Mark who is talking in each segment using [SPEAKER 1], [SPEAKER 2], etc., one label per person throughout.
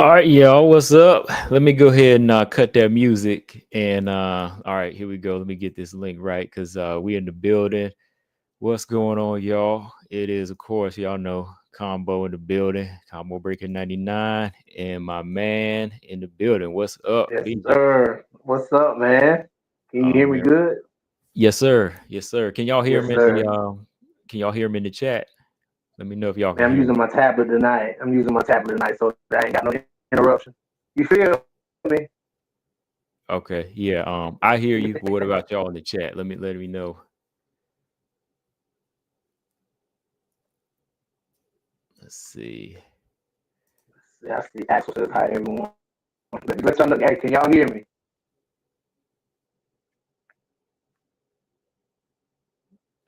[SPEAKER 1] All right, y'all, what's up? Let me go ahead and cut that music. And all right, here we go. Let me get this link right because we in the building. What's going on, y'all? It is, of course, y'all know Combo in the building, Combo Breaker 99, and my man in the building. What's up,
[SPEAKER 2] Yes,
[SPEAKER 1] BJ?
[SPEAKER 2] sir. What's up, man? Can you
[SPEAKER 1] Oh
[SPEAKER 2] hear me
[SPEAKER 1] man,
[SPEAKER 2] good?
[SPEAKER 1] yes, sir, yes, sir. Can y'all hear
[SPEAKER 2] Yes,
[SPEAKER 1] me in the
[SPEAKER 2] sir.
[SPEAKER 1] Can y'all hear me in the chat? Let me know if y'all can
[SPEAKER 2] Man, I'm
[SPEAKER 1] hear
[SPEAKER 2] using
[SPEAKER 1] me.
[SPEAKER 2] my tablet tonight. So I ain't got no interruption. You feel me?
[SPEAKER 1] Okay, yeah. I hear you. But what about y'all in the chat? Let me know. Let's see.
[SPEAKER 2] Yeah, I see Axel says hi, everyone. Let's look. Hey, can y'all hear me?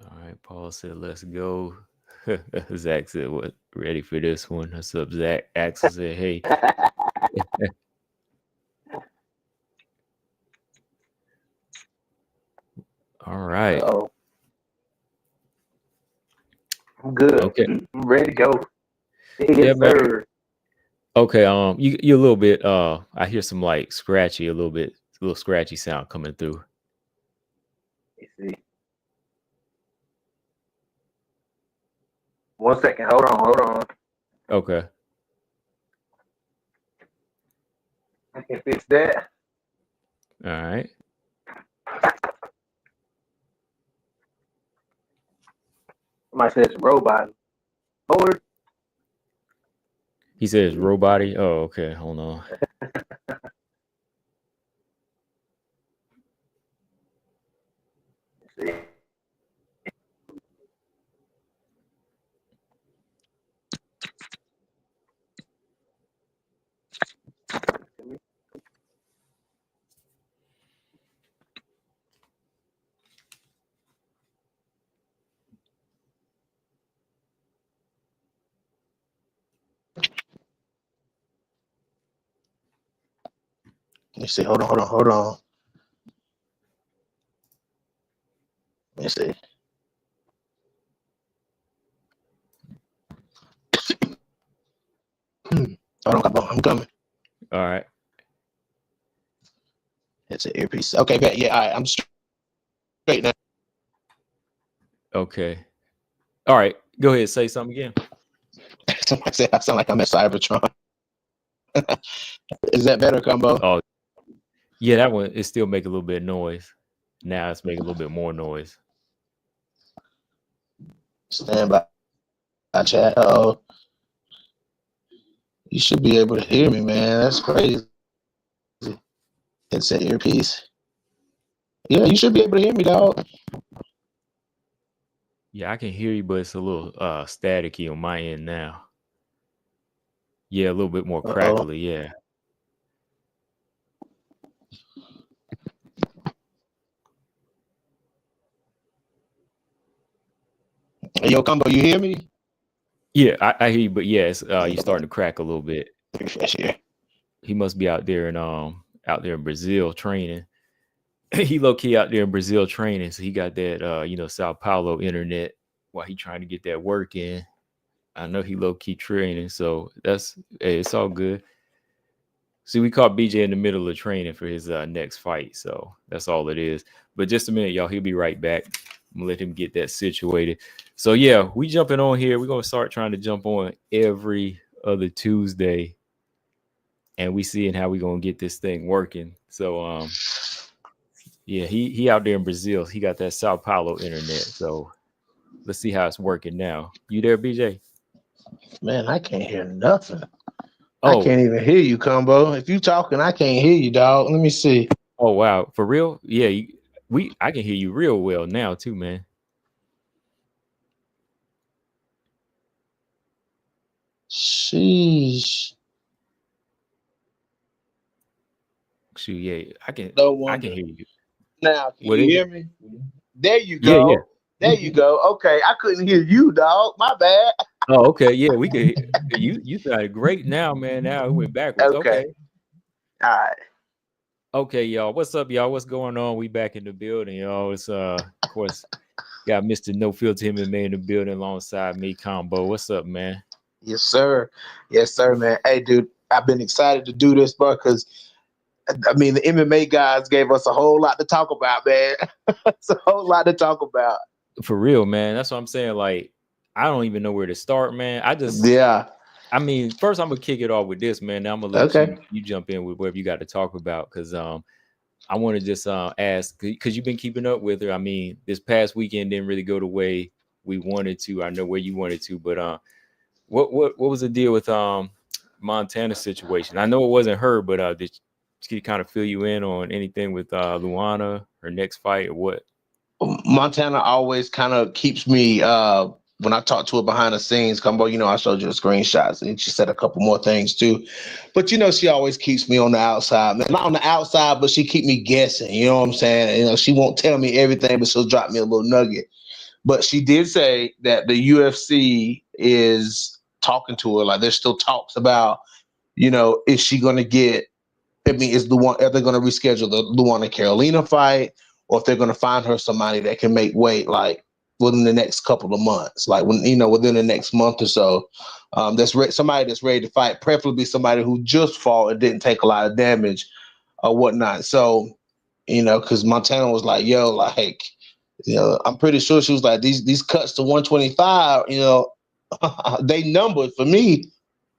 [SPEAKER 1] All right, Paul said, "Let's go." Zach said, "What? Ready for this one?" What's up, Zach? Axel said, "Hey." All right.
[SPEAKER 2] Uh-oh. I'm good.
[SPEAKER 1] Okay.
[SPEAKER 2] I'm ready to go.
[SPEAKER 1] Yeah,
[SPEAKER 2] Yes,
[SPEAKER 1] man.
[SPEAKER 2] sir.
[SPEAKER 1] Okay. You a little bit. I hear some like scratchy, a little scratchy sound coming through.
[SPEAKER 2] Let's see. 1 second. Hold on.
[SPEAKER 1] Okay.
[SPEAKER 2] I can fix that.
[SPEAKER 1] All right.
[SPEAKER 2] Somebody says robot. Lord.
[SPEAKER 1] He says robot-y. Oh, okay. Hold on.
[SPEAKER 2] Let's see. Let's see. Hold on. Let's see. Hold on, I'm coming.
[SPEAKER 1] All right.
[SPEAKER 2] It's an earpiece. Okay, bet. Yeah, all right, I'm straight now.
[SPEAKER 1] Okay. All right. Go ahead. Say something again.
[SPEAKER 2] Somebody said I sound like I'm at Cybertron. Is that better, Combo?
[SPEAKER 1] Oh, yeah. That one is still making a little bit of noise. Now it's making a little bit more noise.
[SPEAKER 2] Stand by chat. Oh, you should be able to hear me, man. That's crazy. It's an earpiece. Yeah, you should be able to hear me, dog.
[SPEAKER 1] Yeah, I can hear you, but it's a little staticky on my end now. Yeah, a little bit more
[SPEAKER 2] Uh-oh.
[SPEAKER 1] crackly. Yeah.
[SPEAKER 2] Yo, Combo, you hear me?
[SPEAKER 1] Yeah, I hear you, but yes, you're starting to crack a little bit.
[SPEAKER 2] Refresh here.
[SPEAKER 1] He must be out there in Brazil training. He low key out there in Brazil training, so he got that Sao Paulo internet while he trying to get that work in. I know he low key training, so it's all good. See, we caught BJ in the middle of training for his next fight, so that's all it is. But just a minute, y'all. He'll be right back. I'm gonna let him get that situated. So yeah, we jumping on here. We're gonna start trying to jump on every other Tuesday, and we seeing how we gonna get this thing working. So yeah, he out there in Brazil. He got that Sao Paulo internet. So let's see how it's working now. You there, BJ?
[SPEAKER 2] Man, I can't hear nothing. I
[SPEAKER 1] Oh,
[SPEAKER 2] can't even hear you, Combo. If you talking, I can't hear you, dog. Let me see.
[SPEAKER 1] oh wow, for real? Yeah, I can hear you real well now too, man.
[SPEAKER 2] Sheesh.
[SPEAKER 1] Shoot, yeah,
[SPEAKER 2] No
[SPEAKER 1] I can
[SPEAKER 2] wonder.
[SPEAKER 1] hear you.
[SPEAKER 2] Now, can
[SPEAKER 1] What
[SPEAKER 2] you
[SPEAKER 1] is
[SPEAKER 2] hear
[SPEAKER 1] it?
[SPEAKER 2] me? There you
[SPEAKER 1] Yeah, yeah.
[SPEAKER 2] go. There you go. Okay, I couldn't hear you, dog. My bad.
[SPEAKER 1] Oh, okay. Yeah, we could. You sounded great now, man. Now it went backwards.
[SPEAKER 2] Okay.
[SPEAKER 1] Okay.
[SPEAKER 2] All right.
[SPEAKER 1] Okay, y'all. What's up, y'all? What's going on? We back in the building, y'all. It's of course got Mr. No Filter MMA in the building alongside me, Combo. What's up, man?
[SPEAKER 2] Yes, sir. Yes, sir, man. Hey, dude.
[SPEAKER 3] I've been excited to do this, bro, because I mean the MMA guys gave us a whole lot to talk about, man. It's a whole lot to talk about.
[SPEAKER 1] For real, man. That's what I'm saying. Like, I don't even know where to start, man. I mean, first I'm gonna kick it off with this, man. Now I'm gonna let you jump in with whatever you got to talk about, because I want to just ask, because you've been keeping up with her. I mean, this past weekend didn't really go the way we wanted to. I know where you wanted to, but what was the deal with Montana's situation? I know it wasn't her, but did she kind of fill you in on anything with Luana, her next fight, or what?
[SPEAKER 3] Montana always kind of keeps me when I talk to her behind the scenes. Combo, I showed you the screenshots, and she said a couple more things too. But she always keeps me on the outside, man. Not on the outside, but she keep me guessing. You know what I'm saying? She won't tell me everything, but she'll drop me a little nugget. But she did say that the UFC is talking to her. Like, there's still talks about, is she going to get? I mean, are they going to reschedule the Luana Carolina fight? Or if they're going to find her somebody that can make weight, like within the next couple of months, like within the next month or so, somebody that's ready to fight, preferably somebody who just fought and didn't take a lot of damage or whatnot. So, because Montana was like, yo, like, I'm pretty sure she was like, these cuts to 125, they numbered for me.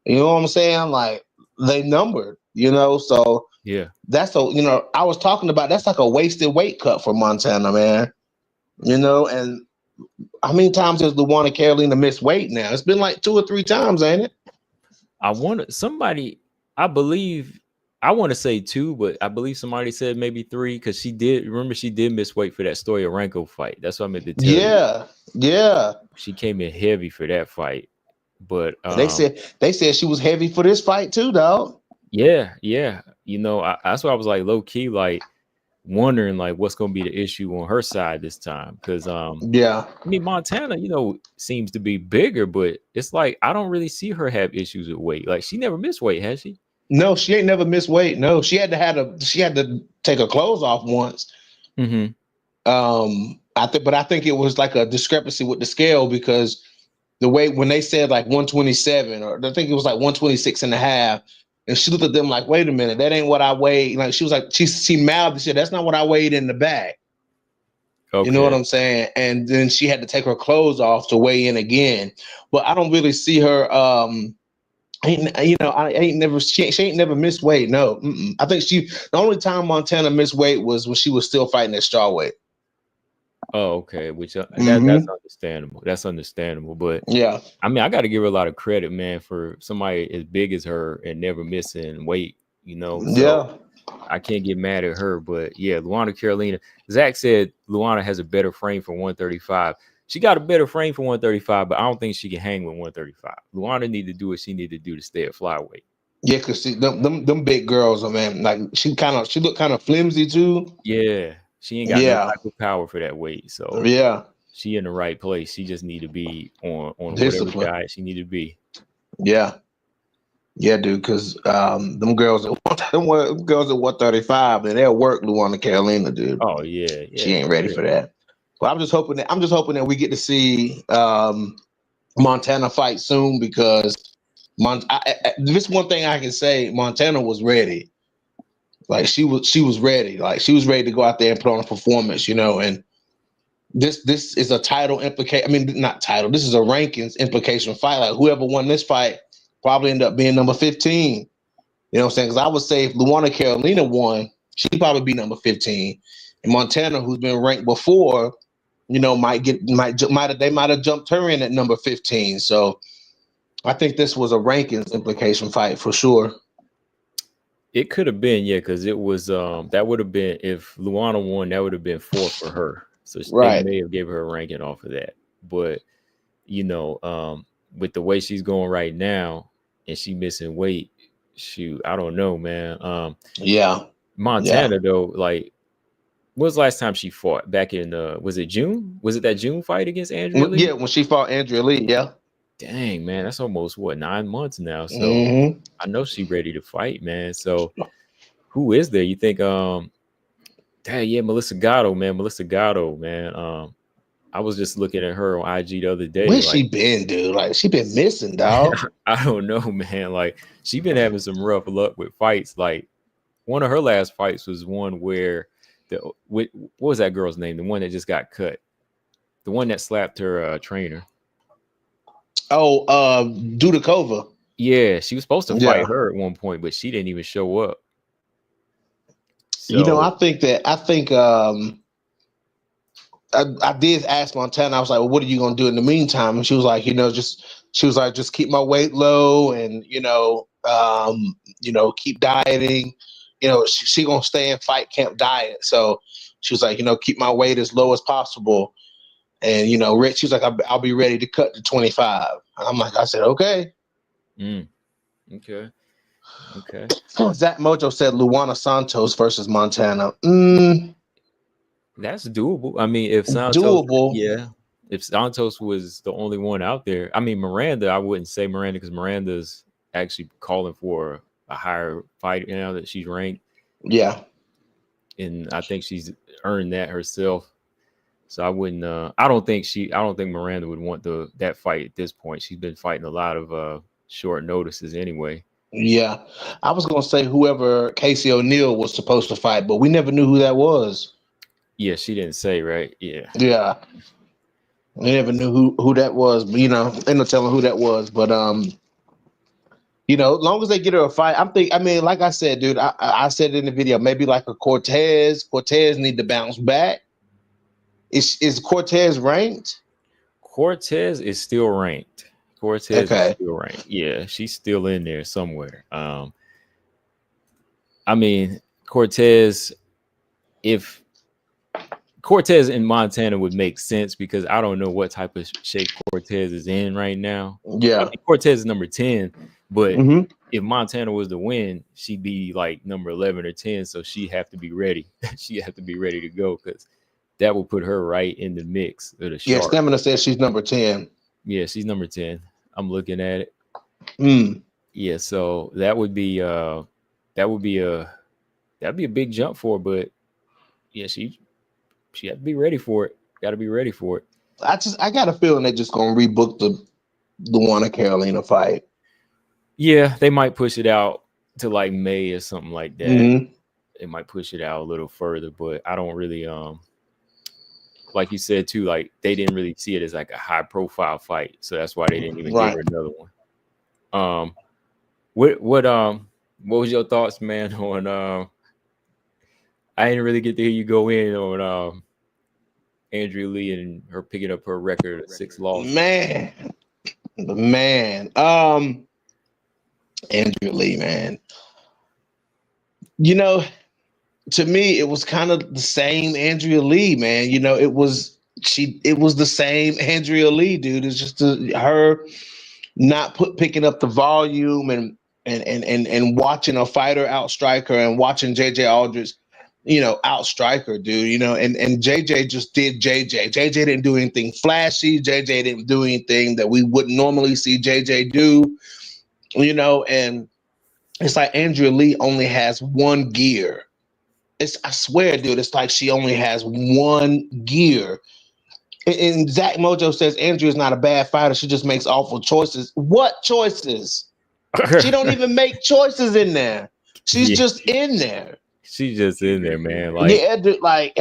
[SPEAKER 3] You know what I'm saying? Like, they numbered, so.
[SPEAKER 1] Yeah,
[SPEAKER 3] that's I was talking about, that's like a wasted weight cut for Montana, man. And how many times has Luana Carolina missed weight now? It's been like 2 or 3 times, ain't it?
[SPEAKER 1] I want to say 2, but I believe somebody said maybe 3, because she did miss weight for that Stoyarenko fight. That's what I meant to tell you.
[SPEAKER 3] Yeah.
[SPEAKER 1] She came in heavy for that fight, but
[SPEAKER 3] they said she was heavy for this fight too, dog.
[SPEAKER 1] Yeah. That's why I was like low key, like wondering like what's going to be the issue on her side this time, because I mean, Montana, seems to be bigger, but it's like I don't really see her have issues with weight. Like, she never missed weight, has she?
[SPEAKER 3] No, she ain't never missed weight. No, she had to take her clothes off once.
[SPEAKER 1] Mm-hmm.
[SPEAKER 3] I think it was like a discrepancy with the scale, because the weight, when they said like 127, or I think it was like 126 and a half. And she looked at them like, wait a minute, that ain't what I weighed. Like, she was like, she mouthed and said, that's not what I weighed in the bag. Okay. You know what I'm saying? And then she had to take her clothes off to weigh in again. But I don't really see her. She ain't never missed weight. No, I think the only time Montana missed weight was when she was still fighting at strawweight.
[SPEAKER 1] Oh, okay. Which that's understandable. That's understandable. But yeah, I mean, I got to give her a lot of credit, man, for somebody as big as her and never missing weight. So I can't get mad at her. But yeah, Luana Carolina. Zach said Luana has a better frame for 135. She got a better frame for 135, but I don't think she can hang with 135. Luana need to do what she need to do to stay at flyweight.
[SPEAKER 3] Yeah, because them big girls, man, like she looked kind of flimsy too.
[SPEAKER 1] Yeah. She ain't got no type of power for that weight. So she in the right place. She just need to be on whatever diet she need to be.
[SPEAKER 3] Yeah, dude. Because them girls at 135, and they'll work Luana Carolina, dude.
[SPEAKER 1] Oh yeah.
[SPEAKER 3] She ain't ready for that. Well, I'm just hoping that we get to see Montana fight soon, because this one thing I can say, Montana was ready. Like, she was ready. Like, she was ready to go out there and put on a performance, and this is a title implication. I mean, not title. This is a rankings implication fight. Like, whoever won this fight probably end up being number 15. You know what I'm saying? Because I would say if Luana Carolina won, she'd probably be number 15. And Montana, who's been ranked before, they might have jumped her in at number 15. So I think this was a rankings implication fight for sure.
[SPEAKER 1] It could have been, yeah, because it was that would have been, if Luana won, that would have been 4 for her. So they may have gave her a ranking off of that. But with the way she's going right now and she missing weight, shoot, I don't know, man. Montana though, like, when was the last time she fought? Back in was it June? Was it that June fight against Andrea Lee?
[SPEAKER 3] Yeah, when she fought Andrea Lee, yeah.
[SPEAKER 1] Dang, man, that's almost 9 months now. So I know she's ready to fight, man. So who is there? You think Melissa Gatto, man. I was just looking at her on IG the other day.
[SPEAKER 3] Where's
[SPEAKER 1] Like,
[SPEAKER 3] she been, dude? Like, she been missing, dog.
[SPEAKER 1] I don't know, man. Like, she been having some rough luck with fights. Like, one of her last fights was one where what was that girl's name? The one that just got cut. The one that slapped her trainer.
[SPEAKER 3] Oh, Dudakova.
[SPEAKER 1] Yeah, she was supposed to fight
[SPEAKER 3] Yeah.
[SPEAKER 1] her at one point, but she didn't even show up. So,
[SPEAKER 3] You know, I think I did ask Montana. I was like, "Well, what are you gonna do in the meantime?" And she was like, just keep my weight low, and keep dieting. You know, she gonna stay in fight camp diet. So she was like, keep my weight as low as possible. And Rich, she was like, I'll be ready to cut to 25. I'm like, I said, okay.
[SPEAKER 1] Okay.
[SPEAKER 3] Zach Mojo said Luana Santos versus Montana.
[SPEAKER 1] That's doable. I mean, if Santos,
[SPEAKER 3] doable.
[SPEAKER 1] Yeah. If Santos was the only one out there, I mean, Miranda, I wouldn't say Miranda because Miranda's actually calling for a higher fight now that she's ranked.
[SPEAKER 3] Yeah.
[SPEAKER 1] And I think she's earned that herself. So I wouldn't. I don't think Miranda would want that fight at this point. She's been fighting a lot of short notices anyway.
[SPEAKER 3] Yeah, I was gonna say whoever Casey O'Neill was supposed to fight, but we never knew who that was.
[SPEAKER 1] Yeah, she didn't say, right? Yeah.
[SPEAKER 3] We never knew who that was. But, ain't no telling who that was. But as long as they get her a fight, like I said, dude, I said it in the video, maybe like a Cortez. Cortez need to bounce back. Is Cortez ranked?
[SPEAKER 1] Cortez is still ranked. Is still ranked. Yeah, she's still in there somewhere. I mean, Cortez, if Cortez in Montana would make sense because I don't know what type of shape Cortez is in right now.
[SPEAKER 3] Yeah.
[SPEAKER 1] I mean, Cortez is number 10, but if Montana was to win, she'd be like number 11 or 10, so she'd have to be ready. She'd have to be ready to go because that will put her right in the mix of the shark.
[SPEAKER 3] Yeah, Stamina says she's number 10.
[SPEAKER 1] Yeah, she's number 10. I'm looking at it. Yeah, so that would be a big jump for her, but yeah, she had to be ready for it. Got to be ready for it.
[SPEAKER 3] I got a feeling they're just gonna rebook the one of Carolina fight.
[SPEAKER 1] Yeah, they might push it out to like May or something like that. They might push it out a little further, but I don't really like you said too, like they didn't really see it as like a high profile fight, so that's why they didn't even give her another one. What was your thoughts, man, on I didn't really get to hear you go in on Andrea Lee and her picking up her record of 6 losses.
[SPEAKER 3] Man. Andrea Lee, man. To me, it was kind of the same Andrea Lee, man. It was the same Andrea Lee, dude. It's just her not picking up the volume and watching a fighter outstrike her and watching JJ Aldrich, outstrike her, dude. And JJ just did JJ. JJ didn't do anything flashy. JJ didn't do anything that we wouldn't normally see JJ do, and it's like Andrea Lee only has one gear. I swear, dude, it's like she only has one gear. And Zach Mojo says Andrea's not a bad fighter. She just makes awful choices. What choices? She don't even make choices in there. She's just in there.
[SPEAKER 1] She's just in there, man. Like,
[SPEAKER 3] yeah, dude, like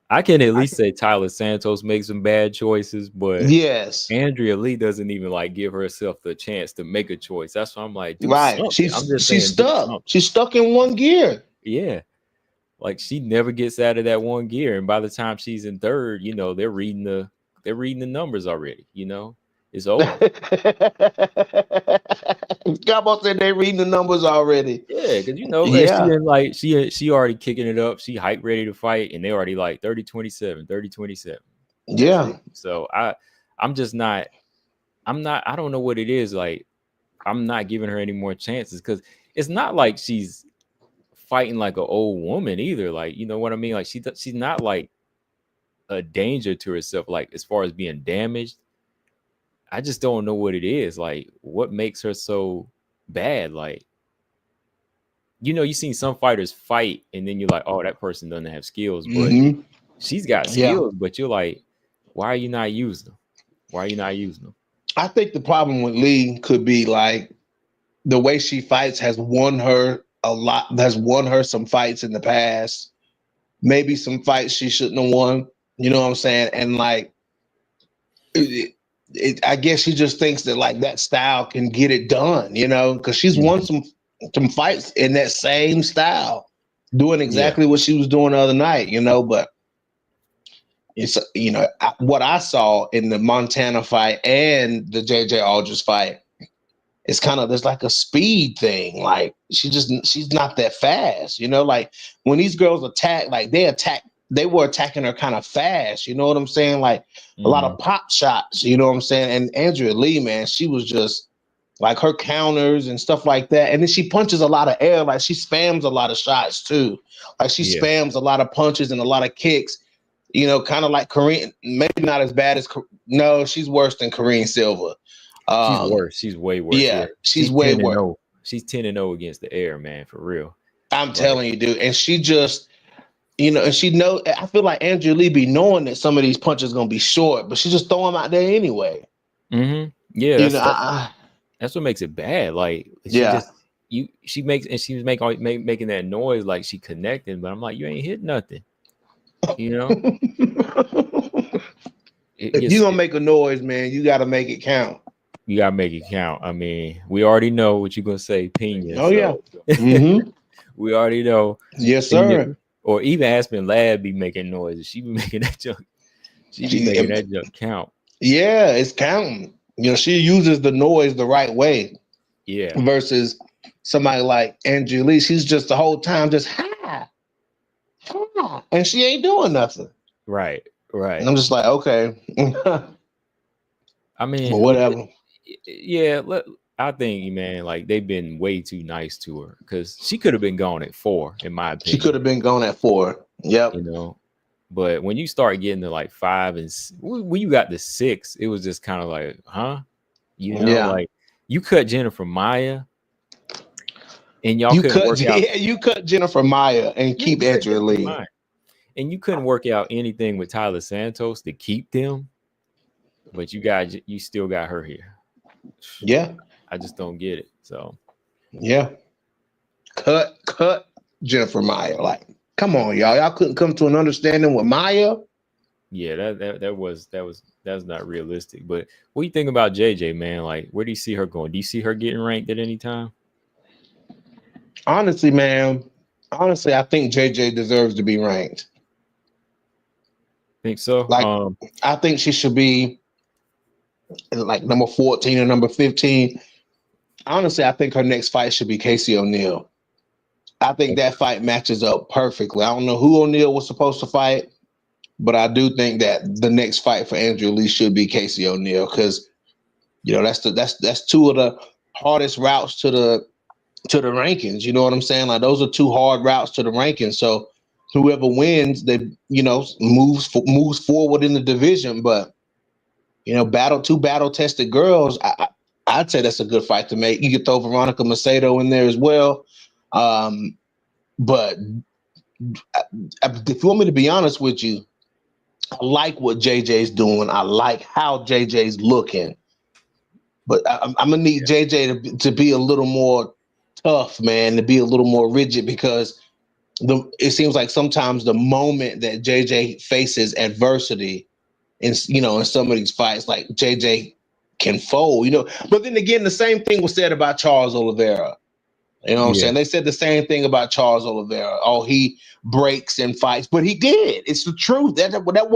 [SPEAKER 1] I can at least say Tyler Santos makes some bad choices, but
[SPEAKER 3] yes,
[SPEAKER 1] Andrea Lee doesn't even like give herself the chance to make a choice. That's why I'm like,
[SPEAKER 3] right. She's stuck. She's stuck in one gear.
[SPEAKER 1] Yeah. Like she never gets out of that one gear, and by the time she's in third, they're reading the numbers already. It's over.
[SPEAKER 3] Gabo said they're reading the numbers already.
[SPEAKER 1] Yeah, because she already kicking it up. She hyped ready to fight, and they already like 30-27, 30-27.
[SPEAKER 3] Yeah.
[SPEAKER 1] So I'm just not. I don't know what it is. Like I'm not giving her any more chances because it's not like she's fighting like an old woman either, like what I mean, like she's not like a danger to herself, like as far as being damaged. I just don't know what it is, like what makes her so bad. Like you seen some fighters fight and then you're like, oh, that person doesn't have skills, but she's got skills. But you're like, Why are you not using them? Why are you not using them?
[SPEAKER 3] I think the problem with Lee could be like the way she fights has won her a lot, has won her some fights in the past. Maybe some fights she shouldn't have won. You know what I'm saying? And like, I guess she just thinks that like that style can get it done, you know, because she's won some fights in that same style, doing exactly what she was doing the other night, you know. But it's, you know, what I saw in the Montana fight and the JJ Aldrich fight, it's kind of, there's like a speed thing. Like she's not that fast, you know. Like when these girls attack, like they were attacking her kind of fast, you know what I'm saying? Like a lot of pop shots, you know what I'm saying? And Andrea Lee, man, she was just like her counters and stuff like that. And then she punches a lot of air, like she spams a lot of shots too. Like she spams a lot of punches and a lot of kicks, you know, kind of like Korean, maybe not as bad as, no, she's worse than Korean Silva.
[SPEAKER 1] She's worse. She's way worse.
[SPEAKER 3] Yeah, she's way worse.
[SPEAKER 1] She's 10-0 against the air, man, for real.
[SPEAKER 3] I'm telling you, dude. And she just, you know, and she know. I feel like Andrea Lee be knowing that some of these punches gonna be short, but she just throw them out there anyway.
[SPEAKER 1] Yeah, that's what makes it bad. Like, she makes, and she was making that noise like she connecting, but I'm like, you ain't hit nothing, you know.
[SPEAKER 3] If you gonna make a noise, man, you got to make it count.
[SPEAKER 1] You gotta make it count. I mean, we already know what you're gonna say, Pena.
[SPEAKER 3] Oh yeah,
[SPEAKER 1] we already know.
[SPEAKER 3] Yes, sir.
[SPEAKER 1] Or even Aspen Lab be making noises. She be making that junk. She be making that junk count.
[SPEAKER 3] Yeah, it's counting. You know, she uses the noise the right way.
[SPEAKER 1] Yeah.
[SPEAKER 3] Versus somebody like Andrea Lee, she's just the whole time just and she ain't doing nothing.
[SPEAKER 1] Right.
[SPEAKER 3] And I'm just like, okay.
[SPEAKER 1] I mean,
[SPEAKER 3] well, whatever.
[SPEAKER 1] Yeah, I think, man, like they've been way too nice to her because she could have been gone at 4, in my opinion.
[SPEAKER 3] She could have been gone at 4. Yep.
[SPEAKER 1] You know, but when you start getting to like 5 and when you got to 6, it was just kind of like, huh? You know, like you cut Jennifer Maya, and y'all couldn't work out.
[SPEAKER 3] Yeah, you cut Jennifer Maya and keep Andrea Lee,
[SPEAKER 1] and you couldn't work out anything with Tyler Santos to keep them. But you still got her here.
[SPEAKER 3] Yeah.
[SPEAKER 1] I just don't get it. So
[SPEAKER 3] yeah. Cut Jennifer Maya. Like, come on, y'all. Y'all couldn't come to an understanding with Maya.
[SPEAKER 1] Yeah, that's not realistic. But what do you think about JJ, man? Like, where do you see her going? Do you see her getting ranked at any time?
[SPEAKER 3] Honestly, man. I think JJ deserves to be ranked.
[SPEAKER 1] Think so?
[SPEAKER 3] Like, I think she should be like number 14 or number 15. Honestly, I think her next fight should be Casey O'Neill. I think that fight matches up perfectly. I don't know who O'Neill was supposed to fight, but I do think that the next fight for Andrea Lee should be Casey O'Neill because, you know, that's two of the hardest routes to the rankings. You know what I'm saying? Like those are 2 hard routes to the rankings. So whoever wins, they, you know, moves forward in the division. But, you know, two battle-tested girls, I'd say that's a good fight to make. You could throw Veronica Macedo in there as well. But if you want me to be honest with you, I like what JJ's doing. I like how JJ's looking. But I'm going to need JJ to be a little more tough, man, to be a little more rigid because it seems like sometimes the moment that JJ faces adversity, in some of these fights, like JJ can fold, you know. But then again, the same thing was said about Charles Oliveira. You know what I'm saying? They said the same thing about Charles Oliveira. Oh, he breaks and fights, but he did. It's the truth. That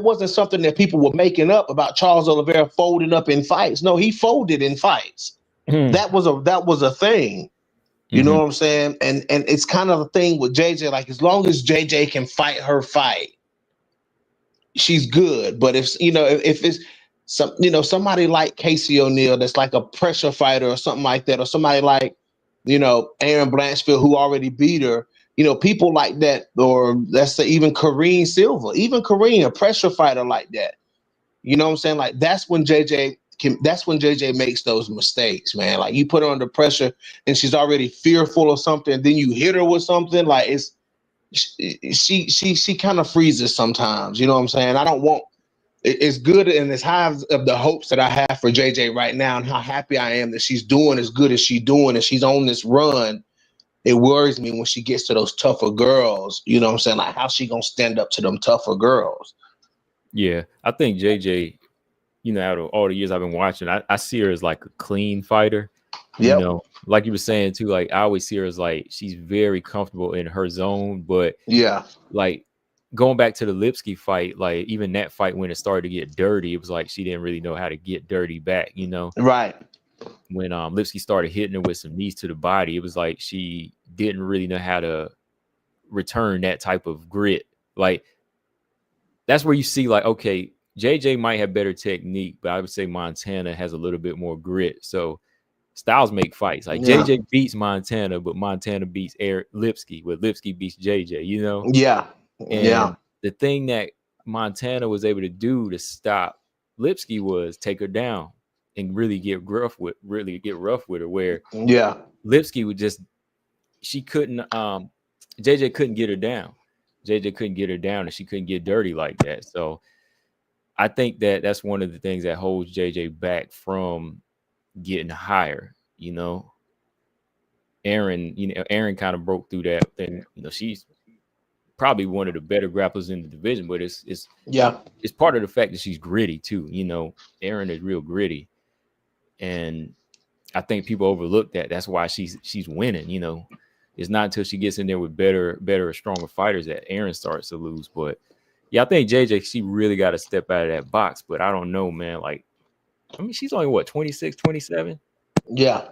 [SPEAKER 3] wasn't something that people were making up about Charles Oliveira folding up in fights. No, he folded in fights. That was a thing. You know what I'm saying? And it's kind of a thing with JJ. Like as long as JJ can fight her fight, she's good. But if it's somebody like Casey O'Neill that's like a pressure fighter or something like that, or somebody like, you know, Erin Blanchfield who already beat her, you know, people like that, or let's say even Silva, a pressure fighter like that. You know what I'm saying? Like that's when JJ makes those mistakes, man. Like you put her under pressure and she's already fearful of something, and then you hit her with something, like she kind of freezes sometimes. You know what I'm saying? I don't want it's good and as high of the hopes that I have for JJ right now and how happy I am that she's doing as good as she's doing and she's on this run. It worries me when she gets to those tougher girls. You know what I'm saying? Like, how's she gonna stand up to them tougher girls?
[SPEAKER 1] Yeah, I think JJ, out of all the years I've been watching, I see her as like a clean fighter.
[SPEAKER 3] Yep.
[SPEAKER 1] Like you were saying too, like I always see her as like she's very comfortable in her zone, but
[SPEAKER 3] yeah,
[SPEAKER 1] like going back to the Lipsky fight, like even that fight when it started to get dirty, it was like she didn't really know how to get dirty back,
[SPEAKER 3] Right.
[SPEAKER 1] When Lipsky started hitting her with some knees to the body, it was like she didn't really know how to return that type of grit. Like that's where you see like, okay, JJ might have better technique, but I would say Montana has a little bit more grit. So styles make fights. Like JJ beats Montana, but Montana beats Lipsky, but Lipsky beats JJ,
[SPEAKER 3] Yeah.
[SPEAKER 1] And the thing that Montana was able to do to stop Lipsky was take her down and really get rough with her, where Lipsky would just, she couldn't, JJ couldn't get her down. JJ couldn't get her down and she couldn't get dirty like that. So I think that's one of the things that holds JJ back from getting higher. Erin kind of broke through that thing. She's probably one of the better grapplers in the division, but it's part of the fact that she's gritty too. Erin is real gritty, and I think people overlook that. That's why she's winning. It's not until she gets in there with better, stronger fighters that Erin starts to lose. But yeah, I think JJ, she really got to step out of that box. But I don't know, man. Like, I mean, she's only what, 26, 27?
[SPEAKER 3] Yeah.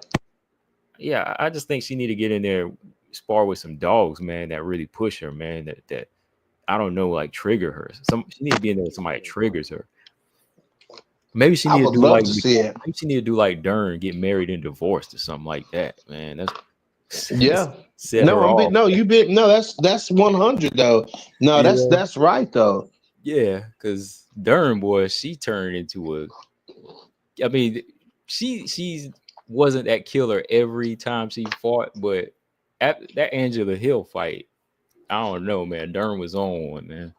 [SPEAKER 1] Yeah, I just think she need to get in there, spar with some dogs, man, that really push her, man, that I don't know, like trigger her. She need to be in there with somebody that triggers her. Maybe she need to do like maybe she need to do like Dern, get married and divorced or something like that, man. That's that's
[SPEAKER 3] 100 though. No, that's right though.
[SPEAKER 1] Yeah, because Dern, boy, she turned into I mean, she wasn't that killer every time she fought, but at that Angela Hill fight, I don't know, man. Dern was on one, man.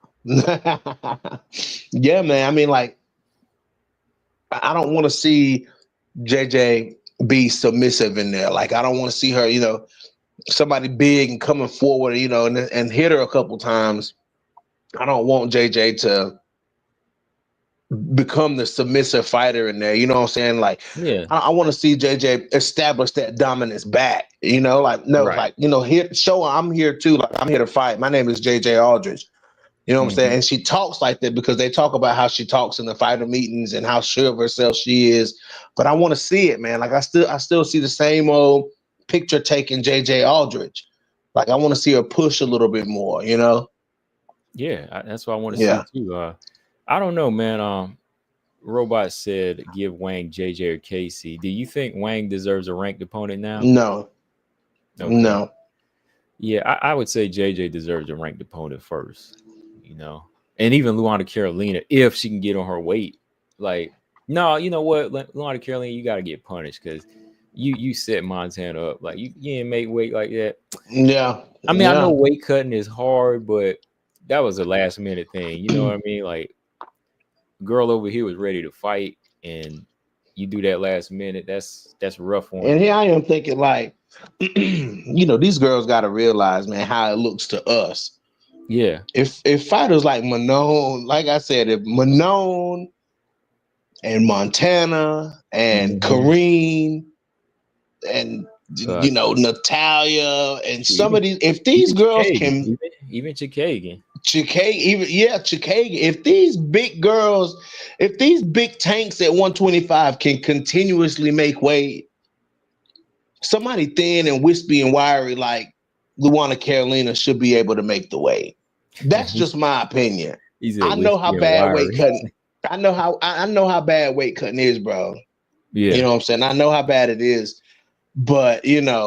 [SPEAKER 3] Yeah, man. I mean, like, I don't want to see JJ be submissive in there. Like, I don't want to see her, somebody big and coming forward, and hit her a couple times. I don't want JJ to become the submissive fighter in there. You know what I'm saying? Like,
[SPEAKER 1] yeah,
[SPEAKER 3] I want to see JJ establish that dominance back. Here, show I'm here too. Like, I'm here to fight. My name is JJ Aldrich. You know what I'm saying? And she talks like that because they talk about how she talks in the fighter meetings and how sure of herself she is. But I want to see it, man. Like, I still see the same old picture taking JJ Aldrich. Like, I want to see her push a little bit more,
[SPEAKER 1] Yeah, that's what I want to see too. I don't know, man. Robot said give Wang JJ or Casey. Do you think Wang deserves a ranked opponent now?
[SPEAKER 3] No. Okay. No.
[SPEAKER 1] Yeah, I would say JJ deserves a ranked opponent first, and even Luana Carolina, if she can get on her weight. Like, no, you know what, Luana Carolina, you got to get punished because you set Montana up. Like, you didn't make weight like that.
[SPEAKER 3] Yeah.
[SPEAKER 1] I mean, I know weight cutting is hard, but that was a last minute thing. You know what I mean? Like, girl over here was ready to fight, and you do that last minute. That's a rough one.
[SPEAKER 3] And here I am thinking, like, these girls got to realize, man, how it looks to us.
[SPEAKER 1] Yeah.
[SPEAKER 3] If fighters like Manon, like I said, if Manon and Montana and Karine and Natalia and some of these, if these girls can,
[SPEAKER 1] even Chikagan,
[SPEAKER 3] if these big girls, if these big tanks at 125 can continuously make weight, somebody thin and wispy and wiry like Luana Carolina should be able to make the weight. That's just my opinion. I know how bad weight cutting. I know how bad weight cutting is, bro.
[SPEAKER 1] Yeah,
[SPEAKER 3] you know what I'm saying. I know how bad it is, but I'm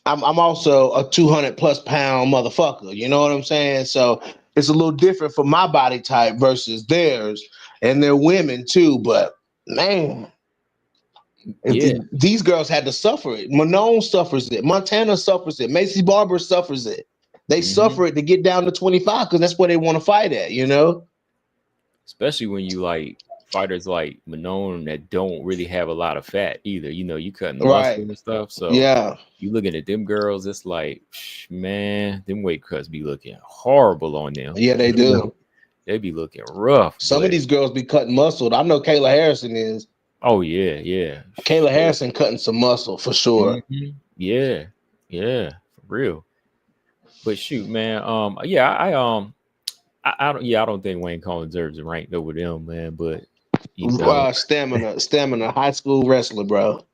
[SPEAKER 3] also a 200+ pound motherfucker. You know what I'm saying? So it's a little different for my body type versus theirs, and they're women too. But man, these girls had to suffer it. Manon suffers it. Montana suffers it. Macy Barber suffers it. They suffer it to get down to 25 because that's where they want to fight at.
[SPEAKER 1] especially when you like fighters like Manon that don't really have a lot of fat either. You know, you cutting muscle and stuff. So
[SPEAKER 3] yeah,
[SPEAKER 1] you looking at them girls, it's like, man, them weight cuts be looking horrible on them.
[SPEAKER 3] yeah, they
[SPEAKER 1] You
[SPEAKER 3] do.
[SPEAKER 1] know, they be looking rough.
[SPEAKER 3] Some of these girls be cutting muscle. I know Kayla Harrison is.
[SPEAKER 1] Oh yeah.
[SPEAKER 3] Kayla Harrison cutting some muscle for sure.
[SPEAKER 1] Mm-hmm. Yeah, for real. But shoot, man, I don't think Wayne Coleman deserves to rank over them, man. But you know,
[SPEAKER 3] Stamina, high school wrestler, bro.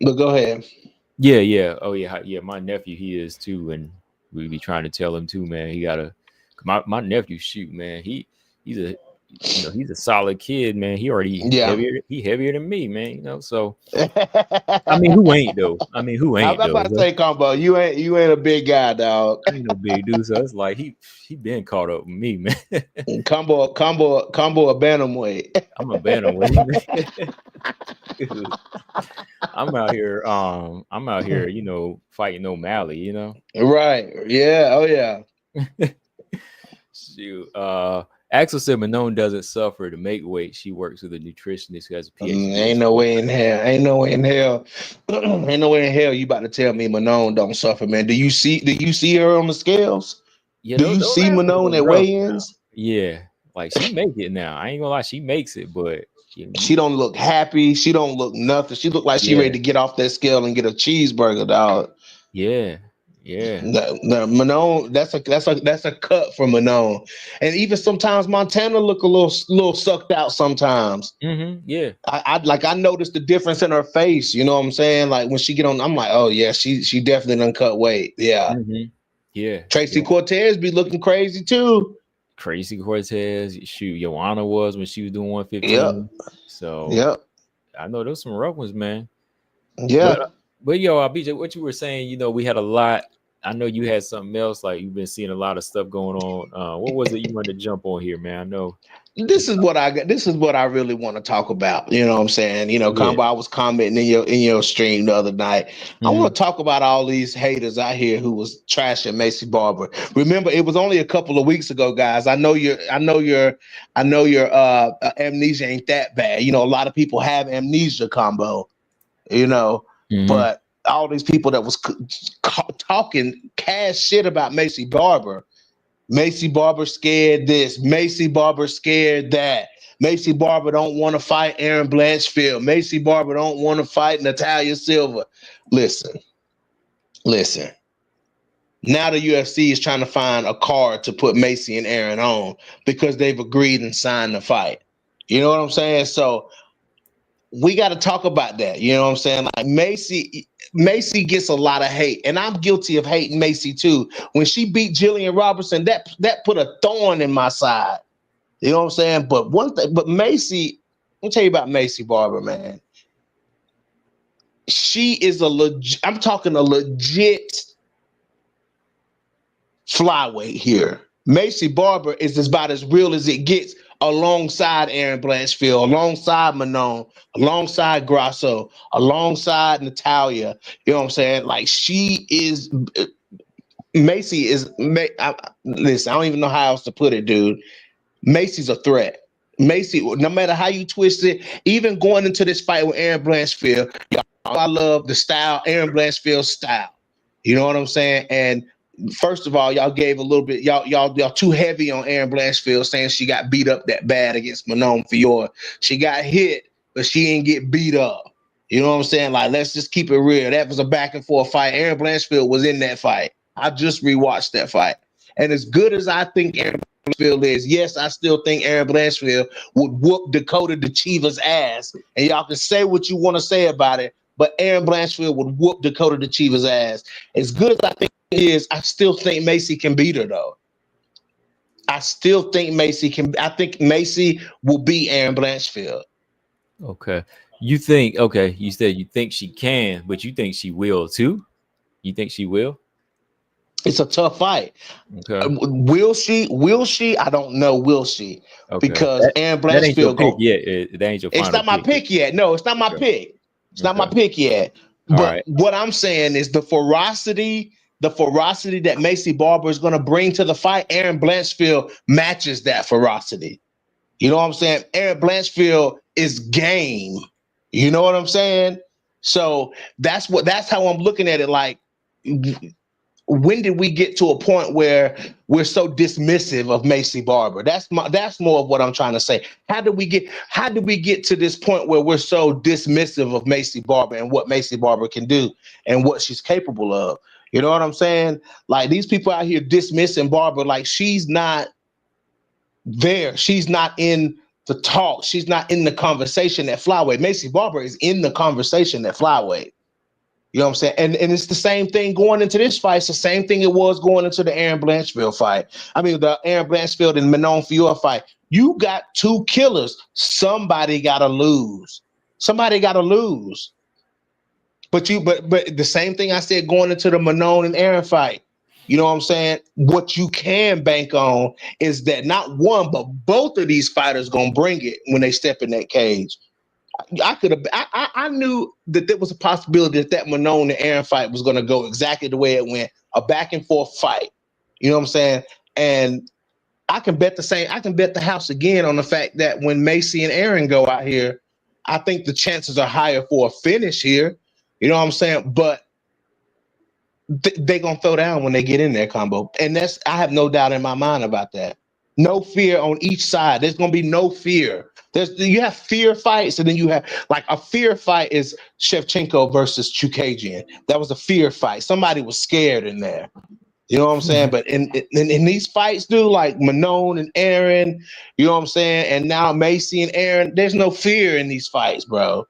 [SPEAKER 3] But go ahead.
[SPEAKER 1] yeah. Oh yeah. My nephew, he is too, and we be trying to tell him too, man. He gotta. My nephew, shoot, man. He's a solid kid, man. He already heavier than me, man. You know, so I mean, who ain't though? I'm about
[SPEAKER 3] to say, Combo, you ain't a big guy, dog.
[SPEAKER 1] Ain't no big dude. So it's like he been caught up with me, man.
[SPEAKER 3] Combo a bantamweight.
[SPEAKER 1] I'm a bantamweight. I'm out here, you know, fighting O'Malley, you know.
[SPEAKER 3] Right. Yeah. Oh yeah.
[SPEAKER 1] Shoot. Axel said Manon doesn't suffer to make weight. She works with a nutritionist who has a PhD.
[SPEAKER 3] Ain't no way in hell. Ain't no way in hell you about to tell me Manon don't suffer, man. Do you see her on the scales?
[SPEAKER 1] Yeah,
[SPEAKER 3] do you see Manon at weigh-ins?
[SPEAKER 1] Yeah, like she make it now. I ain't gonna lie, she makes it, but
[SPEAKER 3] she don't look happy. She don't look nothing. She look like she ready to get off that scale and get a cheeseburger, dog.
[SPEAKER 1] Yeah.
[SPEAKER 3] The Manon, that's a cut for Manon, and even sometimes Montana look a little sucked out sometimes.
[SPEAKER 1] Mm-hmm. Yeah,
[SPEAKER 3] I noticed the difference in her face. You know what I'm saying? Like when she get on, I'm like, oh yeah, she definitely done cut weight. Yeah,
[SPEAKER 1] yeah.
[SPEAKER 3] Tracy Cortez be looking crazy too.
[SPEAKER 1] Tracy Cortez, shoot, Joanna was when she was doing 115.
[SPEAKER 3] Yep.
[SPEAKER 1] So I know those some rough ones, man.
[SPEAKER 3] Yeah.
[SPEAKER 1] But yo, BJ, what you were saying, you know, we had a lot. I know you had something else, like you've been seeing a lot of stuff going on. What was it you wanted to jump on here, man? I know.
[SPEAKER 3] This is what I really want to talk about. You know what I'm saying? You know, Combo, I was commenting in your stream the other night. I want to talk about all these haters out here who was trashing Macy Barber. Remember, it was only a couple of weeks ago, guys. I know your amnesia ain't that bad. You know, a lot of people have amnesia, Combo. You know, but all these people that was talking cash shit about Macy Barber. Macy Barber scared this. Macy Barber scared that. Macy Barber don't want to fight Erin Blanchfield. Macy Barber don't want to fight Natalia Silva. Listen. Now the UFC is trying to find a card to put Macy and Erin on because they've agreed and signed the fight. You know what I'm saying? So we got to talk about that. You know what I'm saying? Like Macy gets a lot of hate, and I'm guilty of hating Macy too. When she beat Jillian Robertson, that put a thorn in my side. You know what I'm saying? But Macy, let me tell you about Macy Barber, man. She is I'm talking a legit flyweight here. Macy Barber is about as real as it gets, alongside Erin Blanchfield, alongside Manon, alongside Grasso, alongside Natalia. You know what I'm saying? Like Macy is, listen, I don't even know how else to put it, dude. Macy's a threat. Macy, no matter how you twist it, even going into this fight with Erin Blanchfield, I love the style, Erin Blanchfield's style. You know what I'm saying? And first of all, y'all gave a little bit, y'all too heavy on Erin Blanchfield, saying she got beat up that bad against Manon Fiorot. She got hit, but she didn't get beat up. You know what I'm saying? Like, let's just keep it real. That was a back and forth fight. Erin Blanchfield was in that fight. I just rewatched that fight. And as good as I think Erin Blanchfield is, yes, I still think Erin Blanchfield would whoop Dakota Ditcheva's ass. And y'all can say what you want to say about it, but Erin Blanchfield would whoop Dakota Ditcheva's ass. As good as I think it is, I still think Macy can beat her, though. I still think Macy can. I think Macy will beat Erin Blanchfield.
[SPEAKER 1] Okay. You think, you said you think she can, but you think she will too? You think she will?
[SPEAKER 3] It's a tough fight.
[SPEAKER 1] Okay.
[SPEAKER 3] Will she? I don't know. Will she? Okay. Because Erin Blanchfield.
[SPEAKER 1] That ain't your pick yet. That ain't your final
[SPEAKER 3] It's not my pick yet. No, it's not my pick. It's not my pick yet. But what I'm saying is the ferocity that Macy Barber is going to bring to the fight, Erin Blanchfield matches that ferocity. You know what I'm saying? Erin Blanchfield is game. You know what I'm saying? So that's how I'm looking at it. Like, when did we get to a point where we're so dismissive of Macy Barber? That's more of what I'm trying to say. How did we get to this point where we're so dismissive of Macy Barber and what Macy Barber can do and what she's capable of? You know what I'm saying? Like, these people out here dismissing Barber like she's not there. She's not in the talk. She's not in the conversation at Flyweight. Macy Barber is in the conversation at Flyweight. You know what I'm saying? And it's the same thing going into this fight. It's the same thing it was going into the Erin Blanchfield fight. I mean, the Erin Blanchfield and Manon Fiorot fight. You got two killers. Somebody got to lose. Somebody got to lose. But the same thing I said going into the Manon and Erin fight. You know what I'm saying? What you can bank on is that not one, but both of these fighters gonna bring it when they step in that cage. I knew that there was a possibility that Manon and Erin fight was going to go exactly the way it went, a back and forth fight. You know what I'm saying? And I can bet the house again on the fact that when Macy and Erin go out here, I think the chances are higher for a finish here. You know what I'm saying? But they're going to throw down when they get in there, combo. And I have no doubt in my mind about that. No fear on each side. There's going to be no fear. You have fear fights, and then you have, like, a fear fight is Shevchenko versus Chukagian. That was a fear fight. Somebody was scared in there. You know what I'm saying? But in these fights, dude, like Manon and Erin, you know what I'm saying? And now Macy and Erin, there's no fear in these fights, bro.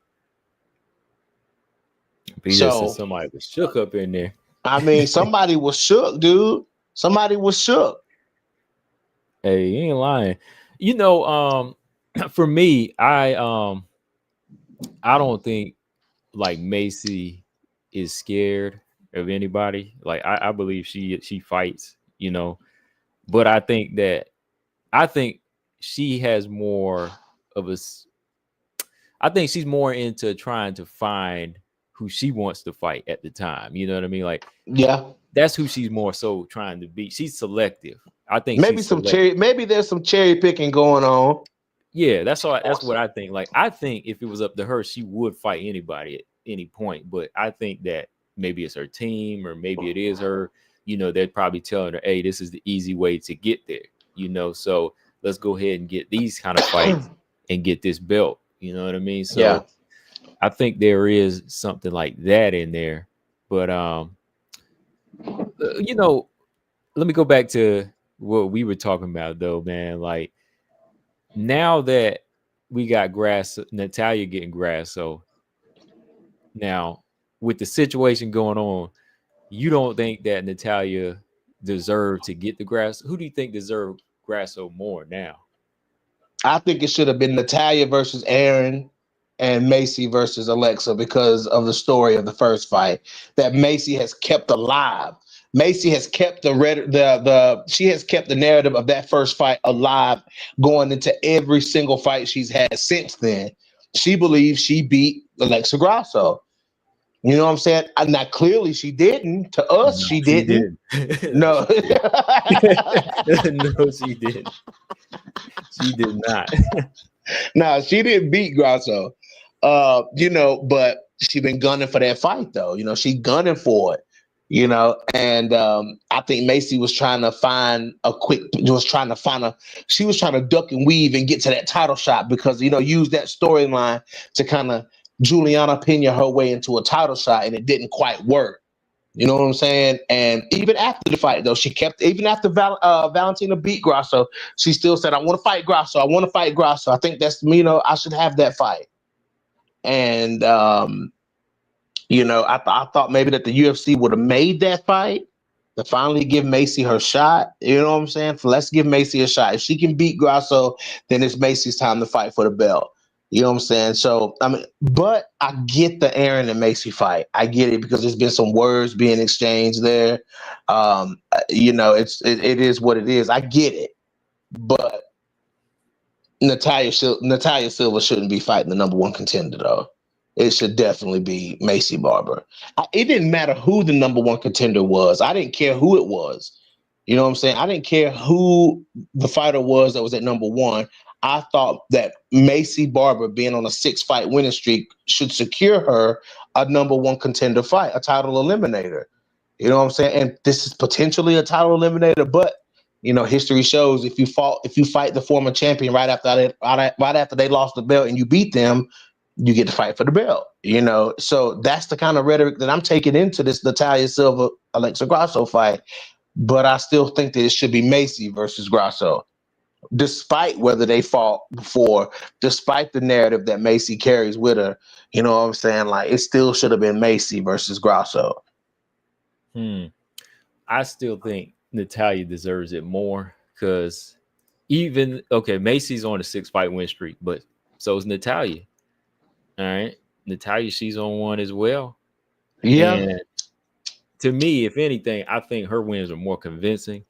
[SPEAKER 1] So somebody was shook up in there.
[SPEAKER 3] I mean, somebody was shook, dude. Somebody was shook.
[SPEAKER 1] Hey, you ain't lying. You know, for me, I don't think like Macy is scared of anybody. Like, I believe she fights, you know, but I think she has more of a. I think she's more into trying to find who she wants to fight at the time. You know what I mean? Like,
[SPEAKER 3] yeah,
[SPEAKER 1] that's who she's more so trying to be. She's selective. I think
[SPEAKER 3] maybe there's some cherry picking going on.
[SPEAKER 1] Yeah, that's what I think. Like, I think if it was up to her, she would fight anybody at any point. But I think that maybe it's her team, or maybe it is her. You know, they're probably telling her, "Hey, this is the easy way to get there." You know, so let's go ahead and get these kind of fights and get this belt. You know what I mean? So yeah. I think there is something like that in there. But you know, let me go back to what we were talking about, though, man. Like, now that we got Natalia getting grass, so now with the situation going on, you don't think that Natalia deserved to get the grass? Who do you think deserved Grasso more now?
[SPEAKER 3] I think it should have been Natalia versus Erin and Macy versus Alexa, because of the story of the first fight that Macy has kept alive. Macy has kept she has kept the narrative of that first fight alive going into every single fight she's had since then. She believes she beat Alexa Grasso. You know what I'm saying? Now, clearly she didn't. To us,
[SPEAKER 1] no,
[SPEAKER 3] she didn't. No.
[SPEAKER 1] No, she didn't. She did not.
[SPEAKER 3] No, she didn't beat Grasso. You know, but she been gunning for that fight, though. You know, she gunning for it. You know, and I think Macy was trying to find she was trying to duck and weave and get to that title shot, because, you know, use that storyline to kind of Julianna Pena her way into a title shot, and it didn't quite work. You know what I'm saying? And even after the fight, though, even after Valentina beat Grasso, she still said, I want to fight Grasso. I want to fight Grasso. I think that's, you know, I should have that fight. And, you know, I thought maybe that the UFC would have made that fight to finally give Macy her shot. You know what I'm saying? Let's give Macy a shot. If she can beat Grasso, then it's Macy's time to fight for the belt. You know what I'm saying? So, I mean, but I get the Erin and Macy fight. I get it, because there's been some words being exchanged there. You know, it is what it is. I get it. But Natalia Silva shouldn't be fighting the number one contender, though. It should definitely be Macy Barber. It didn't matter who the number one contender was. I didn't care who it was. You know what I'm saying? I didn't care who the fighter was that was at number one. I thought that Macy Barber being on a 6-fight winning streak should secure her a number 1 contender fight, a title eliminator. You know what I'm saying? And this is potentially a title eliminator, but history shows if you fight the former champion right after they lost the belt and you beat them, you get to fight for the belt. So that's the kind of rhetoric that I'm taking into this Natalia Silva Alexa Grasso fight. But I still think that it should be Macy versus Grasso, despite whether they fought before, despite the narrative that Macy carries with her. You know what I'm saying? Like, it still should have been Macy versus Grasso.
[SPEAKER 1] I still think Natalia deserves it more because Macy's on a 6-fight win streak, but so is Natalia. All right. Natalia, she's on one as well.
[SPEAKER 3] Yeah.
[SPEAKER 1] And to me, if anything, I think her wins are more convincing.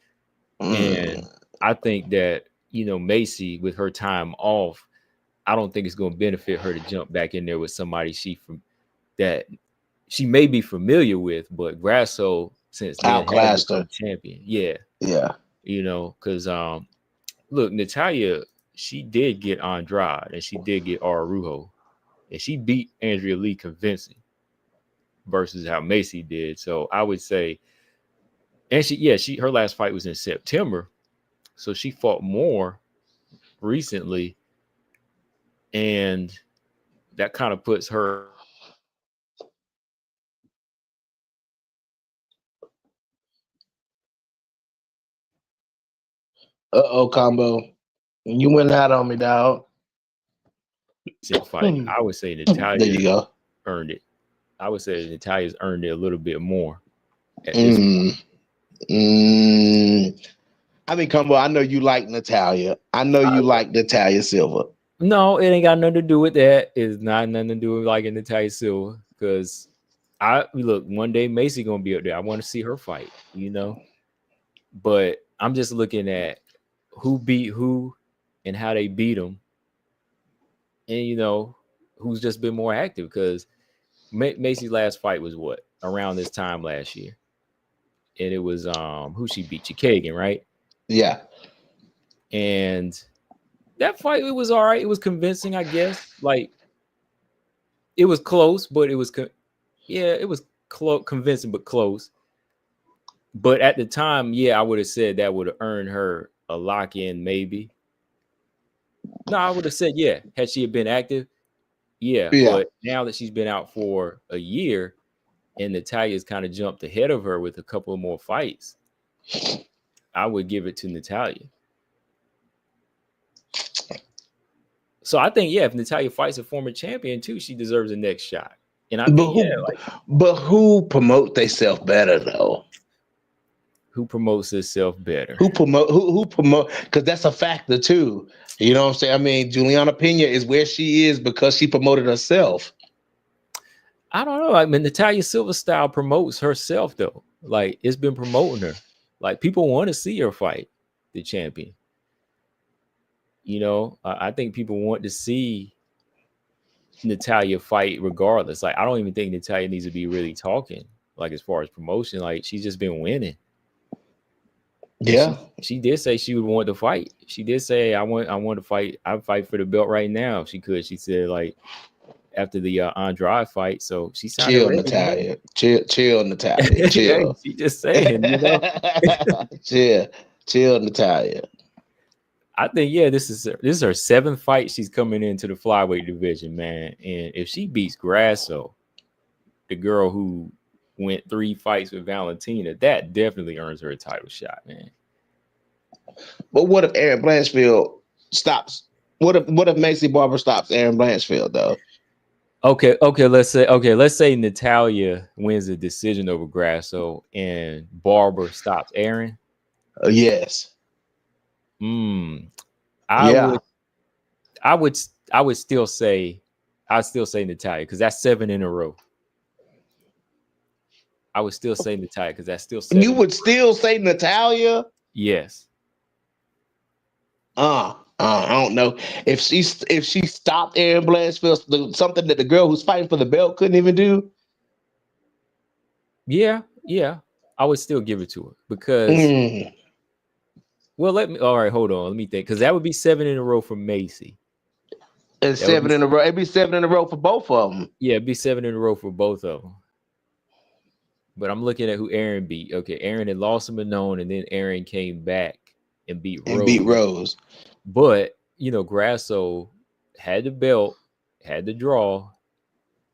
[SPEAKER 1] And I think that, Macy, with her time off, I don't think it's going to benefit her to jump back in there with somebody that she may be familiar with, but Grasso since then
[SPEAKER 3] outclassed her
[SPEAKER 1] champion. Yeah. Because look, Natalia, she did get Andrade and she did get Arujo, and she beat Andrea Lee convincing versus how Macy did. So I would say, and her last fight was in September, so she fought more recently, and that kind of puts her.
[SPEAKER 3] Combo. You went out on me, dog.
[SPEAKER 1] Fight. I would say Natalia
[SPEAKER 3] there you go.
[SPEAKER 1] earned it. I would say Natalia's earned it a little bit more.
[SPEAKER 3] I mean, Combo, I know you like Natalia. I know you like Natalia Silva.
[SPEAKER 1] No, it ain't got nothing to do with that. It's not nothing to do with liking Natalia Silva, because one day Macy gonna be up there. I want to see her fight, But I'm just looking at who beat who and how they beat them, and who's just been more active. Because Macy's last fight was around this time last year, and it was who she beat, Chikagan, right?
[SPEAKER 3] Yeah.
[SPEAKER 1] And that fight, it was all right. It was convincing, I guess. Like, it was close, but it was convincing, but close. But at the time, I would have said that would have earned her a lock-in, maybe. No, I would have said, had she been active, But now that she's been out for a year and Natalia's kind of jumped ahead of her with a couple more fights, I would give it to Natalia. So I think, if Natalia fights a former champion too, she deserves the next shot. And I think,
[SPEAKER 3] but who promote themselves better though?
[SPEAKER 1] Who promotes herself better?
[SPEAKER 3] Who promote? Because that's a factor too. You know what I'm saying? I mean, Julianna Pena is where she is because she promoted herself.
[SPEAKER 1] I don't know. I mean, Natalia Silva style promotes herself though. Like, it's been promoting her. Like, people want to see her fight the champion. I think people want to see Natalia fight regardless. Like, I don't even think Natalia needs to be really talking, like, as far as promotion. Like, she's just been winning.
[SPEAKER 3] Yeah.
[SPEAKER 1] She did say she would want to fight. She did say, I want to fight. I'd fight for the belt right now if she could. She said, like, after the Andrade fight. So she sounded
[SPEAKER 3] chill,
[SPEAKER 1] ready,
[SPEAKER 3] Natalia. Chill, Natalia. Chill.
[SPEAKER 1] She just saying,
[SPEAKER 3] chill, Natalia.
[SPEAKER 1] I think, this is her 7th fight. She's coming into the flyweight division, man. And if she beats Grasso, the girl who went 3 fights with Valentina, that definitely earns her a title shot, man.
[SPEAKER 3] But what if Erin Blanchfield stops? What if Macy Barber stops Erin Blanchfield though?
[SPEAKER 1] Okay. Let's say Natalia wins the decision over Grasso and Barber stops Erin.
[SPEAKER 3] Yes.
[SPEAKER 1] I would still say Natalia, because that's 7 in a row. I would still say Natalia because that's still 7.
[SPEAKER 3] You would still say Natalia?
[SPEAKER 1] Yes.
[SPEAKER 3] I don't know if she stopped Erin Blanchfield, something that the girl who's fighting for the belt couldn't even do.
[SPEAKER 1] Yeah, I would still give it to her because Well, all right, hold on. Let me think. Because that would be 7 in a row for Macy.
[SPEAKER 3] It's
[SPEAKER 1] That would
[SPEAKER 3] 7
[SPEAKER 1] be,
[SPEAKER 3] in a row. It'd be 7 in a row for both of them.
[SPEAKER 1] yeah, it'd be 7 in a row for both of them. But I'm looking at who Erin beat. Okay, Erin had lost to Manon, and then Erin came back and beat Rose. But, Grasso had the belt, had the draw,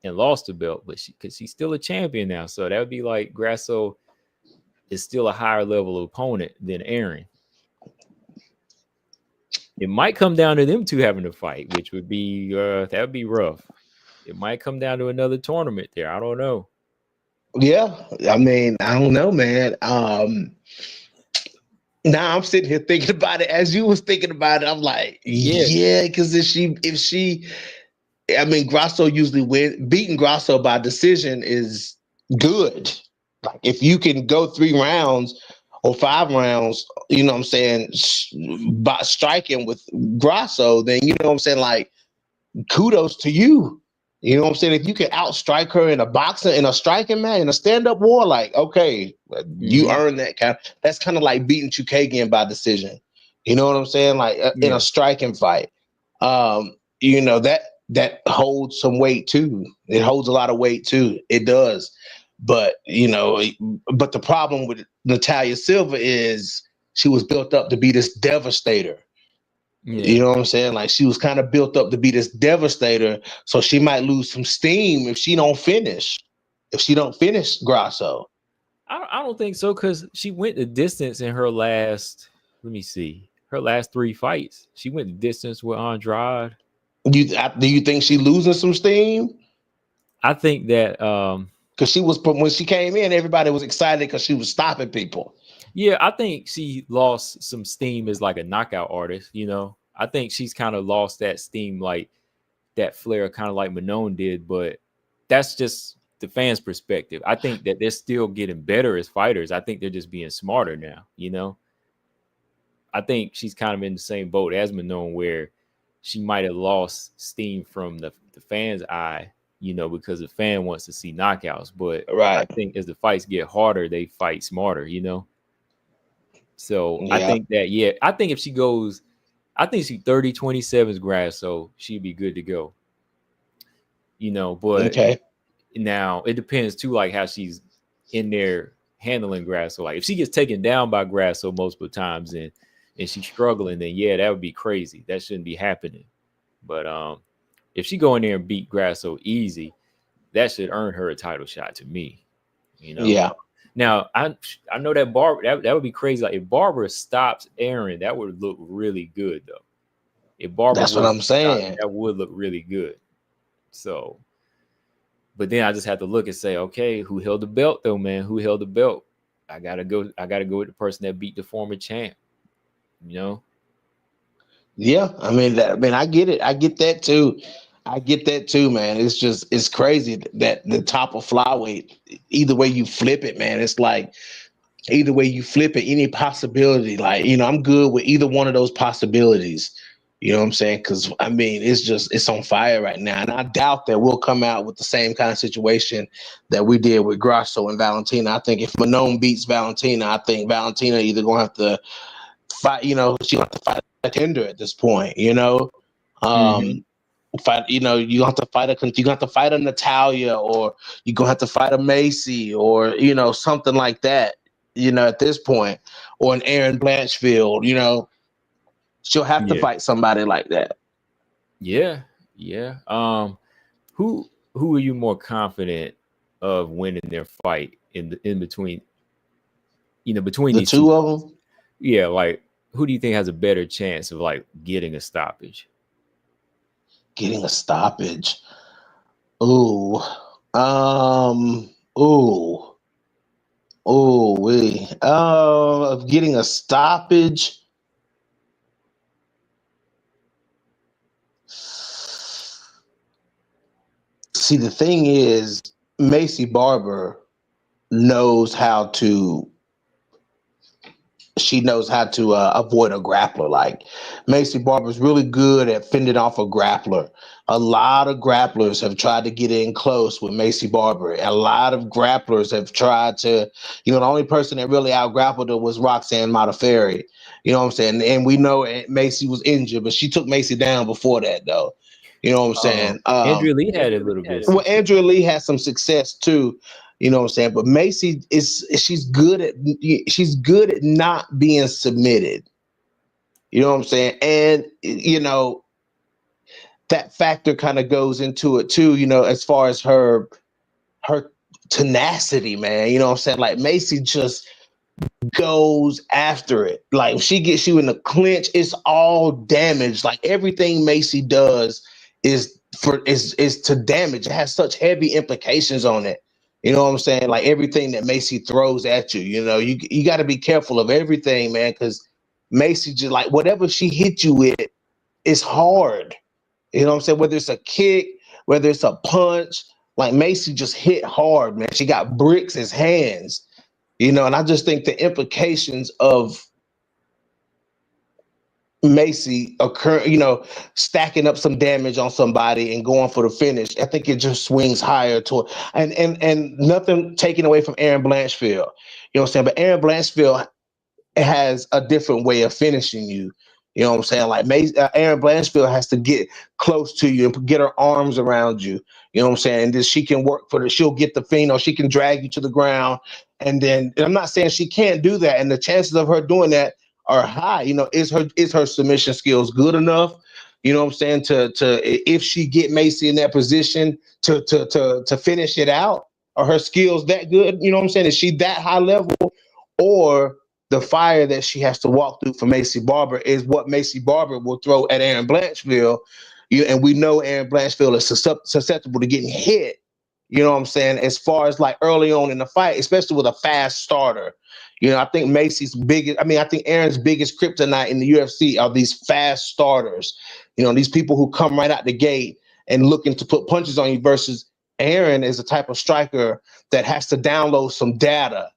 [SPEAKER 1] and lost the belt. But because she's still a champion now. So that would be like Grasso is still a higher level opponent than Erin. It might come down to them two having to fight, which would be that would be rough. It might come down to another tournament there. I don't know.
[SPEAKER 3] Yeah, I mean, I don't know, man. Now I'm sitting here thinking about it as you was thinking about it. I'm like, yeah, because if she, I mean, Grasso usually beating Grasso by decision is good. Like if you can go 3 rounds or 5 rounds, you know what I'm saying, by striking with Grasso, then you know what I'm saying, like kudos to you. You know what I'm saying? If you can outstrike her in a boxing, in a striking match, in a stand-up war, like, okay, you earn that kind. That's kind of like beating Chukagian by decision. You know what I'm saying? Like in a striking fight. That holds some weight too. It holds a lot of weight too. It does. But but the problem with Natalia Silva is she was built up to be this devastator. Yeah. You know what I'm saying? Like she was kind of built up to be this devastator, so she might lose some steam if she don't finish. If she don't finish Grasso,
[SPEAKER 1] I don't think so because she went the distance in her last. Let me see, her last 3 fights. She went the distance with Andrade.
[SPEAKER 3] Do you think she losing some steam?
[SPEAKER 1] I think that
[SPEAKER 3] because she was, when she came in, everybody was excited because she was stopping people.
[SPEAKER 1] Yeah, I think she lost some steam as like a knockout artist. I think she's kind of lost that steam, like that flair, kind of like Manon did. But that's just the fans' perspective. I think that they're still getting better as fighters. I think they're just being smarter now. I think she's kind of in the same boat as Manon, where she might have lost steam from the fans' eye, because the fan wants to see knockouts. But I think as the fights get harder, they fight smarter. So I think that, I think if she goes, I think she 30-27's grass, so she'd be good to go. But now it depends too, like how she's in there handling grass. So like if she gets taken down by Grasso multiple times and she's struggling, then that would be crazy. That shouldn't be happening. But if she go in there and beat Grasso easy, that should earn her a title shot to me.
[SPEAKER 3] Yeah.
[SPEAKER 1] Now I know that Barber that would be crazy. Like if Barber stops Erin, that would look really good though. If Barber,
[SPEAKER 3] that's what I'm saying.
[SPEAKER 1] That would look really good. So, but then I just have to look and say, okay, who held the belt though, man? Who held the belt? I gotta go with the person that beat the former champ.
[SPEAKER 3] Yeah, I mean, I get it. I get that too. Man. It's crazy that the top of flyweight, either way you flip it, man, it's like either way you flip it, any possibility, like, I'm good with either one of those possibilities. You know what I'm saying? Because I mean, it's on fire right now, and I doubt that we'll come out with the same kind of situation that we did with Grasso and Valentina. I think if Manon beats Valentina, I think Valentina either gonna have to fight. She gonna have to fight a contender at this point. Fight. You have to fight a Natalia, or you're gonna have to fight a Macy, or something like that. At this point, or an Erin Blanchfield. She'll have to fight somebody like that.
[SPEAKER 1] Yeah. Who are you more confident of winning their fight in between? Between
[SPEAKER 3] the
[SPEAKER 1] these
[SPEAKER 3] two of them.
[SPEAKER 1] Yeah, like who do you think has a better chance of like getting a stoppage?
[SPEAKER 3] Getting a stoppage. Of getting a stoppage. See, the thing is, Macy Barber knows how to she knows how to avoid a grappler. Like Macy Barber's really good at fending off a grappler. A lot of grapplers have tried to get in close with Macy Barber. A lot of grapplers have tried to, the only person that really out grappled her was Roxanne Modafferi. You know what I'm saying? And we know Macy was injured, but she took Macy down before that, though. You know what I'm saying?
[SPEAKER 1] Andrea Lee had a little bit.
[SPEAKER 3] Well, Andrea Lee has some success too. You know what I'm saying? But Macy she's good at not being submitted. You know what I'm saying? And that factor kind of goes into it too, as far as her tenacity, man. You know what I'm saying? Like Macy just goes after it. Like if she gets you in the clinch, it's all damage. Like everything Macy does is to damage. It has such heavy implications on it. You know what I'm saying? Like everything that Macy throws at you, you got to be careful of everything, man, because Macy just like whatever she hits you with, it's hard. You know what I'm saying? Whether it's a kick, whether it's a punch, like Macy just hit hard, man. She got bricks as hands, and I just think the implications of Macy stacking up some damage on somebody and going for the finish, I think it just swings higher toward and nothing taken away from Erin Blanchfield. You know what I'm saying? But Erin Blanchfield has a different way of finishing you. You know what I'm saying? Like Erin Blanchfield has to get close to you and get her arms around you. You know what I'm saying? And then she can work she'll get the she can drag you to the ground. And I'm not saying she can't do that. And the chances of her doing that are high. Is her submission skills good enough? You know what I'm saying? To if she get Macy in that position to finish it out, are her skills that good? You know what I'm saying? Is she that high level? Or the fire that she has to walk through for Macy Barber is what Macy Barber will throw at Erin Blanchfield. And we know Erin Blanchfield is susceptible to getting hit. You know what I'm saying? As far as like early on in the fight, especially with a fast starter. I think I think Erin's biggest kryptonite in the UFC are these fast starters. These people who come right out the gate and looking to put punches on you versus Erin is a type of striker that has to download some data.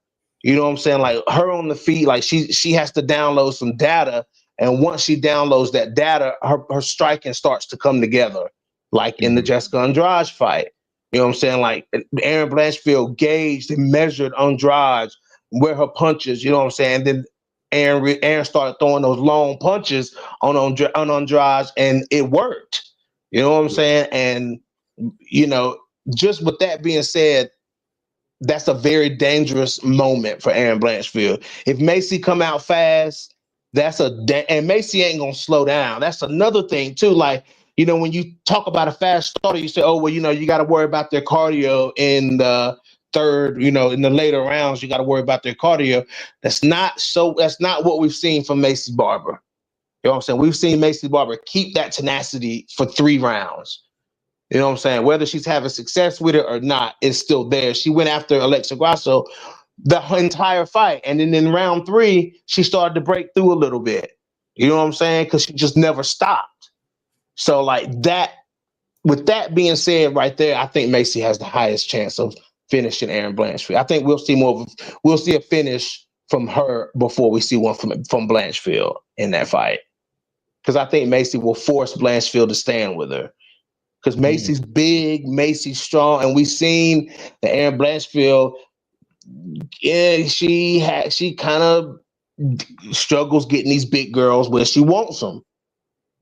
[SPEAKER 3] You know what I'm saying? Like her on the feet, like she has to download some data. And once she downloads that data, her striking starts to come together, like in the Jessica Andrade fight. You know what I'm saying? Like Erin Blanchfield gauged and measured Andrade where her punches, you know what I'm saying? Then Erin started throwing those long punches on Andrade, and it worked. You know what I'm saying? And, just with that being said, that's a very dangerous moment for Erin Blanchfield. If Macy come out fast, and Macy ain't going to slow down. That's another thing, too. Like, when you talk about a fast starter, you say, oh, well, you got to worry about their cardio in the third, in the later rounds, you got to worry about their cardio. That's not what we've seen from Macy Barber. You know what I'm saying? We've seen Macy Barber keep that tenacity for 3 rounds. You know what I'm saying? Whether she's having success with it or not, it's still there. She went after Alexa Grasso the entire fight. And then in round 3, she started to break through a little bit. You know what I'm saying? Because she just never stopped. So like that, with that being said right there, I think Macy has the highest chance of finishing Erin Blanchfield. I think we'll see a finish from her before we see one from Blanchfield in that fight. Because I think Macy will force Blanchfield to stand with her. Because Macy's big, Macy's strong, and we've seen that Erin Blanchfield, she kind of struggles getting these big girls where she wants them.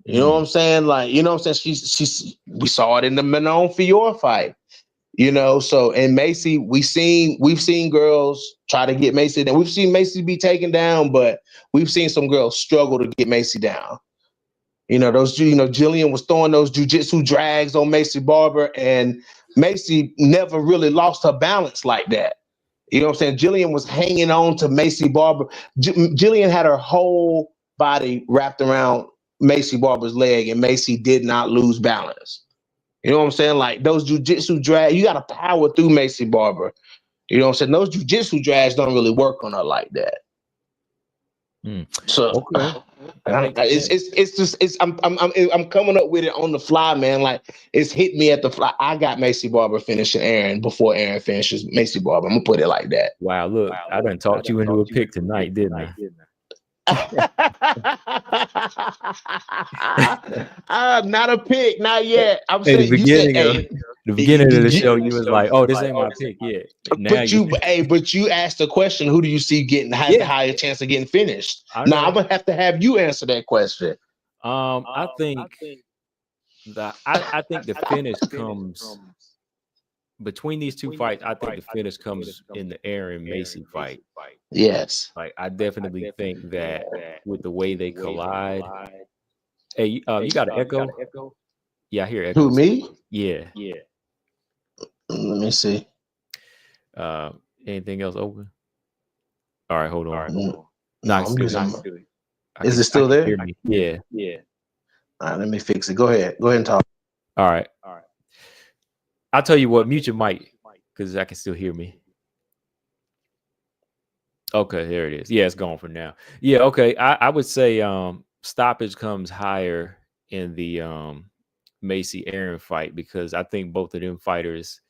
[SPEAKER 3] You know what I'm saying? Like, you know what I'm saying? We saw it in the Manon Fiorot fight. So in Macy, we've seen girls try to get Macy, and we've seen Macy be taken down, but we've seen some girls struggle to get Macy down. Jillian was throwing those jiu-jitsu drags on Macy Barber, and Macy never really lost her balance like that. You know what I'm saying? Jillian was hanging on to Macy Barber. Jillian had her whole body wrapped around Macy Barber's leg, and Macy did not lose balance. You know what I'm saying? Like those jiu-jitsu drags, you got to power through Macy Barber. You know what I'm saying? Those jiu-jitsu drags don't really work on her like that. So okay. I'm coming up with it on the fly, man. Like it's hit me at the fly. I got Macy Barber finishing Erin before Erin finishes Macy Barber. I'm gonna put it like that.
[SPEAKER 1] Wow, look, I done talked you into a pick tonight, didn't I?
[SPEAKER 3] Not a pick, not yet. I'm
[SPEAKER 1] Hey,
[SPEAKER 3] saying you said, hey,
[SPEAKER 1] the beginning of the show, you was like, "Oh, this ain't my pick yet." Now
[SPEAKER 3] but you asked the question, who do you see has the higher chance of getting finished? Now I'm gonna have you answer that question.
[SPEAKER 1] I think I think the finish comes between these two fights. I think the finish comes in the Erin Macy fight.
[SPEAKER 3] Yes.
[SPEAKER 1] Like I definitely think that with the way they collide. Hey, you got an echo? Yeah, I hear echo.
[SPEAKER 3] Who, me?
[SPEAKER 1] Yeah.
[SPEAKER 3] Let me see.
[SPEAKER 1] Anything else open? All right, hold on.
[SPEAKER 3] No, I'm using. Is it still there?
[SPEAKER 1] Yeah.
[SPEAKER 3] All right, let me fix it. Go ahead and talk.
[SPEAKER 1] All right. I'll tell you what, mute your mic because I can still hear me. Okay, there it is. Yeah, it's gone for now. Yeah, okay. I would say stoppage comes higher in the Macy Erin fight because I think both of them fighters,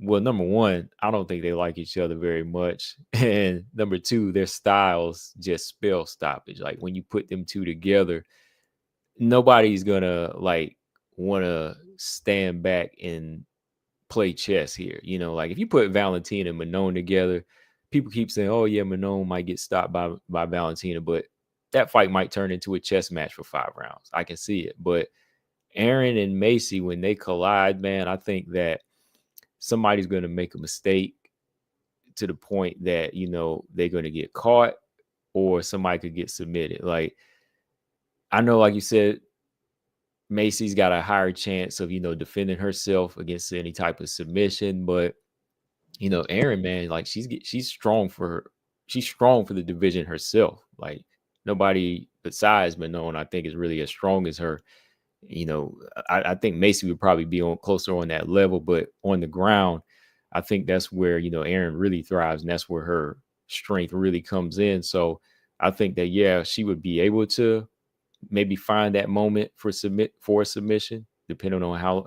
[SPEAKER 1] well, number one, I don't think they like each other very much. And number two, their styles just spell stoppage. Like when you put them two together, nobody's gonna like want to stand back and play chess here. You know, like if you put Valentina and Manon together, people keep saying, "Oh yeah, Manon might get stopped by Valentina," but that fight might turn into a chess match for 5 rounds. I can see it. But Erin and Macy, when they collide, man, I think that somebody's going to make a mistake to the point that, you know, they're going to get caught or somebody could get submitted. Like, I know, like you said, Macy's got a higher chance of, you know, defending herself against any type of submission. But, you know, Erin, man, like she's strong for the division herself. Like nobody besides Manon, I think, is really as strong as her. You know, I think Macy would probably be closer on that level, but on the ground, I think that's where, you know, Erin really thrives, and that's where her strength really comes in. So I think that, yeah, she would be able to maybe find that moment for a submission, depending on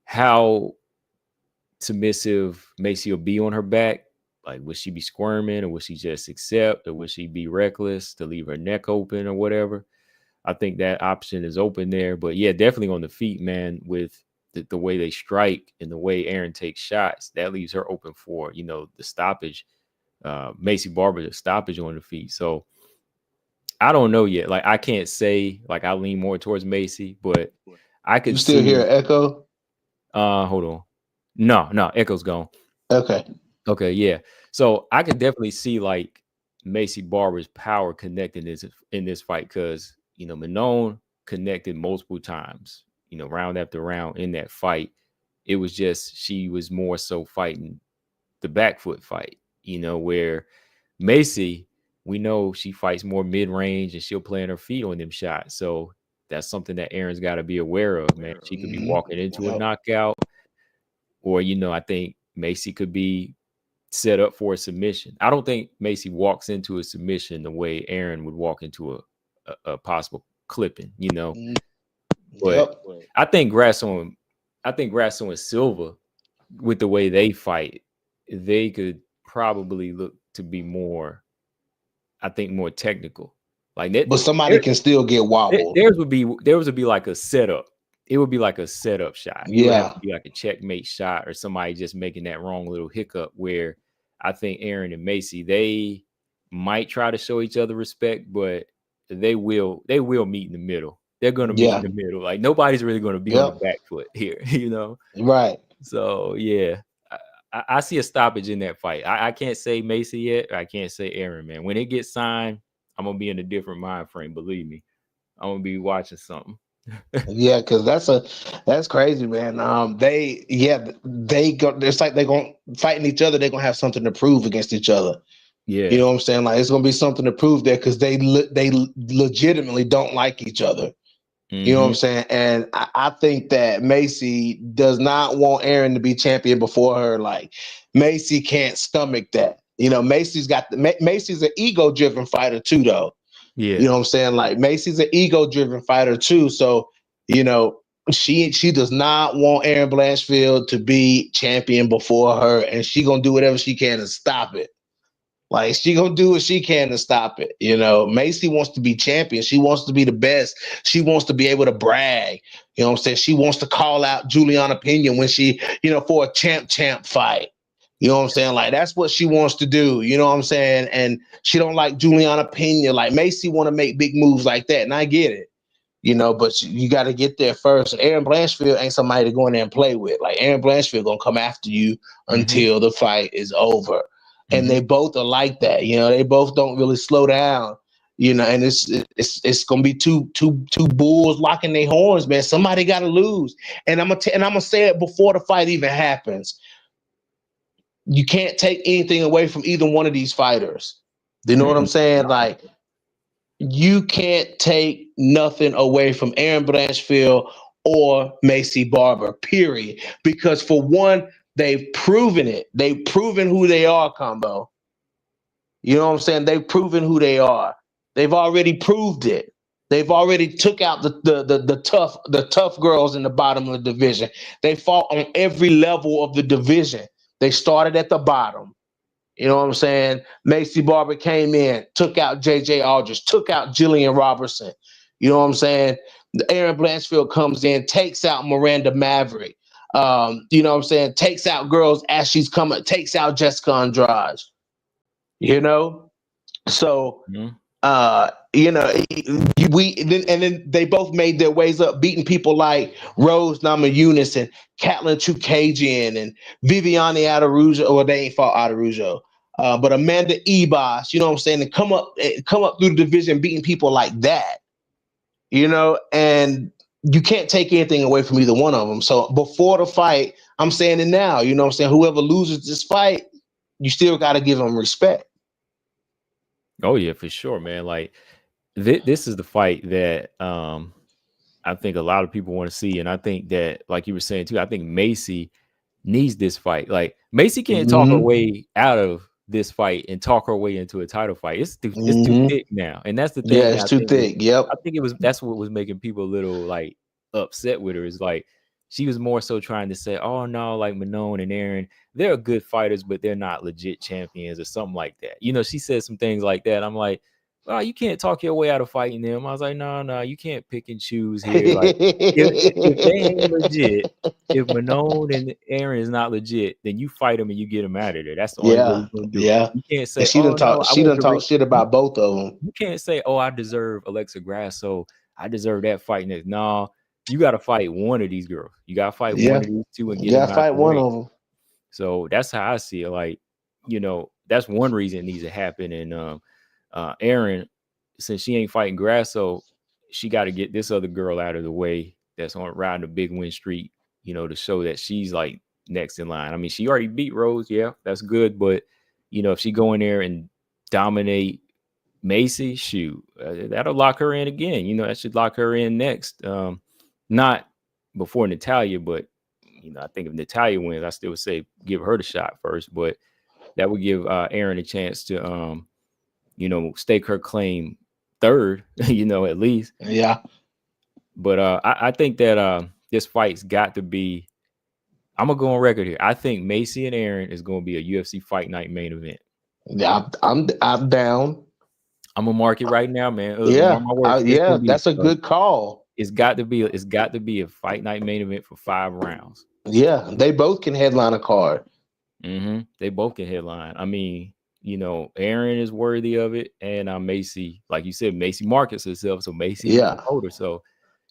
[SPEAKER 1] how submissive Macy will be on her back. Like, would she be squirming, or would she just accept, or would she be reckless to leave her neck open or whatever? I think that option is open there. But yeah, definitely on the feet, man, with the way they strike and the way Erin takes shots, that leaves her open for, you know, the stoppage. Macy Barber, the stoppage on the feet. So I don't know yet. Like, I can't say, like, I lean more towards Macy, but I could
[SPEAKER 3] still hear echo.
[SPEAKER 1] Hold on. No, echo's gone. Okay, yeah. So I could definitely see like Macy Barber's power connecting in this fight, because, you know, Manon connected multiple times, you know, round after round in that fight. It was just she was more so fighting the back foot fight, you know, where Macy, we know she fights more mid-range and she'll play on her feet on them shots. So that's something that Erin's got to be aware of, man. She could be walking into a knockout, or, you know, I think Macy could be set up for a submission. I don't think Macy walks into a submission the way Erin would walk into a possible clipping, you know. But I think Grasso and Silva, with the way they fight, they could probably look to be more, I think, more technical. Like that,
[SPEAKER 3] but somebody can still get wobbled.
[SPEAKER 1] Theirs would be like a setup. It would be like a setup shot. It would have to be like a checkmate shot, or somebody just making that wrong little hiccup, where I think Erin and Macy, they might try to show each other respect, but they will meet in the middle. They're going to meet in the middle. Like nobody's really going to be on the back foot here, you know?
[SPEAKER 3] Right.
[SPEAKER 1] So yeah, I see a stoppage in that fight. I can't say Macy yet. I can't say Erin, man. When it gets signed, I'm going to be in a different mind frame. Believe me, I'm going to be watching something.
[SPEAKER 3] Yeah, because that's crazy, man. They go. It's like they're gonna fighting each other. They're gonna have something to prove against each other.
[SPEAKER 1] Yeah,
[SPEAKER 3] you know what I'm saying. Like it's gonna be something to prove there, because they legitimately don't like each other. You know what I'm saying? And I think that Macy does not want Erin to be champion before her. Like Macy can't stomach that. You know, Macy's an ego-driven fighter too, though.
[SPEAKER 1] Yeah.
[SPEAKER 3] You know what I'm saying? Like Macy's an ego-driven fighter too. So, you know, she does not want Erin Blanchfield to be champion before her, and she gonna do whatever she can to stop it. Like, she gonna do what she can to stop it. You know, Macy wants to be champion. She wants to be the best. She wants to be able to brag. You know what I'm saying? She wants to call out Julianna Pena when she, for a champ fight. You know what I'm saying? Like, that's what she wants to do. You know what I'm saying? And she don't like Julianna Pena. Like, Macy want to make big moves like that, and I get it. But you got to get there first. And Erin Blanchfield ain't somebody to go in there and play with. Like, Erin Blanchfield gonna come after you until the fight is over. And they both are like that. They both don't really slow down. And it's gonna be two bulls locking their horns, man. Somebody got to lose. And I'm gonna say it before the fight even happens. You can't take anything away from either one of these fighters. You know what I'm saying? Like, you can't take nothing away from Erin Blanchfield or Macy Barber, period. Because for one, they've proven it. They've proven who they are, Combo. You know what I'm saying? They've proven who they are. They've already proved it. They've already took out the tough girls in the bottom of the division. They fought on every level of the division. They started at the bottom. You know what I'm saying? Macy Barber came in, took out J.J. Aldrich, took out Jillian Robertson. You know what I'm saying? Erin Blanchfield comes in, takes out Miranda Maverick. You know what I'm saying? Takes out girls as she's coming, takes out Jessica Andrade. So, then they both made their ways up, beating people like Rose Namajunas and Katlyn Chookagian and Viviane Araujo. Well, they ain't fought Araujo. But Amanda Ebos, you know what I'm saying, and come up through the division beating people like that, and you can't take anything away from either one of them. So before the fight, I'm saying it now, you know what I'm saying, whoever loses this fight, you still got to give them respect.
[SPEAKER 1] Oh yeah, for sure, man. Like this is the fight that I think a lot of people want to see, and I think that, like you were saying too, I think Macy needs this fight. Like, Macy can't talk her way out of this fight and talk her way into a title fight. It's too thick now, and that's the thing.
[SPEAKER 3] Yeah, it's too thick. Yep.
[SPEAKER 1] I think that's what was making people a little like upset with her. Is like she was more so trying to say, "Oh no, like Manon and Erin, they're good fighters, but they're not legit champions," or something like that. She said some things like that. I'm like, "Oh, you can't talk your way out of fighting them." I was like, no, you can't pick and choose here. Like, if they ain't legit, if Manon and Erin is not legit, then you fight them and you get them out of there. That's the only way you're gonna do it. You can't say,
[SPEAKER 3] she done talk shit about both of them.
[SPEAKER 1] You can't say, "Oh, I deserve Alexa Grasso. I deserve that fight next." No, you got to fight one of these girls. You got to fight one of these two and get them out.
[SPEAKER 3] Fight one of them.
[SPEAKER 1] So that's how I see it. Like, that's one reason it needs to happen. And Erin, since she ain't fighting Grasso, she got to get this other girl out of the way that's on riding a big win streak, to show that she's like next in line. I mean, she already beat Rose. Yeah, that's good. But, if she go in there and dominate Macy, shoot, that'll lock her in again. That should lock her in next. Not before Natalya, but, I think if Natalya wins, I still would say give her the shot first. But that would give Erin a chance to, stake her claim third, at least.
[SPEAKER 3] Yeah.
[SPEAKER 1] But I think that this fight's got to be, I'm going to go on record here. I think Macy and Erin is going to be a UFC Fight Night main event.
[SPEAKER 3] Yeah, I'm down.
[SPEAKER 1] I'm going to mark it right now, man.
[SPEAKER 3] That's a good call.
[SPEAKER 1] It's got to be a Fight Night main event for 5 rounds.
[SPEAKER 3] Yeah, they both can headline a card.
[SPEAKER 1] They both can headline. I mean, Erin is worthy of it, and Macy, like you said, Macy markets herself, so Macy is a holder, so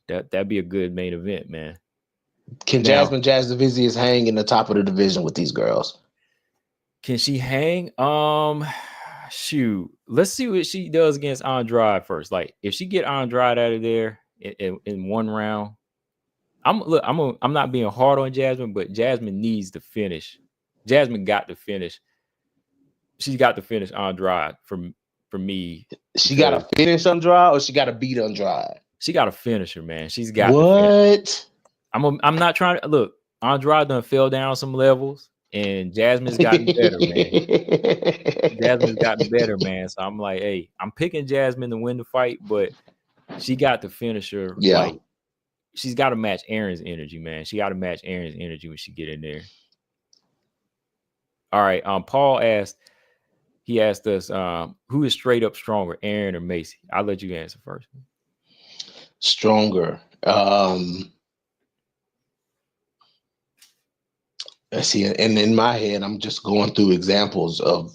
[SPEAKER 1] that'd be a good main event, man.
[SPEAKER 3] Can Jasmine Jasudavicius hang in the top of the division with these girls?
[SPEAKER 1] Can she hang? Shoot, let's see what she does against Andrade first. Like, if she get Andrade out of there in one round, I'm not being hard on Jasmine, but Jasmine needs to finish. Jasmine got to finish. She's got to finish Andrade for me.
[SPEAKER 3] She got to finish Andrade, or she got to beat Andrade?
[SPEAKER 1] She got to finish her, man. She's got
[SPEAKER 3] what?
[SPEAKER 1] I'm not trying to look. Andrade done fell down some levels, and Jasmine's gotten better, man. Jasmine's gotten better, man. So I'm like, hey, I'm picking Jasmine to win the fight, but she got to finish her.
[SPEAKER 3] Yeah.
[SPEAKER 1] Like, she's got to match Erin's energy, man. She got to match Erin's energy when she get in there. All right. Paul asked, he asked us, who is straight up stronger, Erin or Macy? I'll let you answer first.
[SPEAKER 3] Stronger. Let's see, and in my head, I'm just going through examples of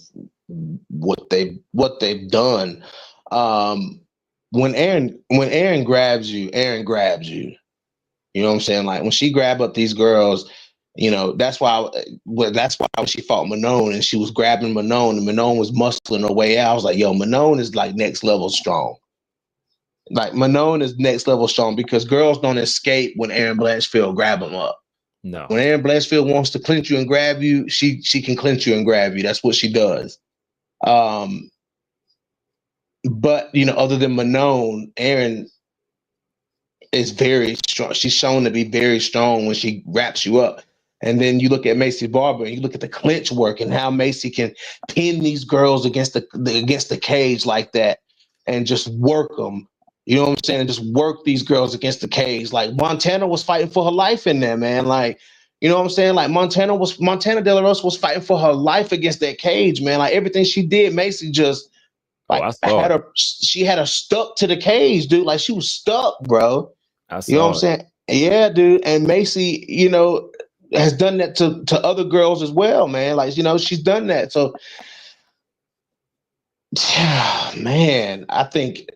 [SPEAKER 3] what they've done. When Erin grabs you, Erin grabs you. You know what I'm saying? Like when she grabbed up these girls, you know, that's why when she fought Manon and she was grabbing Manon and Manon was muscling her way out. I was like, yo, Manon is like next level strong. Like Manon is next level strong because girls don't escape when Erin Blanchfield grab them up.
[SPEAKER 1] No.
[SPEAKER 3] When Erin Blanchfield wants to clinch you and grab you, she can clinch you and grab you. That's what she does. But you know, other than Manon, Erin is very strong. She's shown to be very strong when she wraps you up. And then you look at Macy Barber and you look at the clinch work and how Macy can pin these girls against the cage like that and just work them. You know what I'm saying? And just work these girls against the cage. Like Montana was fighting for her life in there, man. Like, you know what I'm saying? Like Montana De La Rosa was fighting for her life against that cage, man. Like everything she did, Macy just like she had her stuck to the cage, dude. Like she was stuck, bro. You know what I'm saying? Yeah, dude. And Macy, you know, has done that to other girls as well, man. Like, you know, she's done that. So, man, I think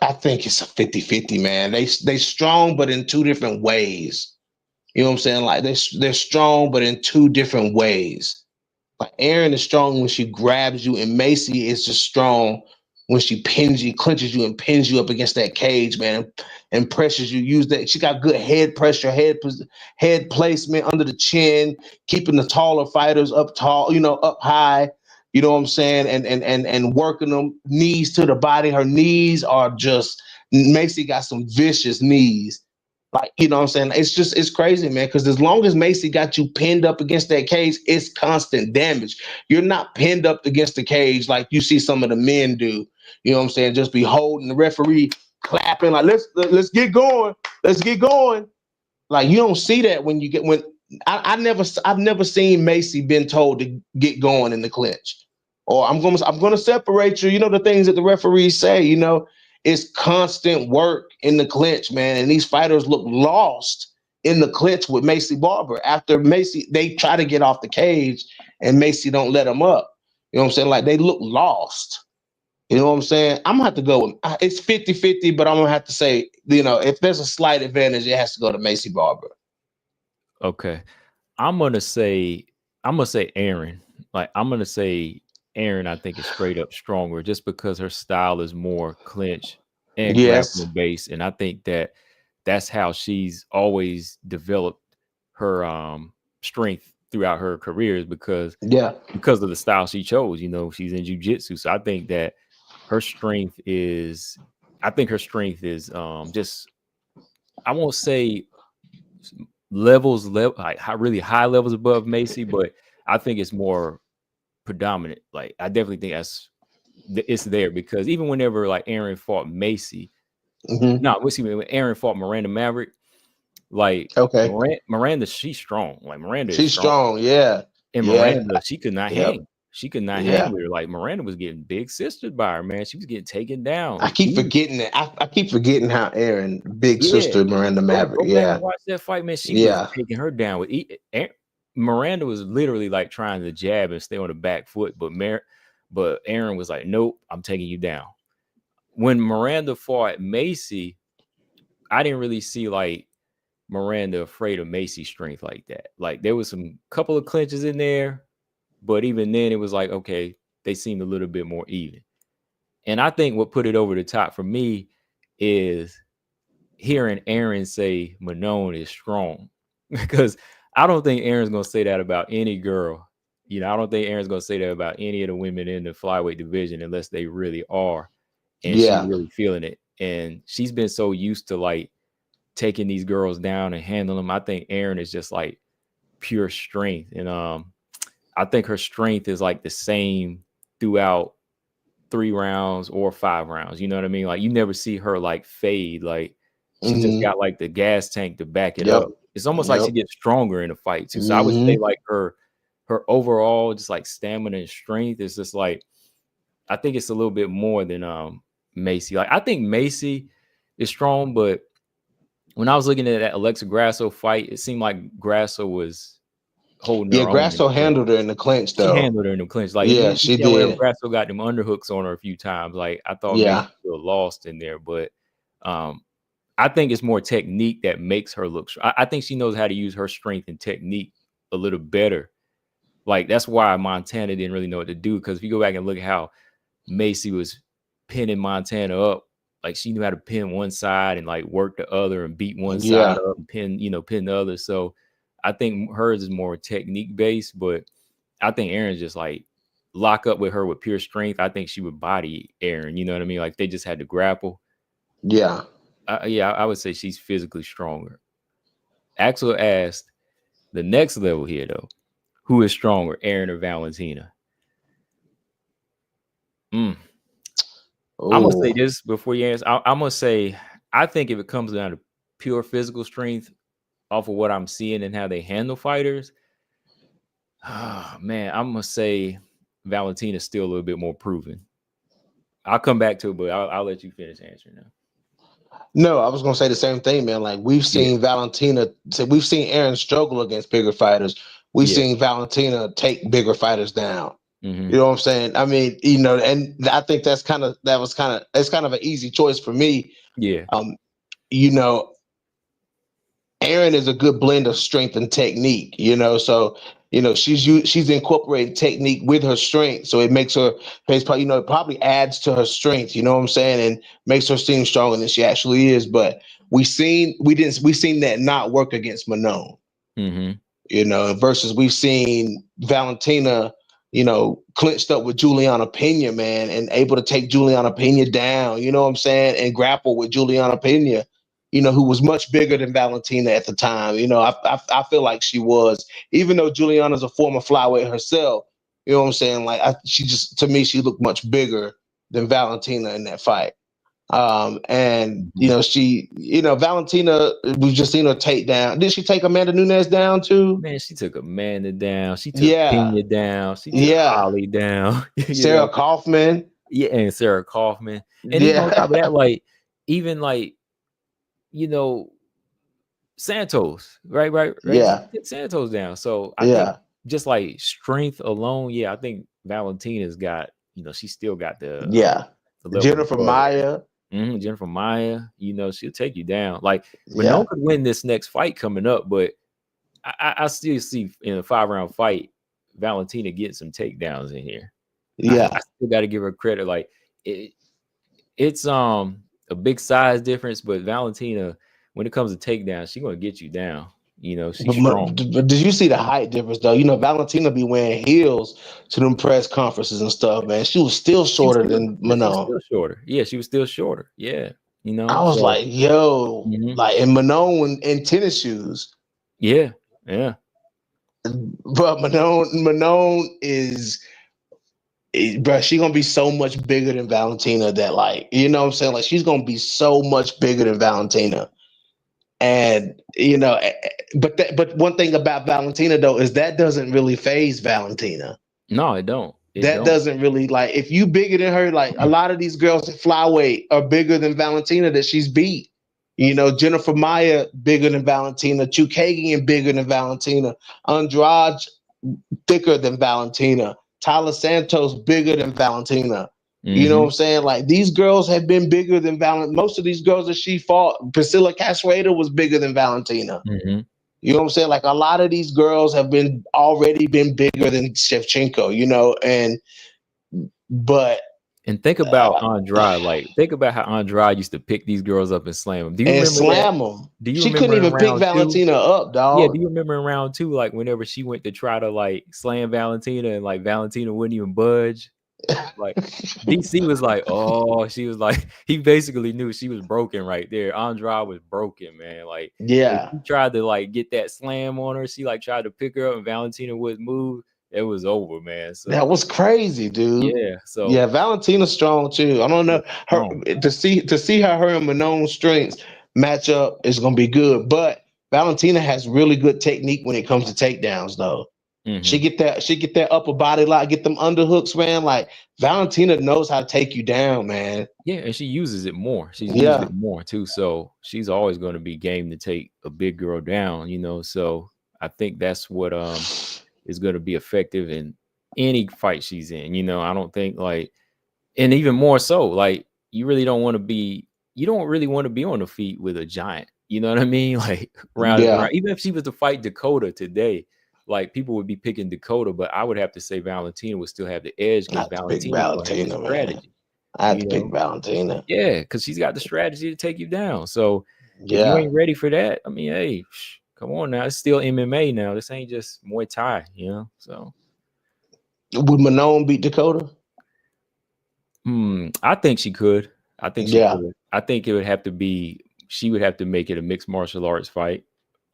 [SPEAKER 3] it's a 50-50, man. They strong, but in two different ways. You know what I'm saying? Like they're strong, but in two different ways. Like Erin is strong when she grabs you, and Macy is just strong when she clinches you and pins you up against that cage, man, and pressures you. Use that. She got good head pressure, head placement under the chin, keeping the taller fighters up tall, you know, up high. You know what I'm saying? And working them knees to the body. Her knees are just, Macy got some vicious knees. Like, you know what I'm saying? It's crazy, man, because as long as Macy got you pinned up against that cage, it's constant damage. You're not pinned up against the cage like you see some of the men do. You know what I'm saying? Just be holding the referee, clapping, like, let's get going. Let's get going. Like, you don't see that I've never seen Macy been told to get going in the clinch. Or I'm gonna separate you. You know, the things that the referees say, you know. It's constant work in the clinch, man. And these fighters look lost in the clinch with Macy Barber. After Macy, they try to get off the cage and Macy don't let them up. You know what I'm saying? Like they look lost. You know what I'm saying? I'm gonna have to go with, it's 50-50, but I'm gonna have to say, you know, if there's a slight advantage, it has to go to Macy Barber.
[SPEAKER 1] Okay. I'm gonna say Erin. Like I'm gonna say Erin, I think, is straight up stronger just because her style is more clinch and grappling based. And I think that's how she's always developed her strength throughout her careers because of the style she chose. You know, she's in jiu-jitsu. So I think that her strength is just, I won't say levels like really high levels above Macy, but I think it's more predominant. Like I definitely think it's there because even whenever like Erin fought Macy, when Erin fought Miranda Maverick, like Miranda, she's strong. Like Miranda,
[SPEAKER 3] she's strong, yeah.
[SPEAKER 1] And Miranda, she could not hang. She could not hang with her. Like Miranda was getting big sistered by her, man. She was getting taken down.
[SPEAKER 3] I keep forgetting that. I keep forgetting how Erin big sister Miranda Maverick.
[SPEAKER 1] Go back and watch that fight, man. She was taking her down with Miranda was literally like trying to jab and stay on the back foot, but Erin was like, nope, I'm taking you down. When Miranda fought Macy, I didn't really see like Miranda afraid of Macy's strength like that. Like there was some couple of clinches in there, but even then it was like, okay, they seemed a little bit more even. And I think what put it over the top for me is hearing Erin say Manon is strong because I don't think Erin's going to say that about any girl. You know, I don't think Erin's going to say that about any of the women in the flyweight division unless they really are. And she's really feeling it. And she's been so used to like taking these girls down and handling them. I think Erin is just like pure strength. And I think her strength is like the same throughout 3 rounds or 5 rounds. You know what I mean? Like you never see her like fade. Like she just got like the gas tank to back it up. It's almost like she gets stronger in a fight too. So I would say like her her overall just like stamina and strength is just like, I think it's a little bit more than Macy. Like I think Macy is strong, but when I was looking at that Alexa Grasso fight, it seemed like Grasso was holding her own.
[SPEAKER 3] Grasso handled her in the clinch, though.
[SPEAKER 1] She handled her in the clinch. Like,
[SPEAKER 3] yeah, she did.
[SPEAKER 1] Grasso got them underhooks on her a few times. Like, I thought maybe she still lost in there, but I think it's more technique that makes her look. I think she knows how to use her strength and technique a little better. Like, that's why Montana didn't really know what to do. Because if you go back and look at how Macy was pinning Montana up, like she knew how to pin one side and like work the other and beat one side up and pin the other. So I think hers is more technique based, but I think Erin's just like lock up with her with pure strength. I think she would body Erin. You know what I mean? Like they just had to grapple.
[SPEAKER 3] Yeah.
[SPEAKER 1] I would say she's physically stronger. Axel asked the next level here though, who is stronger, Erin or Valentina? I'm gonna say this before you answer. I'm gonna say I think if it comes down to pure physical strength, off of what I'm seeing and how they handle fighters, man, I'm gonna say Valentina's still a little bit more proven. I'll come back to it, but I'll let you finish answering now.
[SPEAKER 3] No, I was gonna say the same thing, man. Like we've seen Valentina, we've seen Erin struggle against bigger fighters. We've seen Valentina take bigger fighters down. You know what I'm saying? I mean, and I think it's kind of an easy choice for me.
[SPEAKER 1] Yeah.
[SPEAKER 3] Erin is a good blend of strength and technique, so she's incorporating technique with her strength, so it makes her it probably adds to her strength, you know what I'm saying, and makes her seem stronger than she actually is. But we seen that not work against Manon. Versus we've seen Valentina clinched up with Julianna Pena, man, and able to take Julianna Pena down, you know what I'm saying, and grapple with Julianna Pena, who was much bigger than Valentina at the time. I feel like she was, even though Julianna's a former flyweight herself, you know what I'm saying? Like to me, she looked much bigger than Valentina in that fight. Valentina, we've just seen her take down. Did she take Amanda Nunes down too?
[SPEAKER 1] Man, she took Amanda down. She took Pena down. She took Holly down.
[SPEAKER 3] Sarah Kaufman.
[SPEAKER 1] Yeah, and Sarah Kaufman. And even on top of that, like, even like, Santos, right?
[SPEAKER 3] Yeah.
[SPEAKER 1] Get Santos down. So I think just like strength alone, I think Valentina's got, she still got the
[SPEAKER 3] Jennifer Maia.
[SPEAKER 1] Jennifer Maia, she'll take you down. Like Manon could win this next fight coming up, but I still see in a 5-round fight, Valentina getting some takedowns in here. I still got to give her credit. Like it's a big size difference, but Valentina, when it comes to takedowns, she's gonna get you down. She's strong.
[SPEAKER 3] But did you see the height difference though? Valentina be wearing heels to them press conferences and stuff, man. She was still shorter than Manon.
[SPEAKER 1] She was still shorter. Yeah, she was still shorter. Yeah.
[SPEAKER 3] I was like, yo, like, and Manon in tennis shoes.
[SPEAKER 1] Yeah.
[SPEAKER 3] But Manon is, bro, she's gonna be so much bigger than Valentina that, like, you know what I'm saying? Like, she's gonna be so much bigger than Valentina. And but one thing about Valentina though is that doesn't really phase Valentina.
[SPEAKER 1] No, it don't.
[SPEAKER 3] Doesn't really, like, if you bigger than her, like a lot of these girls at flyweight are bigger than Valentina that she's beat. Jennifer Maia bigger than Valentina, Chukagian bigger than Valentina, Andrade thicker than Valentina, Tyler Santos bigger than Valentina. You know what I'm saying? Like, these girls have been bigger than Valentina. Most of these girls that she fought, Priscilla Castrata was bigger than Valentina. You know what I'm saying? Like, a lot of these girls have already been bigger than Shevchenko,
[SPEAKER 1] and think about Andrade. Like, think about how Andrade used to pick these girls up and slam them. Do you remember
[SPEAKER 3] slam them? She couldn't even pick Valentina up, dog.
[SPEAKER 1] Yeah, do you remember in round 2, like, whenever she went to try to, like, slam Valentina and, like, Valentina wouldn't even budge? Like, DC was like, oh, she was like, he basically knew she was broken right there. Andrade was broken, man. Like, he tried to, like, get that slam on her. She, like, tried to pick her up and Valentina wouldn't move. It was over, man. So
[SPEAKER 3] that was crazy, dude.
[SPEAKER 1] Yeah. So
[SPEAKER 3] Valentina's strong too. I don't know her to see how her and Manon's strengths match up is gonna be good. But Valentina has really good technique when it comes to takedowns, though. She
[SPEAKER 1] Mm-hmm.
[SPEAKER 3] get that upper body lock, get them underhooks, man. Like Valentina knows how to take you down, man.
[SPEAKER 1] Yeah, and she uses it more. She's used
[SPEAKER 3] Yeah.
[SPEAKER 1] it more too. So she's always going to be game to take a big girl down, you know. So I think that's what is going to be effective in any fight she's in. You know, I don't think like, and even more so, like you really don't want to be, you don't really want to be on the feet with a giant. You know what I mean? Like round and
[SPEAKER 3] Yeah.
[SPEAKER 1] round. Even if she was to fight Dakota today, like people would be picking Dakota, but I would have to say Valentina would still have the edge
[SPEAKER 3] I
[SPEAKER 1] because
[SPEAKER 3] have to pick
[SPEAKER 1] Valentina's going to have the
[SPEAKER 3] Valentina, man.
[SPEAKER 1] strategy.
[SPEAKER 3] I have
[SPEAKER 1] You
[SPEAKER 3] to pick
[SPEAKER 1] know,
[SPEAKER 3] Valentina.
[SPEAKER 1] yeah, because she's got the strategy to take you down. So if you
[SPEAKER 3] Yeah.
[SPEAKER 1] ain't ready for that, I mean, hey, come on now. It's still MMA now. This ain't just Muay Thai, you know? So
[SPEAKER 3] Would Manon beat Dakota?
[SPEAKER 1] I think she could. I think she
[SPEAKER 3] Yeah.
[SPEAKER 1] could. I think it would have to be, she would have to make it a mixed martial arts fight.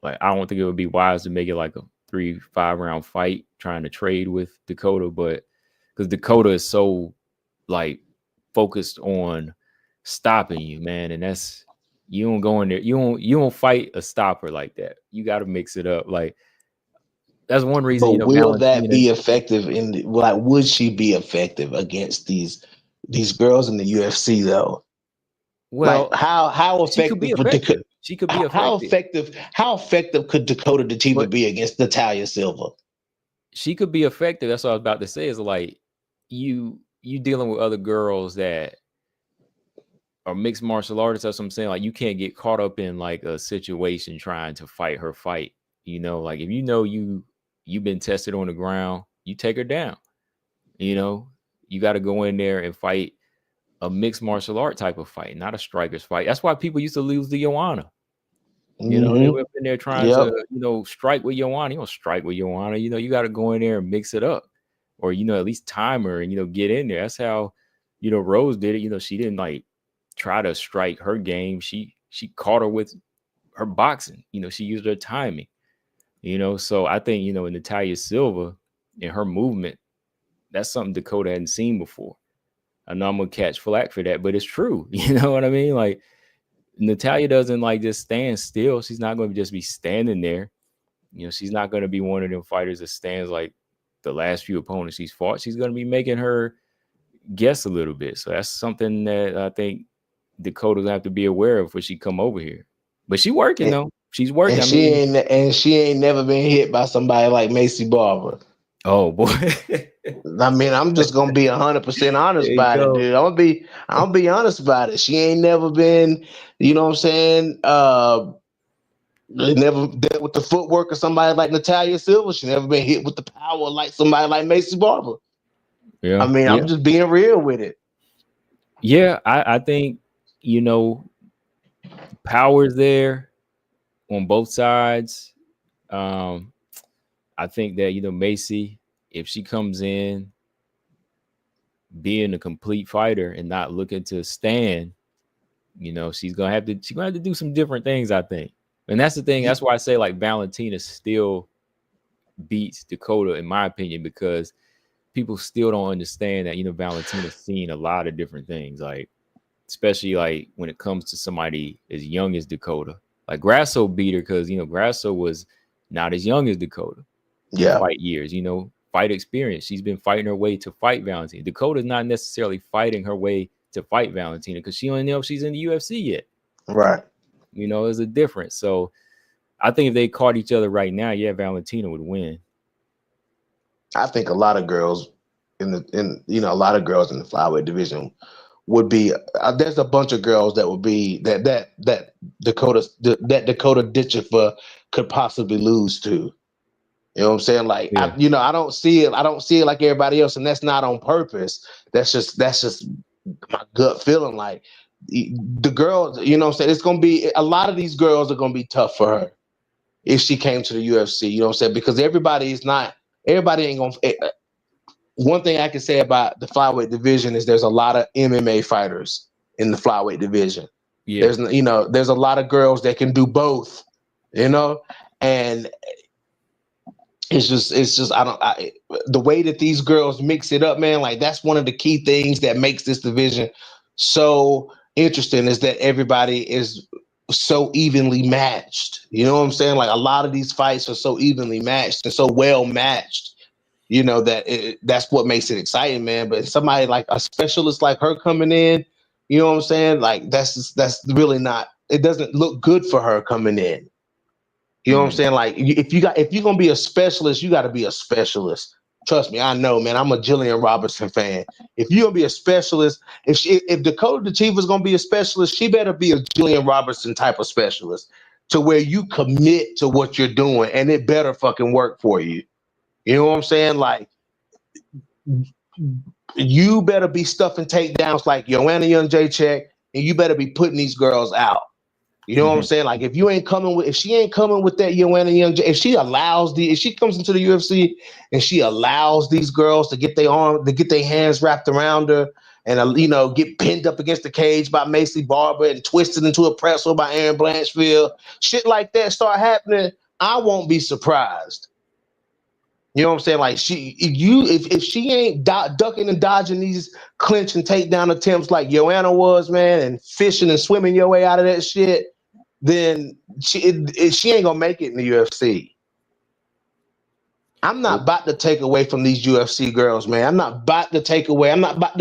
[SPEAKER 1] Like, I don't think it would be wise to make it like a 3-5 round fight trying to trade with Dakota, but because Dakota is so like focused on stopping you, man. And that's, you don't go in there, you don't fight a stopper like that. You got to mix it up. Like, that's one reason,
[SPEAKER 3] But
[SPEAKER 1] you know,
[SPEAKER 3] will that
[SPEAKER 1] Valentina.
[SPEAKER 3] be effective like would she be effective against these girls in the UFC though? Like
[SPEAKER 1] Well,
[SPEAKER 3] how
[SPEAKER 1] she could be
[SPEAKER 3] effective would Dakota
[SPEAKER 1] effective. She could be effective.
[SPEAKER 3] how effective could Dakota Ditcheva
[SPEAKER 1] But
[SPEAKER 3] be against Natalia Silva?
[SPEAKER 1] she could be effective. That's what I was about to say. Is like you dealing with other girls that are mixed martial artists. That's what I'm saying. Like you can't get caught up in like a situation trying to fight her fight. You know, like if you know you've been tested on the ground, you take her down. You know, you got to go in there and fight a mixed martial art type of fight, not a striker's fight. That's why people used to lose to Joanna. You know, they were up in there trying to,
[SPEAKER 3] Yep.
[SPEAKER 1] you know, strike with Joanna. You don't strike with Joanna. You know, you got to go in there and mix it up, or you know, at least time her and you know, get in there. That's how, you know, Rose did it. You know, she didn't like try to strike her game. She caught her with her boxing. You know, she used her timing. You know, so I think, you know, in Natalia Silva and her movement, that's something Dakota hadn't seen before. I know I'm gonna catch flack for that, but it's true. You know what I mean? Like Natalia doesn't like just stand still. She's not going to just be standing there. You know, she's not going to be one of them fighters that stands like the last few opponents she's fought. She's going to be making her guess a little bit. So that's something that I think Dakota's have to be aware of when she come over here. But she working though. She's working.
[SPEAKER 3] And
[SPEAKER 1] I mean,
[SPEAKER 3] she ain't never been hit by somebody like Macy Barber.
[SPEAKER 1] oh boy.
[SPEAKER 3] I mean, I'm just gonna be 100% honest about it, dude. I'm gonna be honest about it. She ain't never been, you know what I'm saying? Never dealt with the footwork of somebody like Natalia Silva. She never been hit with the power like somebody like Macy Barber.
[SPEAKER 1] Yeah.
[SPEAKER 3] I mean, I'm just being real with it.
[SPEAKER 1] Yeah, I think, you know, power's there on both sides. I think that, you know, Macy, if she comes in being a complete fighter and not looking to stand, you know, she's gonna have to do some different things, I think. And that's the thing. That's why I say like Valentina still beats Dakota, in my opinion, because people still don't understand that, you know, Valentina's seen a lot of different things, like especially like when it comes to somebody as young as Dakota. Like Grasso beat her because, you know, Grasso was not as young as Dakota.
[SPEAKER 3] Yeah.
[SPEAKER 1] Fight years, you know, fight experience. She's been fighting her way to fight Valentina. Dakota's not necessarily fighting her way to fight Valentina because she don't know if she's in the UFC yet.
[SPEAKER 3] Right.
[SPEAKER 1] You know, there's a difference. So I think if they caught each other right now, yeah, Valentina would win.
[SPEAKER 3] I think a lot of girls a lot of girls in the flyweight division would be. There's a bunch of girls that would be that Dakota Ditcheva could possibly lose to. You know what I'm saying? Like,
[SPEAKER 1] Yeah.
[SPEAKER 3] I don't see it. I don't see it like everybody else, and that's not on purpose. That's just my gut feeling. Like the girls, you know what I'm saying? It's gonna be a lot of these girls are gonna be tough for her if she came to the UFC. You know what I'm saying? Because everybody ain't gonna. One thing I can say about the flyweight division is there's a lot of MMA fighters in the flyweight division.
[SPEAKER 1] Yeah.
[SPEAKER 3] There's a lot of girls that can do both. You know, and it's just the way that these girls mix it up, man. Like that's one of the key things that makes this division so interesting is that everybody is so evenly matched. You know what I'm saying? Like a lot of these fights are so evenly matched and so well matched, you know, that that's what makes it exciting, man. But somebody like a specialist like her coming in, you know what I'm saying? Like that's really not, it doesn't look good for her coming in. You know what I'm saying? Like if you're gonna be a specialist, you got to be a specialist. Trust me, I know, man. I'm a Jillian Robertson fan. If you're gonna be a specialist, if Dakota Ditcheva is gonna be a specialist, she better be a Jillian Robertson type of specialist, to where you commit to what you're doing and it better fucking work for you. You know what I'm saying? Like you better be stuffing takedowns like Joanna Jędrzejczyk, and you better be putting these girls out. You know what I'm saying? Like if she ain't coming with that Joanna Jędrzejczyk, if she comes into the UFC and she allows these girls to get their hands wrapped around her and you know, get pinned up against the cage by Macy Barber and twisted into a pretzel by Erin Blanchfield, shit like that start happening, I won't be surprised. You know what I'm saying? Like if she ain't ducking and dodging these clinch and takedown attempts like Joanna was, man, and fishing and swimming your way out of that shit, then she ain't gonna make it in the UFC. I'm not about to take away from these UFC girls, man. I'm not about to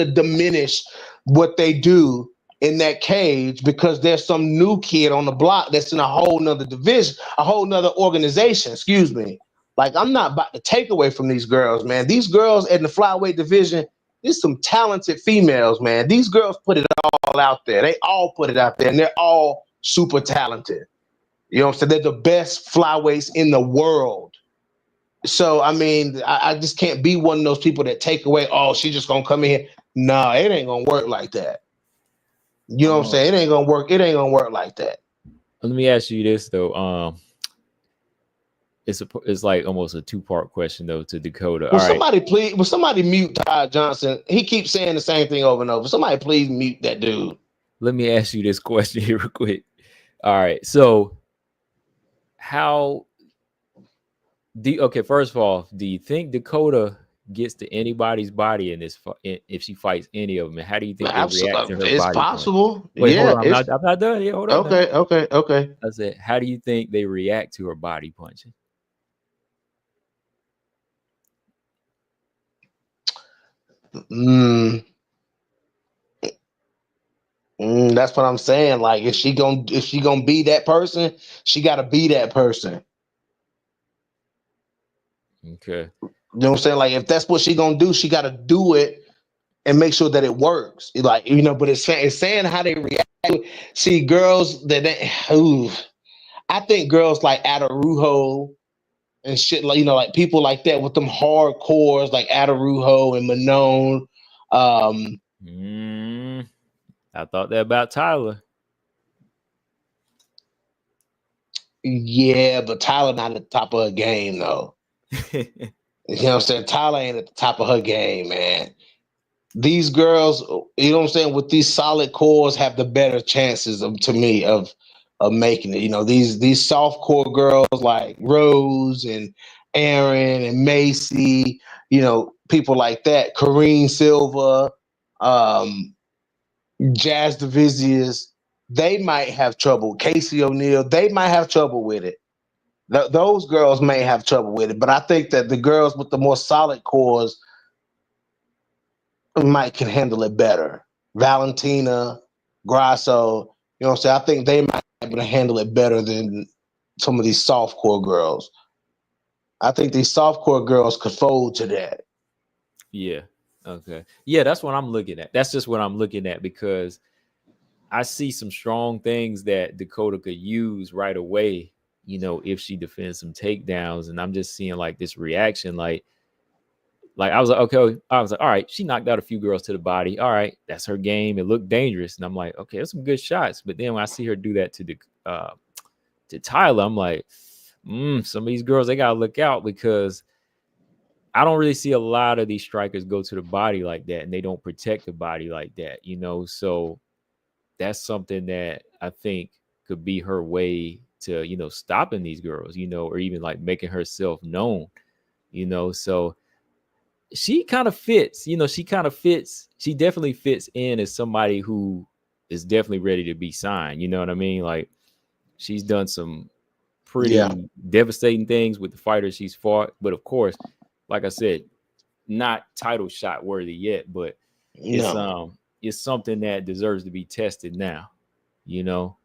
[SPEAKER 3] diminish what they do in that cage because there's some new kid on the block that's in a whole nother division, a whole nother organization, excuse me. Like, I'm not about to take away from these girls, man. These girls in the flyweight division, there's some talented females, man. These girls put it all out there. They all put it out there, and they're all super talented. You know what I'm saying? They're the best flyweights in the world. So, I mean, I just can't be one of those people that take away, oh, she's just going to come in here. No, it ain't going to work like that. You know what I'm saying? It ain't going to work. It ain't going to work like that.
[SPEAKER 1] Let me ask you this, though. It's like almost a two-part question though to Dakota.
[SPEAKER 3] Will somebody mute Ty Johnson? He keeps saying the same thing over and over. Somebody please mute that dude.
[SPEAKER 1] Let me ask you this question here real quick. All right, so first of all, do you think Dakota gets to anybody's body in this if she fights any of them? And how do you think they react to her body?
[SPEAKER 3] It's possible.
[SPEAKER 1] Wait, hold on. I'm not done. Yeah, hold on.
[SPEAKER 3] Okay.
[SPEAKER 1] I said, how do you think they react to her body punching?
[SPEAKER 3] That's what I'm saying. Like, if she gonna be that person, she gotta be that person.
[SPEAKER 1] Okay.
[SPEAKER 3] You know what I'm saying? Like, if that's what she gonna do, she gotta do it and make sure that it works. Like, you know, but it's saying how they react. See, girls I think girls like Adarujo and shit, like, you know, like people like that with them hardcores like Adarujo and Manon.
[SPEAKER 1] I thought that about Tyler.
[SPEAKER 3] Yeah, but Tyler not at the top of her game though. You know what I'm saying? Tyler ain't at the top of her game, man. These girls, you know what I'm saying, with these solid cores have the better chances of making it. You know, these soft core girls like Rose and Erin and Macy, you know, people like that, Karine Silva, Jazz Divizius, they might have trouble. Casey O'Neill, they might have trouble with it. Those girls may have trouble with it, but I think that the girls with the more solid cores can handle it better. Valentina, Grasso, you know what I'm saying? I think they might be able to handle it better than some of these soft core girls. I think these soft core girls could fold to that.
[SPEAKER 1] Yeah. Okay. Yeah, that's what I'm looking at. That's just what I'm looking at because I see some strong things that Dakota could use right away, you know, if she defends some takedowns. And I'm just seeing like this reaction, like I was like, okay, I was like, all right, she knocked out a few girls to the body. All right, that's her game. It looked dangerous. And I'm like, okay, that's some good shots. But then when I see her do that to Tyler, I'm like, some of these girls, they gotta look out because I don't really see a lot of these strikers go to the body like that, and they don't protect the body like that, you know. So that's something that I think could be her way to, you know, stopping these girls, you know, or even like making herself known, you know. So she kind of fits, you know, she definitely fits in as somebody who is definitely ready to be signed, you know what I mean? Like, She's done some pretty devastating things with the fighters she's fought. But of course, like I said, not title shot worthy yet, but it's something that deserves to be tested now, you know.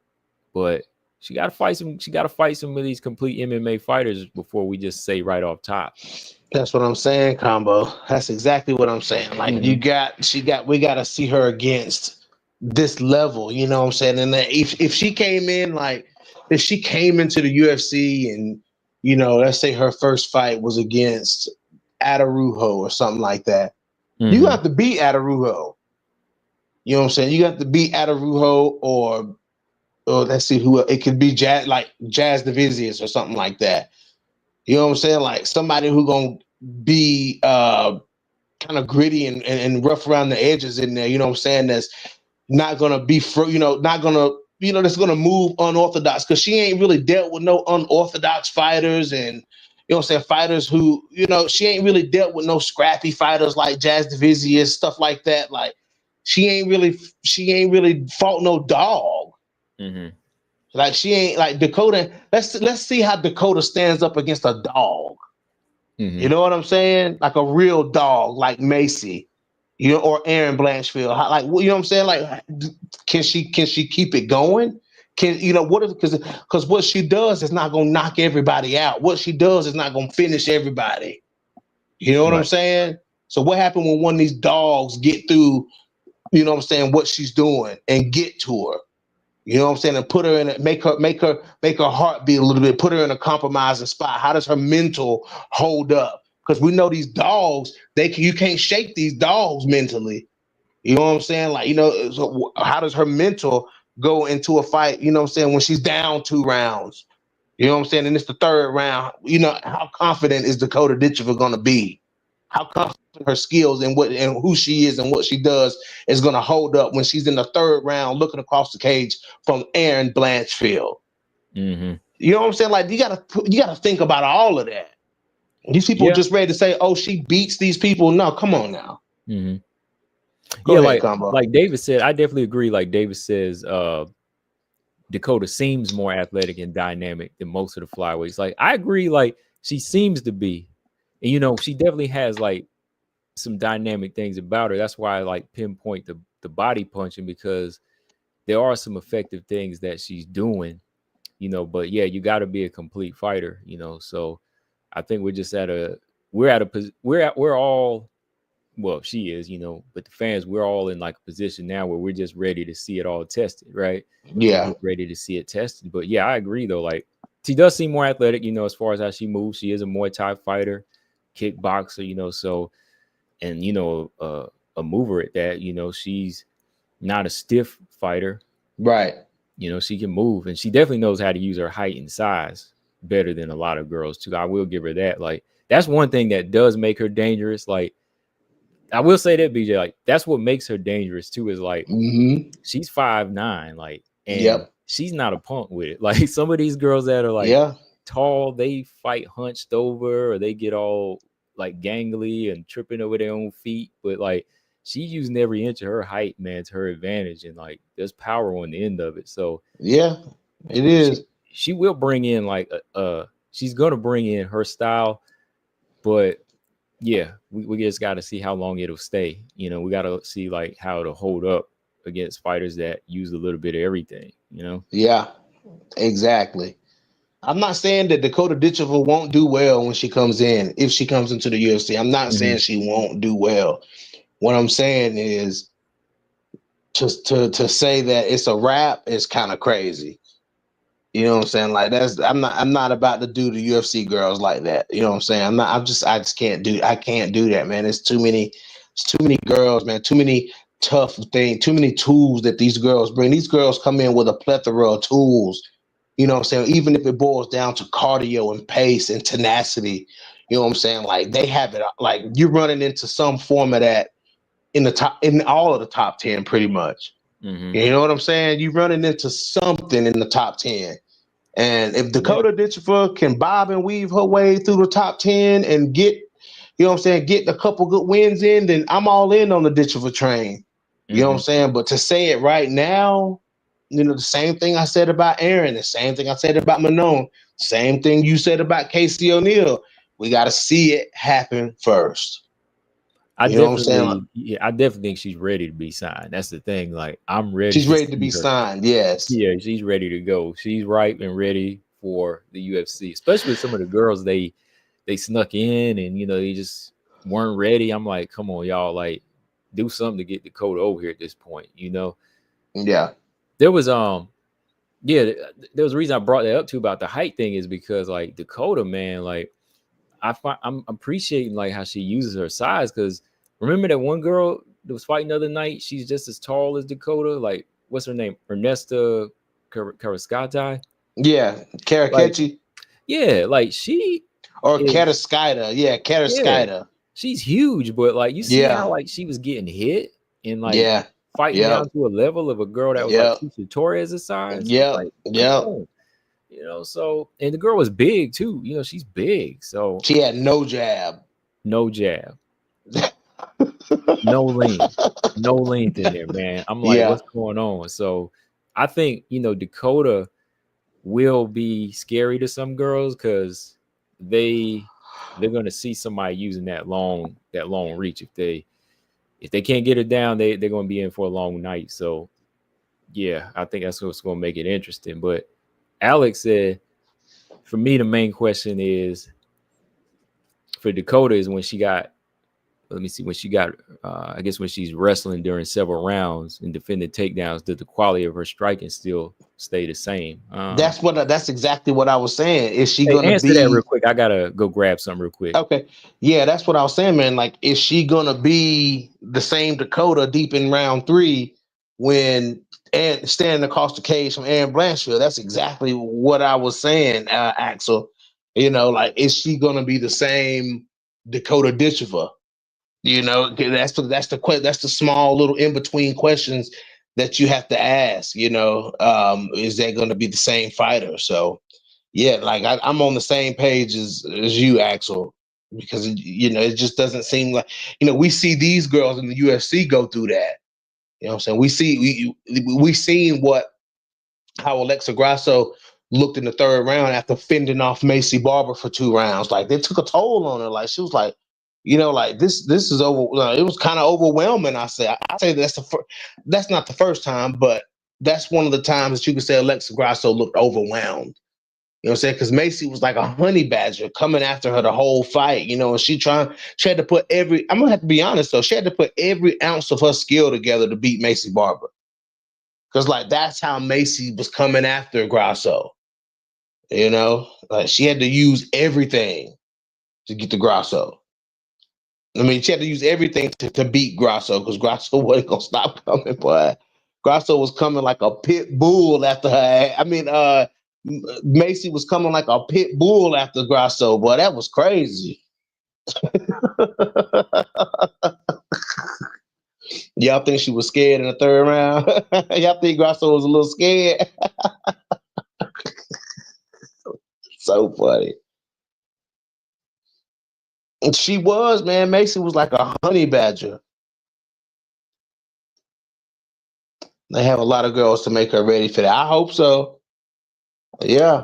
[SPEAKER 1] But she got to fight some of these complete MMA fighters before we just say right off top.
[SPEAKER 3] That's what I'm saying, Combo. That's exactly what I'm saying. Like we got to see her against this level, you know what I'm saying? And if she came in if she came into the UFC and, you know, let's say her first fight was against Adarujo or something like that, you have to beat Adarujo. You know what I'm saying? You got to beat Adarujo or let's see who it could be, Jazz Divizius or something like that. You know what I'm saying? Like somebody who gonna be kind of gritty and rough around the edges in there. You know what I'm saying? That's not gonna be that's gonna move unorthodox, because she ain't really dealt with no unorthodox fighters, and you know what I'm saying, fighters who, you know, she ain't really dealt with no scrappy fighters like Jazz Divizius, stuff like that. Like she ain't really fought no dog. Like she ain't like Dakota. Let's see how Dakota stands up against a dog. You know what I'm saying? Like a real dog, like Macy, you know, or Erin Blanchfield. Like, you know what I'm saying? Like, can she keep it going? Can, you know, what if, because what she does is not gonna knock everybody out. What she does is not gonna finish everybody. You know what I'm saying? So what happened when one of these dogs get through, you know what I'm saying, what she's doing and get to her? You know what I'm saying? And put her in make her heart beat a little bit, put her in a compromising spot. How does her mental hold up? Because we know these dogs, you can't shake these dogs mentally. You know what I'm saying? Like, you know, so how does her mental go into a fight, you know what I'm saying, when she's down 2 rounds? You know what I'm saying? And it's the 3rd round. You know, how confident is Dakota Ditcheva gonna be? How confident her skills and who she is and what she does is going to hold up when she's in the 3rd round looking across the cage from Erin Blanchfield. You know what I'm saying? Like, you gotta think about all of that. These people just ready to say, "Oh, she beats these people." No, come on now. Go ahead, Combo.
[SPEAKER 1] Like David said, I definitely agree. Like David says, Dakota seems more athletic and dynamic than most of the flyweights. Like, I agree. Like, she seems to be, and you know, she definitely has like some dynamic things about her. That's why I like pinpoint the body punching, because there are some effective things that she's doing, you know. But yeah, you got to be a complete fighter, you know. So I think we're all, well, she is, you know, but the fans, we're all in like a position now where we're just ready to see it all tested, right?
[SPEAKER 3] Yeah,
[SPEAKER 1] ready to see it tested. But yeah, I agree though. Like, she does seem more athletic, you know, as far as how she moves. She is a Muay Thai fighter, kickboxer, you know. So, and you know, a mover at that. You know, she's not a stiff fighter,
[SPEAKER 3] right?
[SPEAKER 1] You know, she can move, and she definitely knows how to use her height and size better than a lot of girls too. I will give her that. Like, that's one thing that does make her dangerous. Like, I will say that, BJ, like, that's what makes her dangerous too, is like, she's 5'9", like, and she's not a punk with it. Like, some of these girls that are like tall, they fight hunched over, or they get all like gangly and tripping over their own feet. But like, she's using every inch of her height, man, to her advantage, and like, there's power on the end of it. So
[SPEAKER 3] yeah, it is.
[SPEAKER 1] She will bring in like she's gonna bring in her style, but yeah, we just got to see how long it'll stay. You know, we got to see like how it'll hold up against fighters that use a little bit of everything, you know?
[SPEAKER 3] Yeah, exactly. I'm not saying that Dakota Ditcheva won't do well when she comes in, if she comes into the UFC. I'm not saying she won't do well. What I'm saying is just to say that it's a wrap is kind of crazy. You know what I'm saying? Like, I'm not about to do the UFC girls like that. You know what I'm saying? I just can't do that, man. It's too many girls, man. Too many tough things, too many tools that these girls bring. These girls come in with a plethora of tools. You know what I'm saying? Even if it boils down to cardio and pace and tenacity, you know what I'm saying? Like, they have it. Like, you're running into some form of that in all of the top 10, pretty much. You know what I'm saying? You're running into something in the top 10. And if Dakota Ditcheva can bob and weave her way through the top 10 and get, you know what I'm saying, get a couple good wins in, then I'm all in on the Ditcheva train. You know what I'm saying? But to say it right now, the same thing I said about Erin, the same thing I said about Manon, same thing you said about Casey O'Neill. We got to see it happen first.
[SPEAKER 1] I
[SPEAKER 3] You know what I'm saying? Like,
[SPEAKER 1] I definitely think she's ready to be signed. That's the thing. Like, I'm ready.
[SPEAKER 3] She's ready to be signed. Yes.
[SPEAKER 1] Yeah, she's ready to go. She's ripe and ready for the UFC, especially with some of the girls they snuck in and they just weren't ready. I'm like, come on, y'all, like, do something to get Dakota over here at this point.
[SPEAKER 3] Yeah.
[SPEAKER 1] There was there was a reason I brought that up too about the height thing is because like Dakota, man, like I'm appreciating like how she uses her size, because remember that one girl that was fighting the other night? She's just as tall as Dakota. Like, what's her name? Ernesta Karaskatai?
[SPEAKER 3] Yeah, Karakechi.
[SPEAKER 1] Like, yeah, like she
[SPEAKER 3] or Kataskaita. Yeah, Kataskaita.
[SPEAKER 1] Yeah, she's huge, but like you see how like she was getting hit and like fighting down to a level of a girl that was like Keisha Torres' size. Like, so, and the girl was big too. She's big. So
[SPEAKER 3] she had no jab.
[SPEAKER 1] No length in there, man. I'm like, what's going on? So I think, Dakota will be scary to some girls because they're going to see somebody using that long reach. If they can't get it down, they're going to be in for a long night. So yeah, I think that's what's going to make it interesting. But Alex said, for me, the main question is for Dakota is when she got, I guess when she's wrestling during several rounds and defending takedowns, did the quality of her striking still stay the same?
[SPEAKER 3] That's exactly what I was saying. Is she going to
[SPEAKER 1] answer that real quick? I gotta go grab something real quick.
[SPEAKER 3] Okay, yeah, that's what I was saying, man. Like, is she going to be the same Dakota deep in round 3 when and standing across the cage from Erin Blanchfield? That's exactly what I was saying, Axel. Like, is she going to be the same Dakota Ditcheva? That's the small little in between questions that you have to ask. Is that going to be the same fighter? So, yeah, like I'm on the same page as you, Axel, because it just doesn't seem like we see these girls in the UFC go through that. You know what I'm saying? We seen how Alexa Grasso looked in the 3rd round after fending off Macy Barber for 2 rounds. Like, they took a toll on her. Like, she was like, like this is over. It was kind of overwhelming. I say that's not the first time, but that's one of the times that you could say Alexa Grasso looked overwhelmed. You know what I'm saying? Because Macy was like a honey badger coming after her the whole fight, and she had to put I'm going to have to be honest, though. She had to put every ounce of her skill together to beat Macy Barber. Because, like, that's how Macy was coming after Grasso. Like, she had to use everything to get to Grasso. I mean, she had to use everything to beat Grasso because Grasso wasn't going to stop coming, but Grasso was coming like a pit bull after her. I mean, Macy was coming like a pit bull after Grasso, boy. That was crazy. Y'all think she was scared in the 3rd round? Y'all think Grasso was a little scared? So funny. And she was, man. Macy was like a honey badger. They have a lot of girls to make her ready for that. I hope so. Yeah.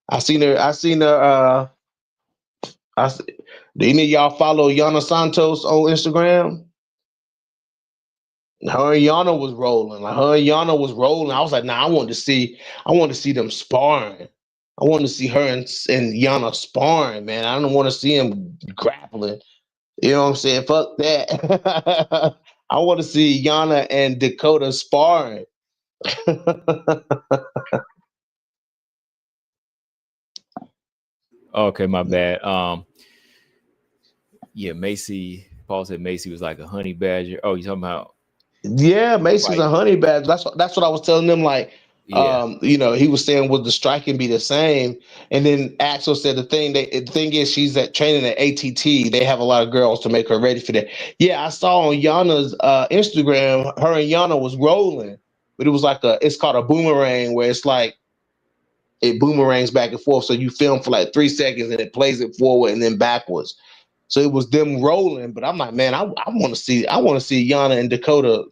[SPEAKER 3] I seen her. Do any of y'all follow Yana Santos on Instagram? Her and Yana was rolling. I was like, nah, I want to see them sparring. I want to see her and Yana sparring, man. I don't want to see them grappling. You know what I'm saying? Fuck that. I want to see Yana and Dakota sparring.
[SPEAKER 1] Okay, my bad. Yeah, Macy. Paul said Macy was like a honey badger. Oh, you talking about?
[SPEAKER 3] Yeah, Macy's a honey badger. That's what I was telling them. Like, he was saying, would the striking be the same? And then Axel said the thing is she's training at ATT. They have a lot of girls to make her ready for that. Yeah, I saw on Yana's Instagram, her and Yana was rolling, but it was like it's called a boomerang, where it's like it boomerangs back and forth. So you film for like 3 seconds and it plays it forward and then backwards. So it was them rolling, but I'm like, man, I want to see Yana and Dakota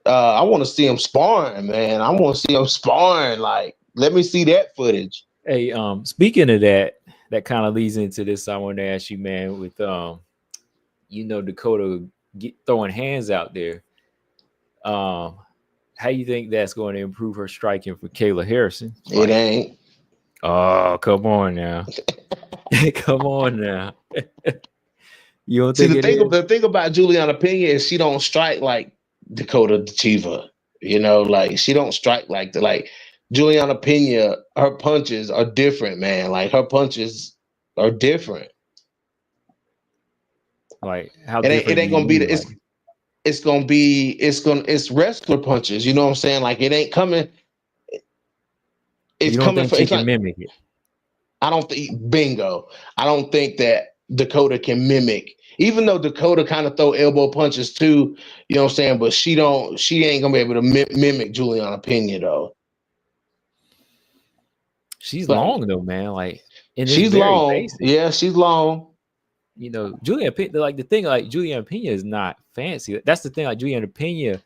[SPEAKER 3] I want to see him sparring, man. I want to see him sparring. Like, let me see that footage.
[SPEAKER 1] Hey, speaking of that, that kind of leads into this. I want to ask you, man, with Dakota throwing hands out there. How you think that's going to improve her striking for Kayla Harrison?
[SPEAKER 3] It ain't.
[SPEAKER 1] Oh, come on now. Come on now. You don't
[SPEAKER 3] See,
[SPEAKER 1] think
[SPEAKER 3] the thing about Julianna Pena is she don't strike like Dakota Ditcheva. Like she don't strike like Julianna Pena. Her punches are different, man. Like her punches are different.
[SPEAKER 1] Like how
[SPEAKER 3] it ain't gonna be it's wrestler punches. You know what I'm saying? Like it ain't coming. It's coming for.
[SPEAKER 1] She can mimic it.
[SPEAKER 3] I don't think bingo. I don't think that Dakota can mimic. Even though Dakota kind of throw elbow punches too, you know what I'm saying? But she ain't gonna be able to mimic Julianna Pena though.
[SPEAKER 1] She's long though, man. Like, and
[SPEAKER 3] she's long. Basic. Yeah, she's long.
[SPEAKER 1] Julianna Pena, like the thing, like Julianna Pena is not fancy. That's the thing. Like Julianna Pena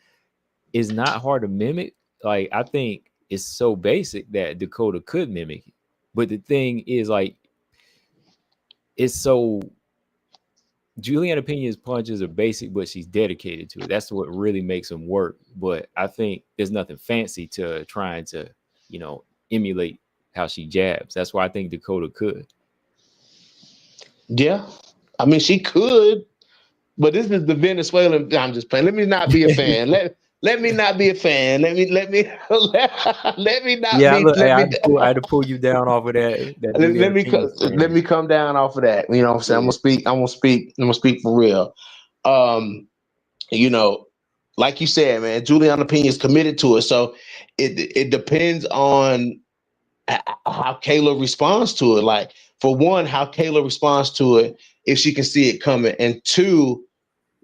[SPEAKER 1] is not hard to mimic. Like I think it's so basic that Dakota could mimic it. But the thing is, like, it's so. Julianna Pena's punches are basic, but she's dedicated to it. That's what really makes them work. But I think there's nothing fancy to trying to, emulate how she jabs. That's why I think Dakota could.
[SPEAKER 3] Yeah. I mean, she could, but this is the Venezuelan. I'm just playing. Let me not be a fan. Let me not be a fan. Let me not.
[SPEAKER 1] Yeah, I had to pull you down off of that.
[SPEAKER 3] Let me come down off of that. You know what I'm saying? Yeah. I'm gonna speak for real. Like you said, man, Julianna Pena is committed to it. So it depends on how Kayla responds to it. Like, for one, how Kayla responds to it, if she can see it coming, and two,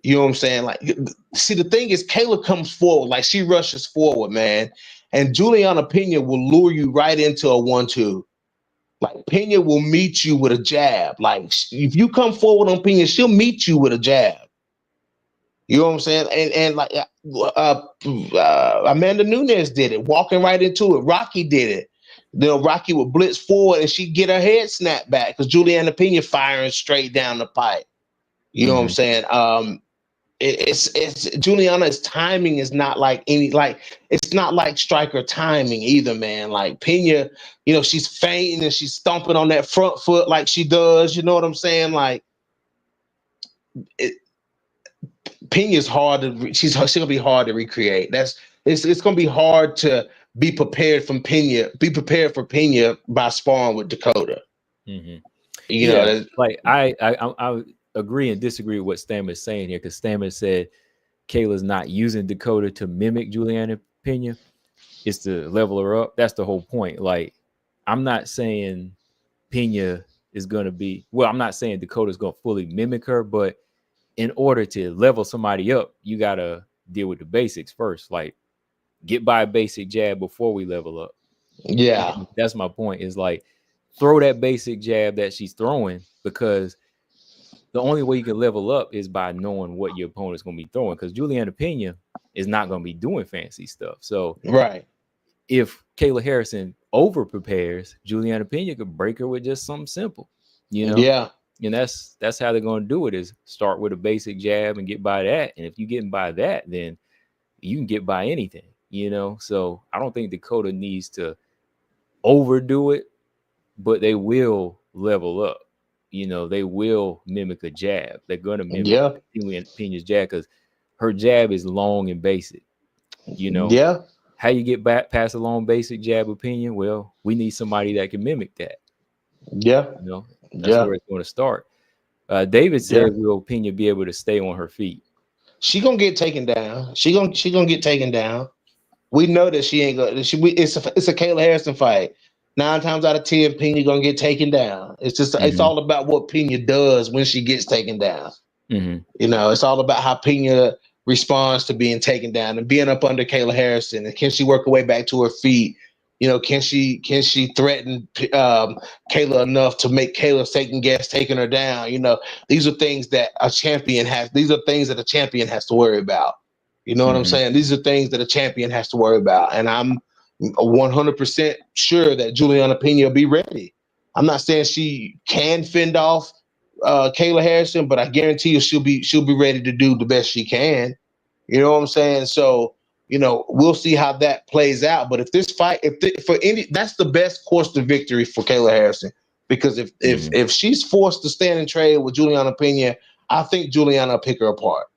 [SPEAKER 3] you know what I'm saying? Like, see, the thing is, Kayla comes forward, like she rushes forward, man, and Julianna Pena will lure you right into a 1-2. Like, Pena will meet you with a jab. Like, if you come forward on Pena, she'll meet you with a jab. You know what I'm saying? And like Amanda Nunes did it, walking right into it. Rocky did it. Rocky would blitz forward and she'd get her head snapped back because Julianna Pena firing straight down the pipe. You know what I'm saying? It's Julianna's timing is not like it's not like striker timing either, man. Like Pena, she's fainting and she's stomping on that front foot like she does. You know what I'm saying? Like Pena's hard to. She's gonna be hard to recreate. It's gonna be hard to be prepared from Pena. Be prepared for Pena by sparring with Dakota.
[SPEAKER 1] Mm-hmm. Like I agree and disagree with what Stammer is saying here, because Stammer said Kayla's not using Dakota to mimic Julianna Pena. It's to level her up. That's the whole point. Like, I'm not saying Pena is gonna be. Well, I'm not saying Dakota's gonna fully mimic her, but in order to level somebody up, you gotta deal with the basics first. Like, get by a basic jab before we level up.
[SPEAKER 3] Yeah,
[SPEAKER 1] and that's my point. Is like, throw that basic jab that she's throwing, because the only way you can level up is by knowing what your opponent's gonna be throwing. Because Julianna Pena is not gonna be doing fancy stuff. So
[SPEAKER 3] right,
[SPEAKER 1] if Kayla Harrison over prepares, Julianna Pena could break her with just something simple.
[SPEAKER 3] Yeah.
[SPEAKER 1] And that's how they're going to do it, is start with a basic jab and get by that. And if you get by that, then you can get by anything, So I don't think Dakota needs to overdo it, but they will level up. They will mimic a jab. They're going to mimic Pena's jab, because her jab is long and basic.
[SPEAKER 3] Yeah.
[SPEAKER 1] How you get back past a long basic jab of Pena? Well, we need somebody that can mimic that.
[SPEAKER 3] Yeah.
[SPEAKER 1] That's where it's going to start. David said, will Pena be able to stay on her feet?
[SPEAKER 3] She gonna get taken down. She gonna get taken down. We know that she ain't gonna. It's a Kayla Harrison fight. 9 times out of 10, Pena gonna get taken down. It's just it's all about what Pena does when she gets taken down. It's all about how Pena responds to being taken down and being up under Kayla Harrison. And can she work her way back to her feet? Can she threaten Kayla enough to make Kayla second guess taking her down? These are things that a champion has. These are things that a champion has to worry about. You know what I'm saying? These are things that a champion has to worry about. And I'm 100% sure that Julianna Pena will be ready. I'm not saying she can fend off Kayla Harrison, but I guarantee you she'll be ready to do the best she can. You know what I'm saying? So, we'll see how that plays out. But if this fight, that's the best course to victory for Kayla Harrison. Because if she's forced to stand and trade with Julianna Pena, I think Julianna will pick her apart.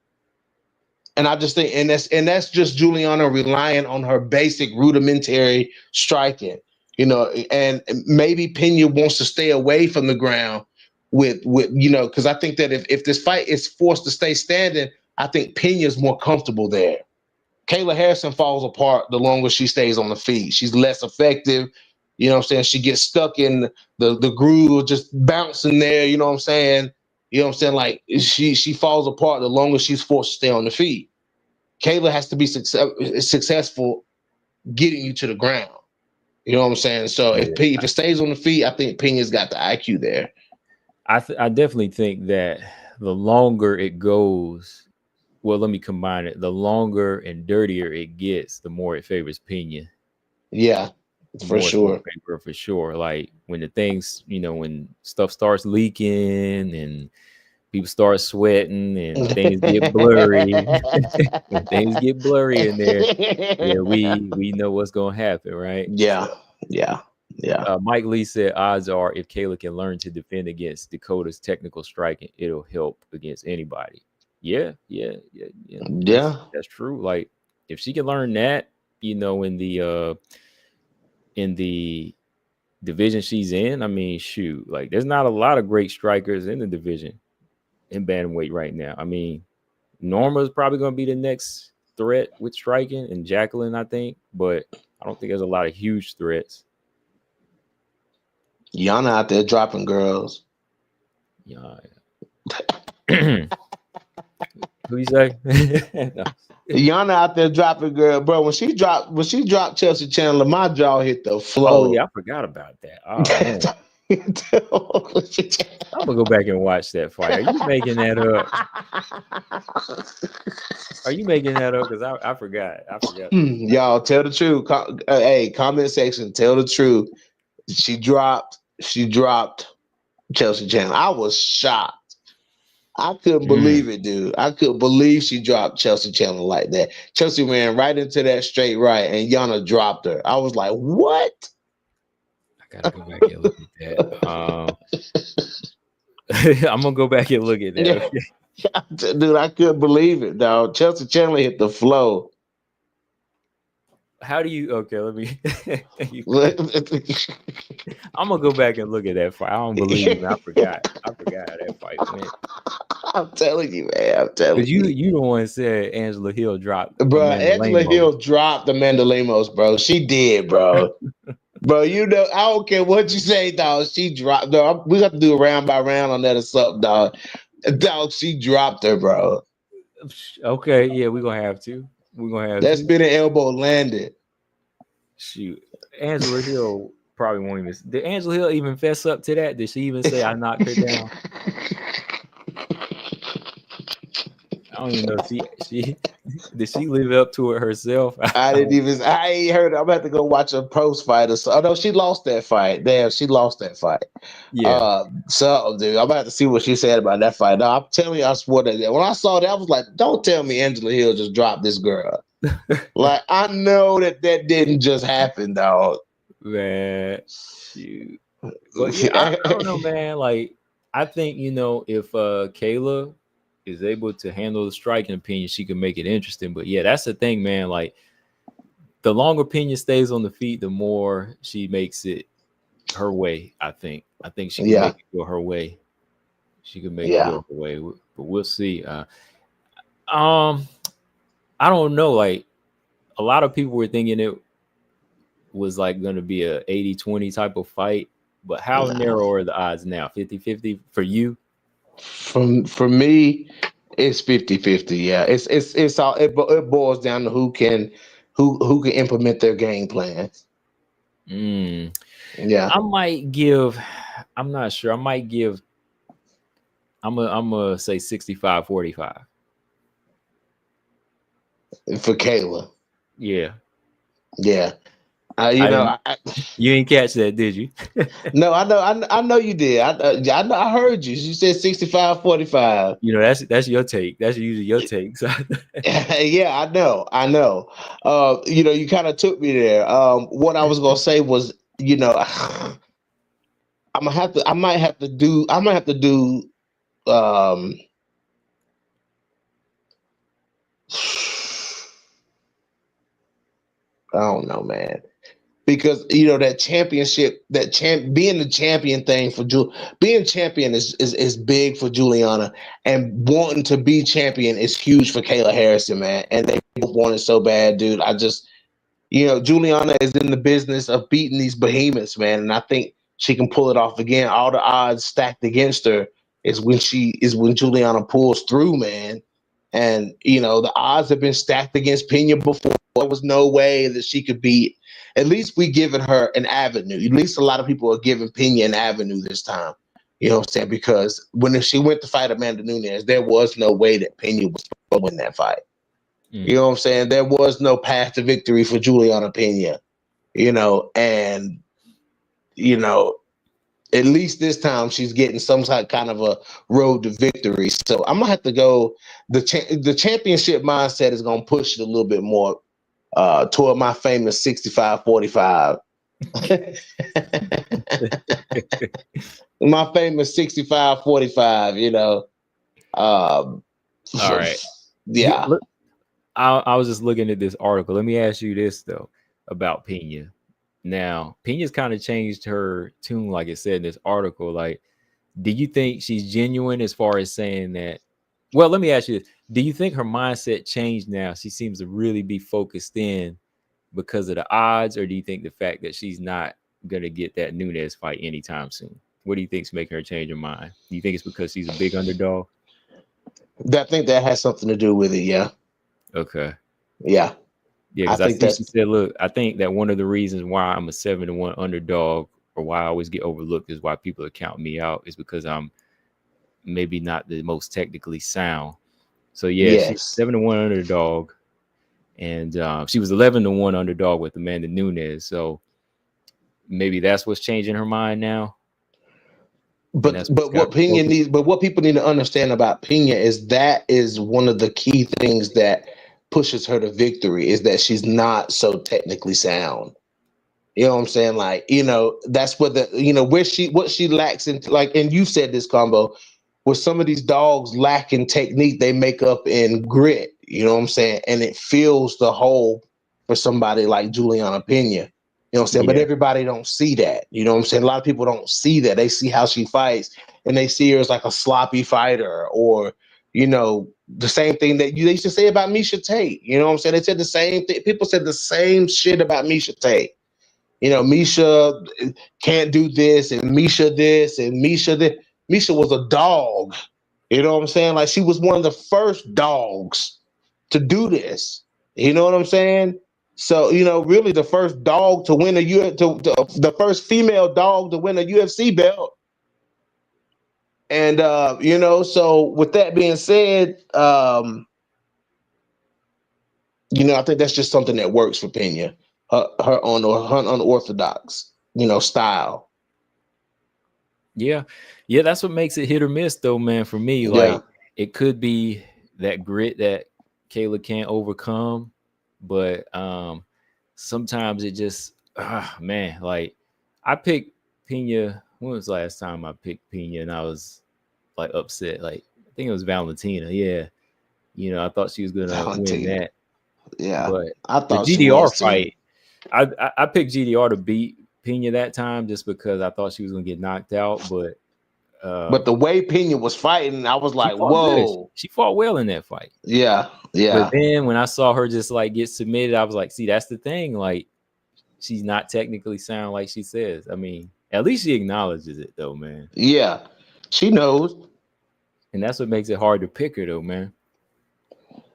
[SPEAKER 3] And I just think, and that's just Julianna relying on her basic rudimentary striking, and maybe Pena wants to stay away from the ground with because I think that if this fight is forced to stay standing, I think Pena's more comfortable there. Kayla Harrison falls apart the longer she stays on the feet. She's less effective. You know what I'm saying? She gets stuck in the groove, just bouncing there. You know what I'm saying? Like she falls apart the longer she's forced to stay on the feet. Kayla has to be successful getting you to the ground. You know what I'm saying? So if it stays on the feet, I think Pena's got the IQ there.
[SPEAKER 1] I definitely think that the longer it goes, well, let me combine it. The longer and dirtier it gets, the more it favors Pena.
[SPEAKER 3] Yeah, for sure.
[SPEAKER 1] For sure. Like when the things, when stuff starts leaking and people start sweating and things get blurry. When things get blurry in there, yeah, we know what's gonna happen, right?
[SPEAKER 3] Yeah.
[SPEAKER 1] Mike Lee said odds are if Kayla can learn to defend against Dakota's technical striking, it'll help against anybody. Yeah. That's true. Like if she can learn that, in the division she's in, I mean, shoot, like there's not a lot of great strikers in the division in bantamweight right now. I mean, Norma's probably going to be the next threat with striking, and Jacqueline, I think, but I don't think there's a lot of huge threats.
[SPEAKER 3] Yana out there dropping girls.
[SPEAKER 1] Yeah. Who you say? No.
[SPEAKER 3] Yana out there dropping girl, bro. When she dropped Chelsea Chandler, my jaw hit the floor.
[SPEAKER 1] Oh yeah, I forgot about that. Oh man. I'm gonna go back and watch that fight. Are you making that up? Are you making that up? Because I forgot.
[SPEAKER 3] Y'all tell the truth. Hey, comment section, tell the truth. She dropped Chelsea Chandler. I was shocked. I couldn't believe it, dude. I couldn't believe she dropped Chelsea Chandler like that. Chelsea ran right into that straight right, and Yana dropped her. I was like, what?
[SPEAKER 1] I gotta go back and look at that. I'm gonna go back and look at that.
[SPEAKER 3] Yeah. Dude, I couldn't believe it, dog. Chelsea Chandler hit the flow.
[SPEAKER 1] How do you? Okay, let me. I'm gonna go back and look at that fight. I don't believe me. I forgot how that fight went.
[SPEAKER 3] I'm telling you, man. I'm telling you.
[SPEAKER 1] You the one said Angela Hill dropped.
[SPEAKER 3] Bro, Angela Hill dropped Amanda Lemos, bro. She did, bro. Bro, I don't care what you say, dog. She dropped. Dog, we got to do a round by round on that or something, dog. Dog, she dropped her, bro.
[SPEAKER 1] Okay, yeah, we're gonna have to.
[SPEAKER 3] That spinning elbow landed.
[SPEAKER 1] Shoot, Angela Hill probably won't even. Did Angela Hill even fess up to that? Did she even say I knocked her down? I don't even know if she did she live up to it herself.
[SPEAKER 3] I ain't heard it. I'm about to go watch a post fight or so. Oh no, she lost that fight. Damn, she lost that fight.
[SPEAKER 1] Yeah.
[SPEAKER 3] So dude, I'm about to see what she said about that fight. No, I'm telling you, I swore that when I saw that, I was like, don't tell me Angela Hill just dropped this girl. Like, I know that didn't just happen, dog.
[SPEAKER 1] Man, shoot. But yeah, I don't know, man. Like, I think, if Kayla is able to handle the striking opinion, she can make it interesting. But yeah, that's the thing, man. Like, the longer Pena stays on the feet, the more she makes it her way, I think. I think she can make it go her way. She can make it go her way. But we'll see. I don't know. Like, a lot of people were thinking it was like going to be a 80-20 type of fight. But how narrow are the odds now? 50-50 for you?
[SPEAKER 3] For me, it's 50-50. Yeah, it's all it boils down to who can implement their game plan. Yeah,
[SPEAKER 1] I'm not sure. I'm gonna say 65-45.
[SPEAKER 3] for Kayla.
[SPEAKER 1] Yeah.
[SPEAKER 3] Yeah.
[SPEAKER 1] You ain't catch that, did you?
[SPEAKER 3] No, I know you did. I heard you. You said 65-45.
[SPEAKER 1] You know, that's your take. That's usually your take. So
[SPEAKER 3] Yeah, I know. You kind of took me there. What I was gonna say was, I might have to do um I don't know, man. Because that championship, being the champion thing for being champion is big for Julianna, and wanting to be champion is huge for Kayla Harrison, man. And they both want it so bad, dude. I just, Julianna is in the business of beating these behemoths, man, and I think she can pull it off again. All the odds stacked against her is when Julianna pulls through, man. And the odds have been stacked against Pena before. There was no way that she could beat. At least we given her an avenue. At least a lot of people are giving Pena an avenue this time. You know what I'm saying? Because when she went to fight Amanda Nunes, there was no way that Pena was going to win that fight. You know what I'm saying? There was no path to victory for Julianna Pena. And at least this time she's getting some kind of a road to victory. So I'm gonna have to go. The championship mindset is gonna push it a little bit more toward my famous 65-45. My famous 65-45.
[SPEAKER 1] all right.
[SPEAKER 3] Yeah.
[SPEAKER 1] Look, I was just looking at this article. Let me ask you this though about Pena. Now, Pena's kind of changed her tune, like it said in this article. Like, do you think she's genuine as far as saying that? Well, let me ask you this. Do you think her mindset changed now? She seems to really be focused in because of the odds, or do you think the fact that she's not going to get that Nunes fight anytime soon? What do you think's making her change her mind? Do you think it's because she's a big underdog?
[SPEAKER 3] I think that has something to do with it, yeah.
[SPEAKER 1] Okay.
[SPEAKER 3] Yeah.
[SPEAKER 1] Yeah, because I think she said, look, I think that one of the reasons why I'm a 7-1 underdog, or why I always get overlooked, is why people are counting me out, is because I'm maybe not the most technically sound. So yeah, yes. She's 7-1 underdog, and she was 11-1 underdog with Amanda Nunes. So maybe that's what's changing her mind now.
[SPEAKER 3] But what people need to understand about Pena is that is one of the key things that pushes her to victory, is that she's not so technically sound. You know what I'm saying? Like, that's what what she lacks in, like, and you said this, Combo, where some of these dogs lack in technique, they make up in grit, you know what I'm saying? And it fills the hole for somebody like Julianna Pena. You know what I'm saying? Yeah. But everybody don't see that. You know what I'm saying? A lot of people don't see that. They see how she fights, and they see her as like a sloppy fighter, or, the same thing that they used to say about Miesha Tate. You know what I'm saying? They said the same thing. People said the same shit about Miesha Tate. Miesha can't do this, and Miesha this, and Miesha this. Miesha was a dog. You know what I'm saying? Like, she was one of the first dogs to do this. You know what I'm saying? So, really the first dog to win the first female dog to win a UFC belt. And, so with that being said, I think that's just something that works for Pena, her unorthodox, style.
[SPEAKER 1] Yeah. Yeah, that's what makes it hit or miss, though, man, for me. Like, it could be that grit that Kayla can't overcome, but sometimes it just, man, like, I picked Pena. When was the last time I picked Pena and I was, like, upset? Like, I think it was Valentina. Yeah. I thought she was going to win that.
[SPEAKER 3] Yeah.
[SPEAKER 1] But
[SPEAKER 3] I thought
[SPEAKER 1] the GDR fight, I picked GDR to beat Pena that time just because I thought she was going to get knocked out. But
[SPEAKER 3] the way Pena was fighting, I was like, whoa.
[SPEAKER 1] Good. She fought well in that fight.
[SPEAKER 3] Yeah.
[SPEAKER 1] But then when I saw her just, like, get submitted, I was like, see, that's the thing. Like, she's not technically sound like she says. I mean, at least she acknowledges it, though, man.
[SPEAKER 3] Yeah. She knows.
[SPEAKER 1] And that's what makes it hard to pick her, though, man.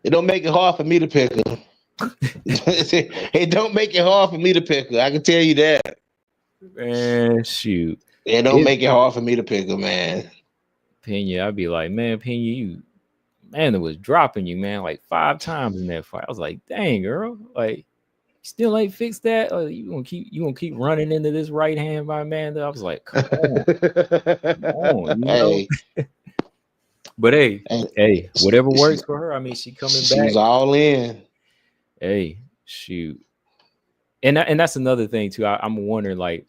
[SPEAKER 3] It don't make it hard for me to pick her. It don't make it hard for me to pick her. I can tell you that.
[SPEAKER 1] Man, shoot.
[SPEAKER 3] It don't make it hard for me to pick her, man.
[SPEAKER 1] Pena, I'd be like, man, Pena, you Amanda was dropping you, man, like 5 times in that fight. I was like, dang, girl, like still ain't fixed that. You gonna keep running into this right hand by Amanda. I was like, come on, you know.
[SPEAKER 3] Hey,
[SPEAKER 1] But hey, whatever works
[SPEAKER 3] she's,
[SPEAKER 1] for her. I mean, she coming
[SPEAKER 3] she was
[SPEAKER 1] back.
[SPEAKER 3] all in.
[SPEAKER 1] Hey, shoot. And that's another thing too. I'm wondering, like,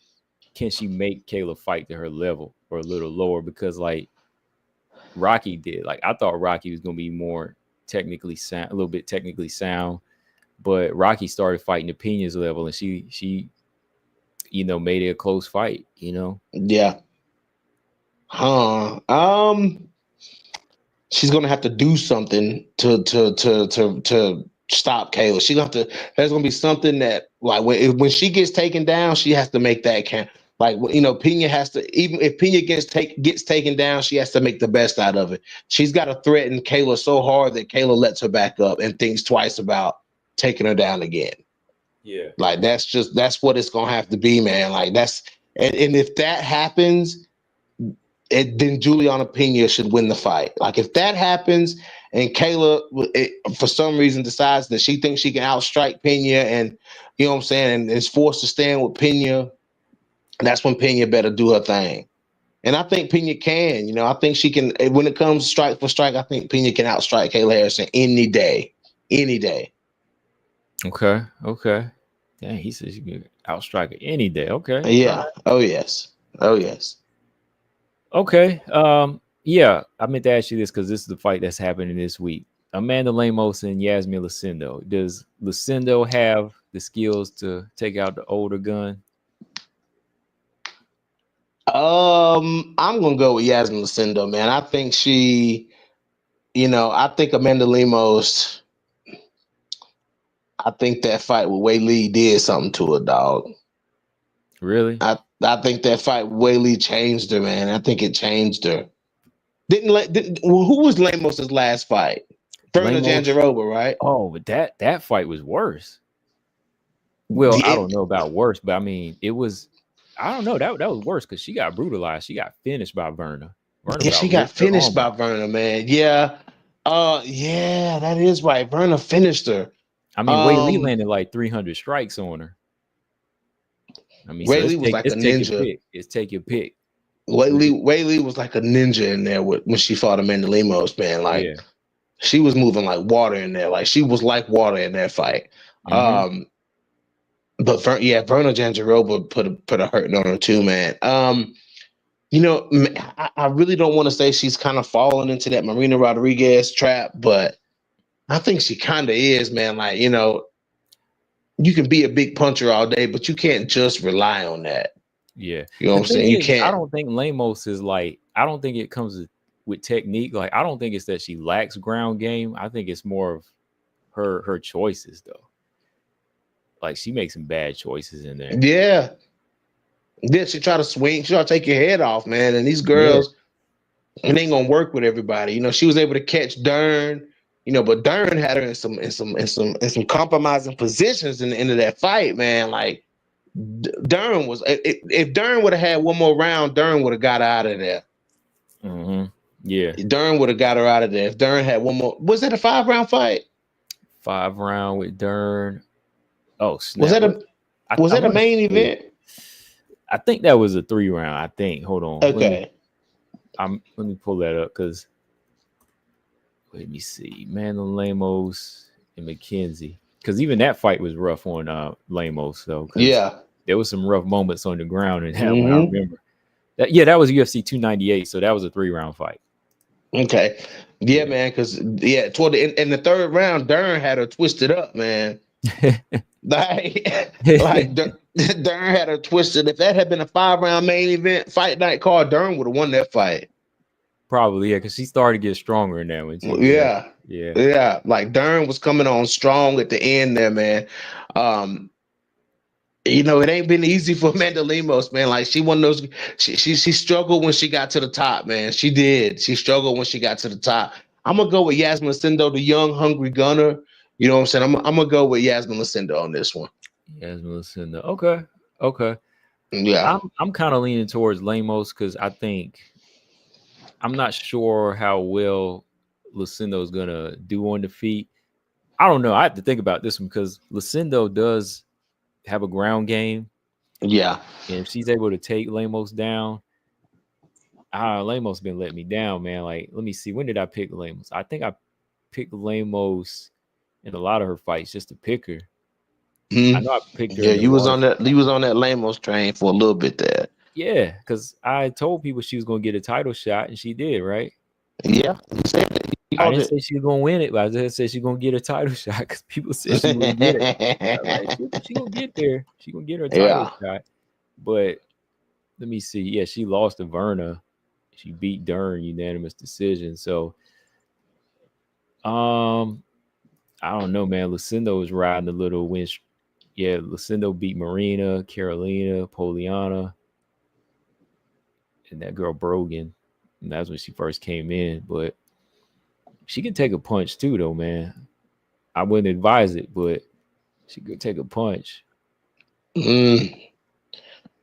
[SPEAKER 1] can she make Kayla fight to her level or a little lower? Because like Rocky did. Like I thought Rocky was gonna be more technically sound, a little bit technically sound, but Rocky started fighting to Pena's level, and she made it a close fight.
[SPEAKER 3] Yeah. Huh. She's gonna have to do something to stop Kayla. She's gonna have to. There's gonna be something that like when she gets taken down, she has to make that count. Like Pena has to. Even if Pena gets taken down, she has to make the best out of it. She's got to threaten Kayla so hard that Kayla lets her back up and thinks twice about taking her down again.
[SPEAKER 1] Yeah.
[SPEAKER 3] Like that's what it's gonna have to be, man. Like and if that happens, then Julianna Pena should win the fight. Like if that happens and Kayla, for some reason, decides that she thinks she can outstrike Pena and, you know what I'm saying, and is forced to stand with Pena, that's when Pena better do her thing. And I think Pena can, I think she can, when it comes strike for strike, I think Pena can outstrike Kayla Harrison any day. Any day.
[SPEAKER 1] Okay. Dang, he says you can outstrike her any day. Okay.
[SPEAKER 3] Yeah.
[SPEAKER 1] Right.
[SPEAKER 3] Oh, yes. Oh, yes.
[SPEAKER 1] Okay. Yeah, I meant to ask you this because this is the fight that's happening this week. Amanda Lemos and Yasmin Lucindo. Does Lucindo have the skills to take out the older gun?
[SPEAKER 3] I'm gonna go with Yasmin Lucindo, man. I think I think Amanda Lemos. I think that fight with Wei Lee did something to her, dog.
[SPEAKER 1] Really?
[SPEAKER 3] I think that fight with Wei Lee changed her, man. I think it changed her. Who was Lemos' last fight? Verna Jandiroba, right?
[SPEAKER 1] Oh, but that fight was worse. Well, I don't know about worse, but I mean, it was. I don't know. That was worse because she got brutalized. She got finished by Verna.
[SPEAKER 3] She got finished by Verna, man. Yeah. Yeah, that is right. Verna finished her.
[SPEAKER 1] I mean, Wei Lee landed like 300 strikes on her. I mean,
[SPEAKER 3] Wei Lee was like a ninja.
[SPEAKER 1] Take your pick.
[SPEAKER 3] Wei Lee was like a ninja in there when she fought Amanda Lemos, man. Like she was moving like water in there. Like she was like water in that fight. Mm-hmm. But Verna Jandiroba put a hurting on her too, man. I really don't want to say she's kind of falling into that Marina Rodriguez trap, but I think she kind of is, man. Like, you can be a big puncher all day, but you can't just rely on that.
[SPEAKER 1] Yeah.
[SPEAKER 3] You know what I'm saying? You can't.
[SPEAKER 1] I don't think Lemos is like, I don't think it comes with technique. Like, I don't think it's that she lacks ground game. I think it's more of her choices, though. Like, she makes some bad choices in there.
[SPEAKER 3] Yeah. Yeah, she try to swing. She try to take your head off, man. And these girls, it ain't gonna work with everybody. She was able to catch Dern, but Dern had her in some compromising positions in the end of that fight, man. Like Dern was, if Dern would have had one more round, Dern would have got out of there.
[SPEAKER 1] Mm-hmm. Yeah,
[SPEAKER 3] Dern would have got her out of there if Dern had one more. Was that a 5-round fight?
[SPEAKER 1] 5-round with Dern. Oh, snap.
[SPEAKER 3] Was that a main event?
[SPEAKER 1] I think that was a 3-round. I think. Hold on.
[SPEAKER 3] Okay.
[SPEAKER 1] Let me pull that up because let me see. Amanda Lemos and McKenzie. Because even that fight was rough on Lemos. So there was some rough moments on the ground in that one. I remember. That was UFC 298. So that was a 3-round fight.
[SPEAKER 3] Okay. Yeah, man. Because toward the in the 3rd round, Dern had her twisted up, man. like Dern had her twisted. If that had been a 5-round main event fight night card, Dern would have won that fight.
[SPEAKER 1] Probably, yeah, because she started to get stronger in that one too.
[SPEAKER 3] Yeah. Like Dern was coming on strong at the end there, man. It ain't been easy for Amanda Lemos, man. Like she one of those. She struggled when she got to the top, man. She did. She struggled when she got to the top. I'm gonna go with Yasmin Lucindo, the young, hungry gunner. You know what I'm saying? I'm gonna go with Yasmin Lucindo on this one.
[SPEAKER 1] Yasmin Lucindo. Okay.
[SPEAKER 3] Yeah.
[SPEAKER 1] I'm kind of leaning towards Lemos because I think I'm not sure how well Lucindo's gonna do on the feet. I don't know. I have to think about this one because Lucindo does have a ground game.
[SPEAKER 3] Yeah.
[SPEAKER 1] And if she's able to take Lemos down, Lemos been letting me down, man. Like, let me see. When did I pick Lemos? I think I picked Lemos in a lot of her fights just to pick her. I know I picked her.
[SPEAKER 3] Yeah,
[SPEAKER 1] in the
[SPEAKER 3] you was
[SPEAKER 1] one.
[SPEAKER 3] on that. You was on that Lemos train for a little bit there.
[SPEAKER 1] Yeah, because I told people she was going to get a title shot, and she did, right?
[SPEAKER 3] Yeah, you said it.
[SPEAKER 1] I didn't say she was going to win it, but I just said she's going to get a title shot because people said she wouldn't get it. Like, she going to get there. She going to get her title shot. But let me see. Yeah, she lost to Verna. She beat Dern unanimous decision. So, I don't know, man. Lucindo is riding a little win. Yeah, Lucindo beat Marina, Carolina, Poliana, and that girl Brogan. And that's when she first came in. But she can take a punch too, though, man. I wouldn't advise it, but she could take a punch.
[SPEAKER 3] I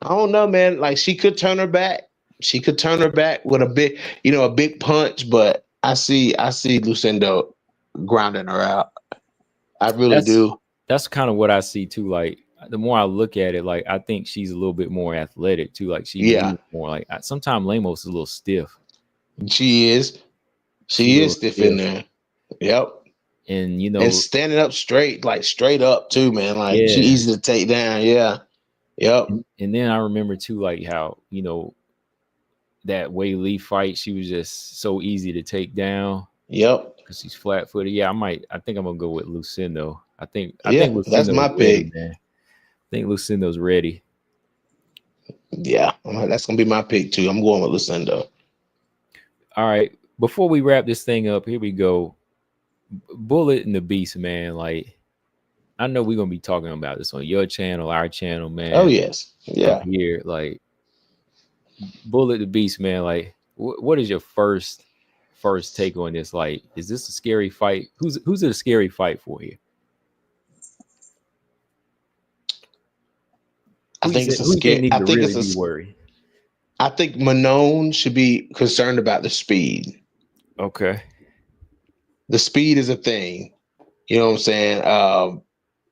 [SPEAKER 3] don't know, man. Like, she could turn her back. She could turn her back with a big punch. But I see Lucindo grounding her out. I really do.
[SPEAKER 1] That's kind of what I see too. Like, the more I look at it, like, I think she's a little bit more athletic too. Like, she moves more. Like, sometimes Lemos is a little stiff.
[SPEAKER 3] She is. She is stiff in there. Yep.
[SPEAKER 1] And
[SPEAKER 3] and standing up straight, like straight up too, man. Like, she easy to take down. Yeah. Yep.
[SPEAKER 1] And then I remember too, like, how that Wei Lee fight, she was just so easy to take down.
[SPEAKER 3] Yep.
[SPEAKER 1] Because she's flat footed. Yeah, I think I'm gonna go with Lucindo. I think
[SPEAKER 3] Lucindo's that's my pick.
[SPEAKER 1] Man. I think Lucindo's ready.
[SPEAKER 3] Yeah, that's gonna be my pick too. I'm going with Lucindo.
[SPEAKER 1] All right. Before we wrap this thing up, here we go. Bullet and the Beast, man. Like, I know we're gonna be talking about this on your channel, our channel, man.
[SPEAKER 3] Oh yes, yeah.
[SPEAKER 1] Here, like, Bullet the Beast, man. Like, what is your first take on this? Like, is this a scary fight? Who's it a scary fight for you?
[SPEAKER 3] I think it's a scary. I think it's a worry. I think Manon should be concerned about the speed.
[SPEAKER 1] Okay.
[SPEAKER 3] The speed is a thing. You know what I'm saying?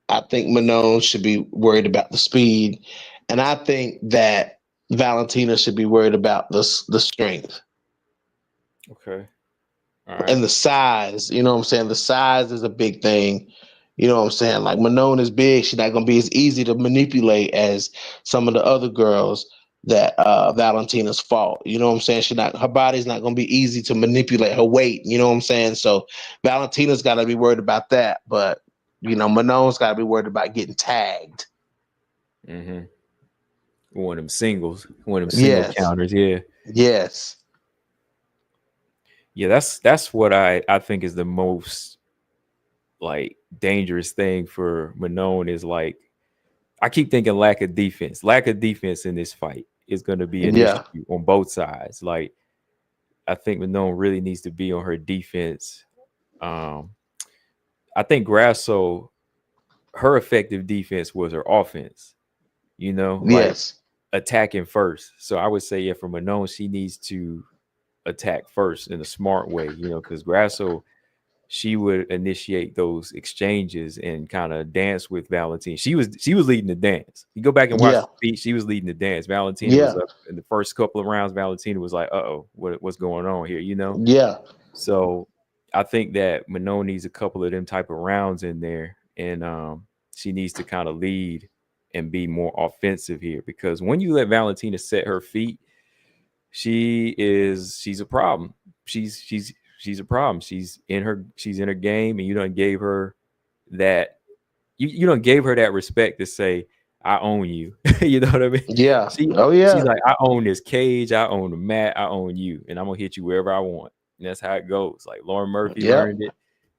[SPEAKER 3] I think Manon should be worried about the speed. And I think that Valentina should be worried about the strength.
[SPEAKER 1] Okay. All right.
[SPEAKER 3] And the size. You know what I'm saying? The size is a big thing. You know what I'm saying? Like, Manon is big. She's not going to be as easy to manipulate as some of the other girls that Valentina's fought. You know what I'm saying? Her body's not going to be easy to manipulate, her weight. You know what I'm saying? So Valentina's got to be worried about that. But, Manon's got to be worried about getting tagged.
[SPEAKER 1] Mm-hmm. One of them singles. One of them single counters. Yeah.
[SPEAKER 3] Yes.
[SPEAKER 1] Yeah, that's what I think is the most, like, dangerous thing for Manon is, like, I keep thinking lack of defense. Lack of defense in this fight is going to be an issue on both sides. Like, I think Manon really needs to be on her defense. I think Grasso, her effective defense was her offense. Attacking first. So I would say, for Manon, she needs to attack first in a smart way. Because Grasso, she would initiate those exchanges and kind of dance with Valentina. She was leading the dance. You go back and watch the speech, she was leading the dance. Valentina was up in the first couple of rounds. Valentina was like, what's going on here?
[SPEAKER 3] Yeah.
[SPEAKER 1] So I think that Manon needs a couple of them type of rounds in there. And she needs to kind of lead and be more offensive here, because when you let Valentina set her feet, she's a problem. She's a problem. She's in her game, and you done gave her that. You done gave her that respect to say, I own you. You know what I mean?
[SPEAKER 3] Yeah.
[SPEAKER 1] She's like, I own this cage, I own the mat, I own you, and I'm gonna hit you wherever I want. And that's how it goes. Like, Lauren Murphy learned it,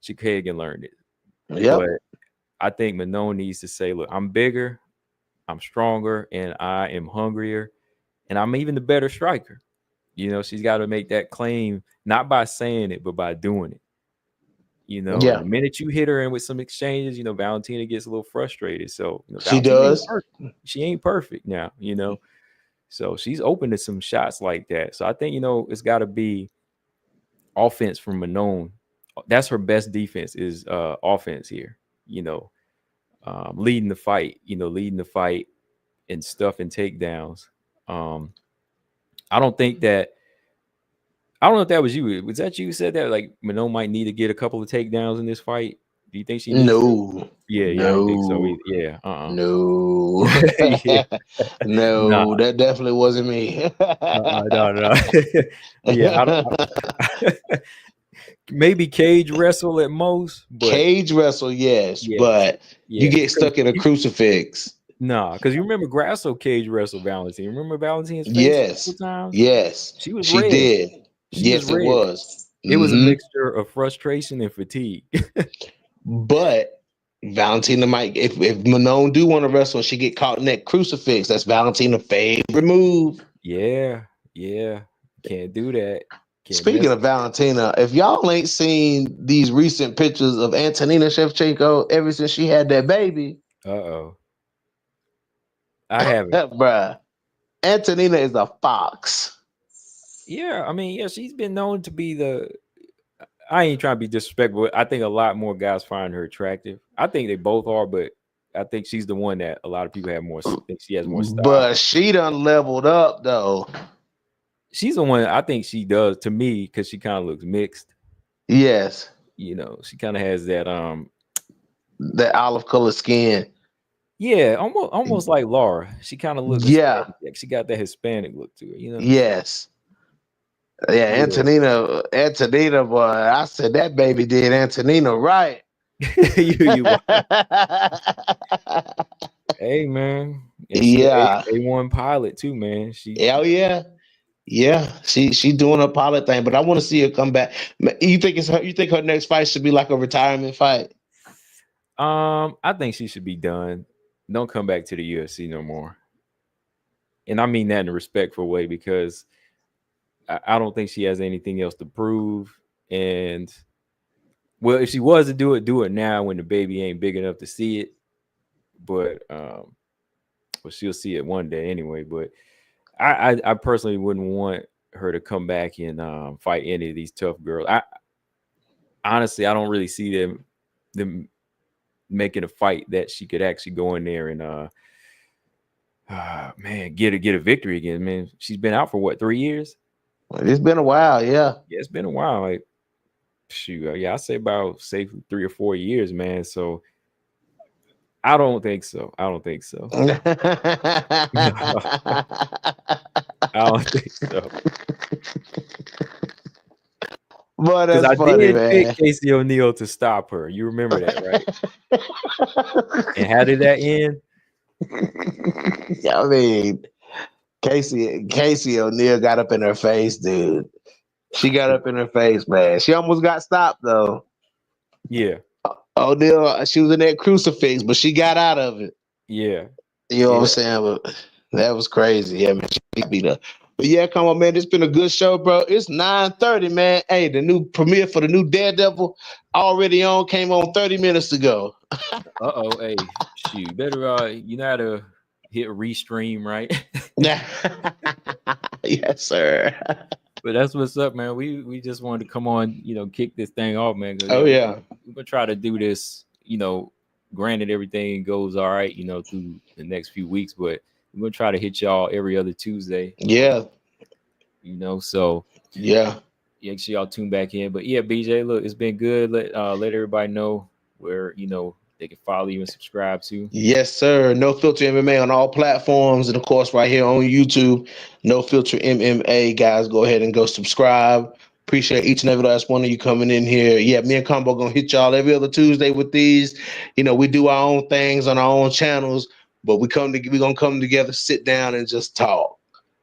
[SPEAKER 1] Chikagan learned it.
[SPEAKER 3] Yeah.
[SPEAKER 1] But I think Manon needs to say, look, I'm bigger, I'm stronger, and I am hungrier, and I'm even the better striker. She's got to make that claim, not by saying it, but by doing it. The minute you hit her in with some exchanges, Valentina gets a little frustrated. So
[SPEAKER 3] she does.
[SPEAKER 1] She ain't perfect now, So she's open to some shots like that. So I think, it's got to be offense from Manon That's her best defense is offense here. You know, leading the fight. You know, leading the fight and stuff and takedowns. Um, I don't think that. I don't know if that was you. Was that you who said that? Like Manon might need to get a couple of takedowns in this fight. Do you think she needs to?
[SPEAKER 3] No,
[SPEAKER 1] Yeah, I don't think so
[SPEAKER 3] no,
[SPEAKER 1] either. Yeah,
[SPEAKER 3] no,
[SPEAKER 1] yeah, nah,
[SPEAKER 3] no. That definitely wasn't me.
[SPEAKER 1] no. Yeah, maybe cage wrestle at most, but
[SPEAKER 3] Cage wrestle, yes,
[SPEAKER 1] yeah,
[SPEAKER 3] but you
[SPEAKER 1] yeah.
[SPEAKER 3] get stuck in a crucifix.
[SPEAKER 1] Nah, because you remember Grasso cage wrestle Valentine. Remember Valentine's face a couple
[SPEAKER 3] Yes,
[SPEAKER 1] times?
[SPEAKER 3] yes,
[SPEAKER 1] She was
[SPEAKER 3] she
[SPEAKER 1] red.
[SPEAKER 3] did.
[SPEAKER 1] She was
[SPEAKER 3] Yes, it
[SPEAKER 1] red.
[SPEAKER 3] was.
[SPEAKER 1] It was a
[SPEAKER 3] Hmm.
[SPEAKER 1] mixture of frustration and fatigue.
[SPEAKER 3] But Valentina might, if Manon do want to wrestle, and she get caught in that crucifix. That's Valentina's favorite move.
[SPEAKER 1] Yeah, can't do that. Can't
[SPEAKER 3] Speaking
[SPEAKER 1] mess.
[SPEAKER 3] of Valentina, if y'all ain't seen these recent pictures of Antonina Shevchenko ever since she had that baby,
[SPEAKER 1] Uh-oh. I haven't.
[SPEAKER 3] bruh, Antonina is a fox.
[SPEAKER 1] Yeah, I mean, yeah, she's been known to be the. I ain't trying to be disrespectful. But I think a lot more guys find her attractive. I think they both are, but I think she's the one that a lot of people have more. Think she has more style.
[SPEAKER 3] But she done leveled up though.
[SPEAKER 1] She's the one I think she does to me because she kind of looks mixed.
[SPEAKER 3] Yes,
[SPEAKER 1] You know, she kind of has that
[SPEAKER 3] that olive color skin.
[SPEAKER 1] yeah, almost like Laura. She kind of looks
[SPEAKER 3] Yeah,
[SPEAKER 1] Hispanic. She got that Hispanic look to her, you know.
[SPEAKER 3] yes. Yeah,
[SPEAKER 1] Yeah.
[SPEAKER 3] Antonina, boy, I said that baby did Antonina right.
[SPEAKER 1] you hey man. And she
[SPEAKER 3] Yeah,
[SPEAKER 1] A1 pilot too, man. She
[SPEAKER 3] hell yeah, yeah. She doing a pilot thing, but I want to see her come back. You think it's her? You think her next fight should be like a retirement fight?
[SPEAKER 1] I think she should be done. Don't come back to the UFC no more. And I mean that in a respectful way because I don't think she has anything else to prove. And well, if she was to do it now when the baby ain't big enough to see it. But well, she'll see it one day anyway. But I personally wouldn't want her to come back and fight any of these tough girls. Honestly, I don't really see them making a fight that she could actually go in there and man, get a victory again. Man, she's been out for what, 3 years?
[SPEAKER 3] It's been a while, yeah.
[SPEAKER 1] Yeah, it's been a while. Like shoot, yeah, I say about safely 3 or 4 years, man. So I don't think so. I don't think so. No, I don't think so.
[SPEAKER 3] But
[SPEAKER 1] Because
[SPEAKER 3] that's
[SPEAKER 1] I
[SPEAKER 3] funny,
[SPEAKER 1] did pick
[SPEAKER 3] man.
[SPEAKER 1] Casey O'Neill to stop her. You remember that, right? And how did that end?
[SPEAKER 3] I mean, Casey O'Neill got up in her face, dude. She got up in her face, man. She almost got stopped though.
[SPEAKER 1] Yeah.
[SPEAKER 3] O'Neill, she was in that crucifix, but she got out of it.
[SPEAKER 1] Yeah.
[SPEAKER 3] You know what I'm saying? But that was crazy. Yeah, man. She beat her. But yeah, come on, man. It's been a good show, bro. It's 9:30, man. Hey, the new premiere for the new Daredevil already on, came on 30 minutes ago.
[SPEAKER 1] Uh-oh, hey, shoot. Better you know how to hit restream, right?
[SPEAKER 3] Yes, sir.
[SPEAKER 1] But that's what's up, man. We just wanted to come on, kick this thing off, man.
[SPEAKER 3] Oh, yeah.
[SPEAKER 1] We're gonna try to do this, granted everything goes all right, through the next few weeks, but we're gonna try to hit y'all every other Tuesday.
[SPEAKER 3] Yeah.
[SPEAKER 1] So
[SPEAKER 3] yeah.
[SPEAKER 1] Make sure y'all tune back in. But yeah, BJ, look, it's been good. Let everybody know where they can follow you and subscribe to.
[SPEAKER 3] Yes, sir. No Filter MMA on all platforms, and of course, right here on YouTube, No Filter MMA. Guys, go ahead and go subscribe. Appreciate each and every last one of you coming in here. Yeah, me and Combo gonna hit y'all every other Tuesday with these. We do our own things on our own channels, but we gonna come together, sit down, and just talk.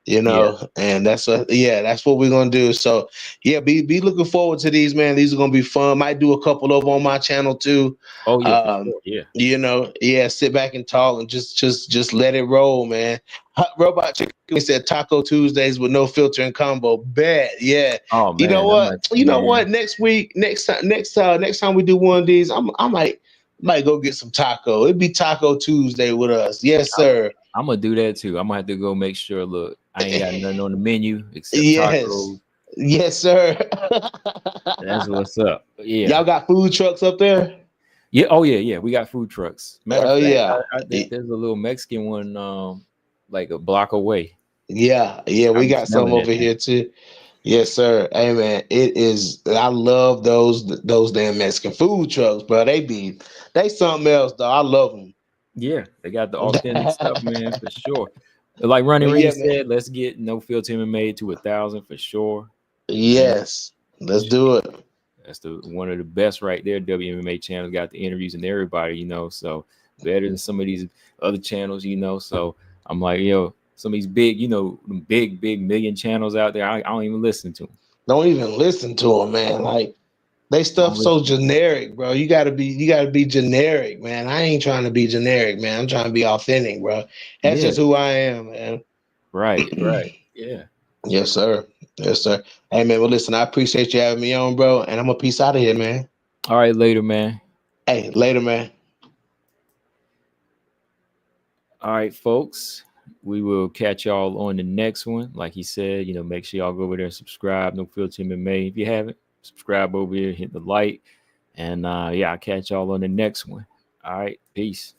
[SPEAKER 3] And that's what we're gonna do. So yeah, be looking forward to these, man. These are gonna be fun. Might do a couple over on my channel too.
[SPEAKER 1] Oh yeah, for sure.
[SPEAKER 3] Yeah. Sit back and talk and just let it roll, man. Hot Robot Chicken said Taco Tuesdays with No Filter and Combo. Bet, yeah.
[SPEAKER 1] Oh man,
[SPEAKER 3] you know what? Next week, next time we do one of these, I might go get some taco. It'd be Taco Tuesday with us. Yes, sir.
[SPEAKER 1] I'm gonna do that too. I'm gonna have to go make sure. Look, I ain't got nothing on the menu except
[SPEAKER 3] yes.
[SPEAKER 1] tacos.
[SPEAKER 3] Yes, sir.
[SPEAKER 1] That's what's up. Yeah.
[SPEAKER 3] Y'all got food trucks up there?
[SPEAKER 1] Yeah. Oh yeah. Yeah. We got food trucks. Matter of
[SPEAKER 3] Oh
[SPEAKER 1] fact,
[SPEAKER 3] yeah.
[SPEAKER 1] I think there's a little Mexican one, like a block away.
[SPEAKER 3] Yeah,
[SPEAKER 1] I
[SPEAKER 3] we
[SPEAKER 1] be
[SPEAKER 3] got some
[SPEAKER 1] smelling that
[SPEAKER 3] over
[SPEAKER 1] thing.
[SPEAKER 3] here too. Yes, sir. Hey man, it is. I love those damn Mexican food trucks, bro. They something else, though. I love them.
[SPEAKER 1] Yeah, they got the authentic stuff, man, for sure. Like Ronnie
[SPEAKER 3] But yeah,
[SPEAKER 1] Reed
[SPEAKER 3] man.
[SPEAKER 1] said, let's get no filter MMA to 1,000 for sure. And
[SPEAKER 3] Yes, let's do it.
[SPEAKER 1] that's the one of the best right there. WMMA channel got the interviews and everybody, so better than some of these other channels, So I'm like, yo, some of these big, big million channels out there, I don't even listen to them.
[SPEAKER 3] Don't even listen to them, man. Like they
[SPEAKER 1] I don't
[SPEAKER 3] stuff so
[SPEAKER 1] listen to 'em.
[SPEAKER 3] generic, bro. You gotta be generic, man. I ain't trying to be generic, man. I'm trying to be authentic, bro. That's
[SPEAKER 1] Yeah,
[SPEAKER 3] just who I am, man.
[SPEAKER 1] right. Yeah.
[SPEAKER 3] Yes, sir. Yes, sir. Hey, man. Well, listen, I appreciate you having me on, bro. And I'm gonna peace out of here, man.
[SPEAKER 1] All right, later, man.
[SPEAKER 3] Hey, later, man.
[SPEAKER 1] All right, folks. We will catch y'all on the next one. Like he said, make sure y'all go over there and subscribe. No Filter MMA. If you haven't, subscribe over here, hit the like. And yeah, I'll catch y'all on the next one. All right, peace.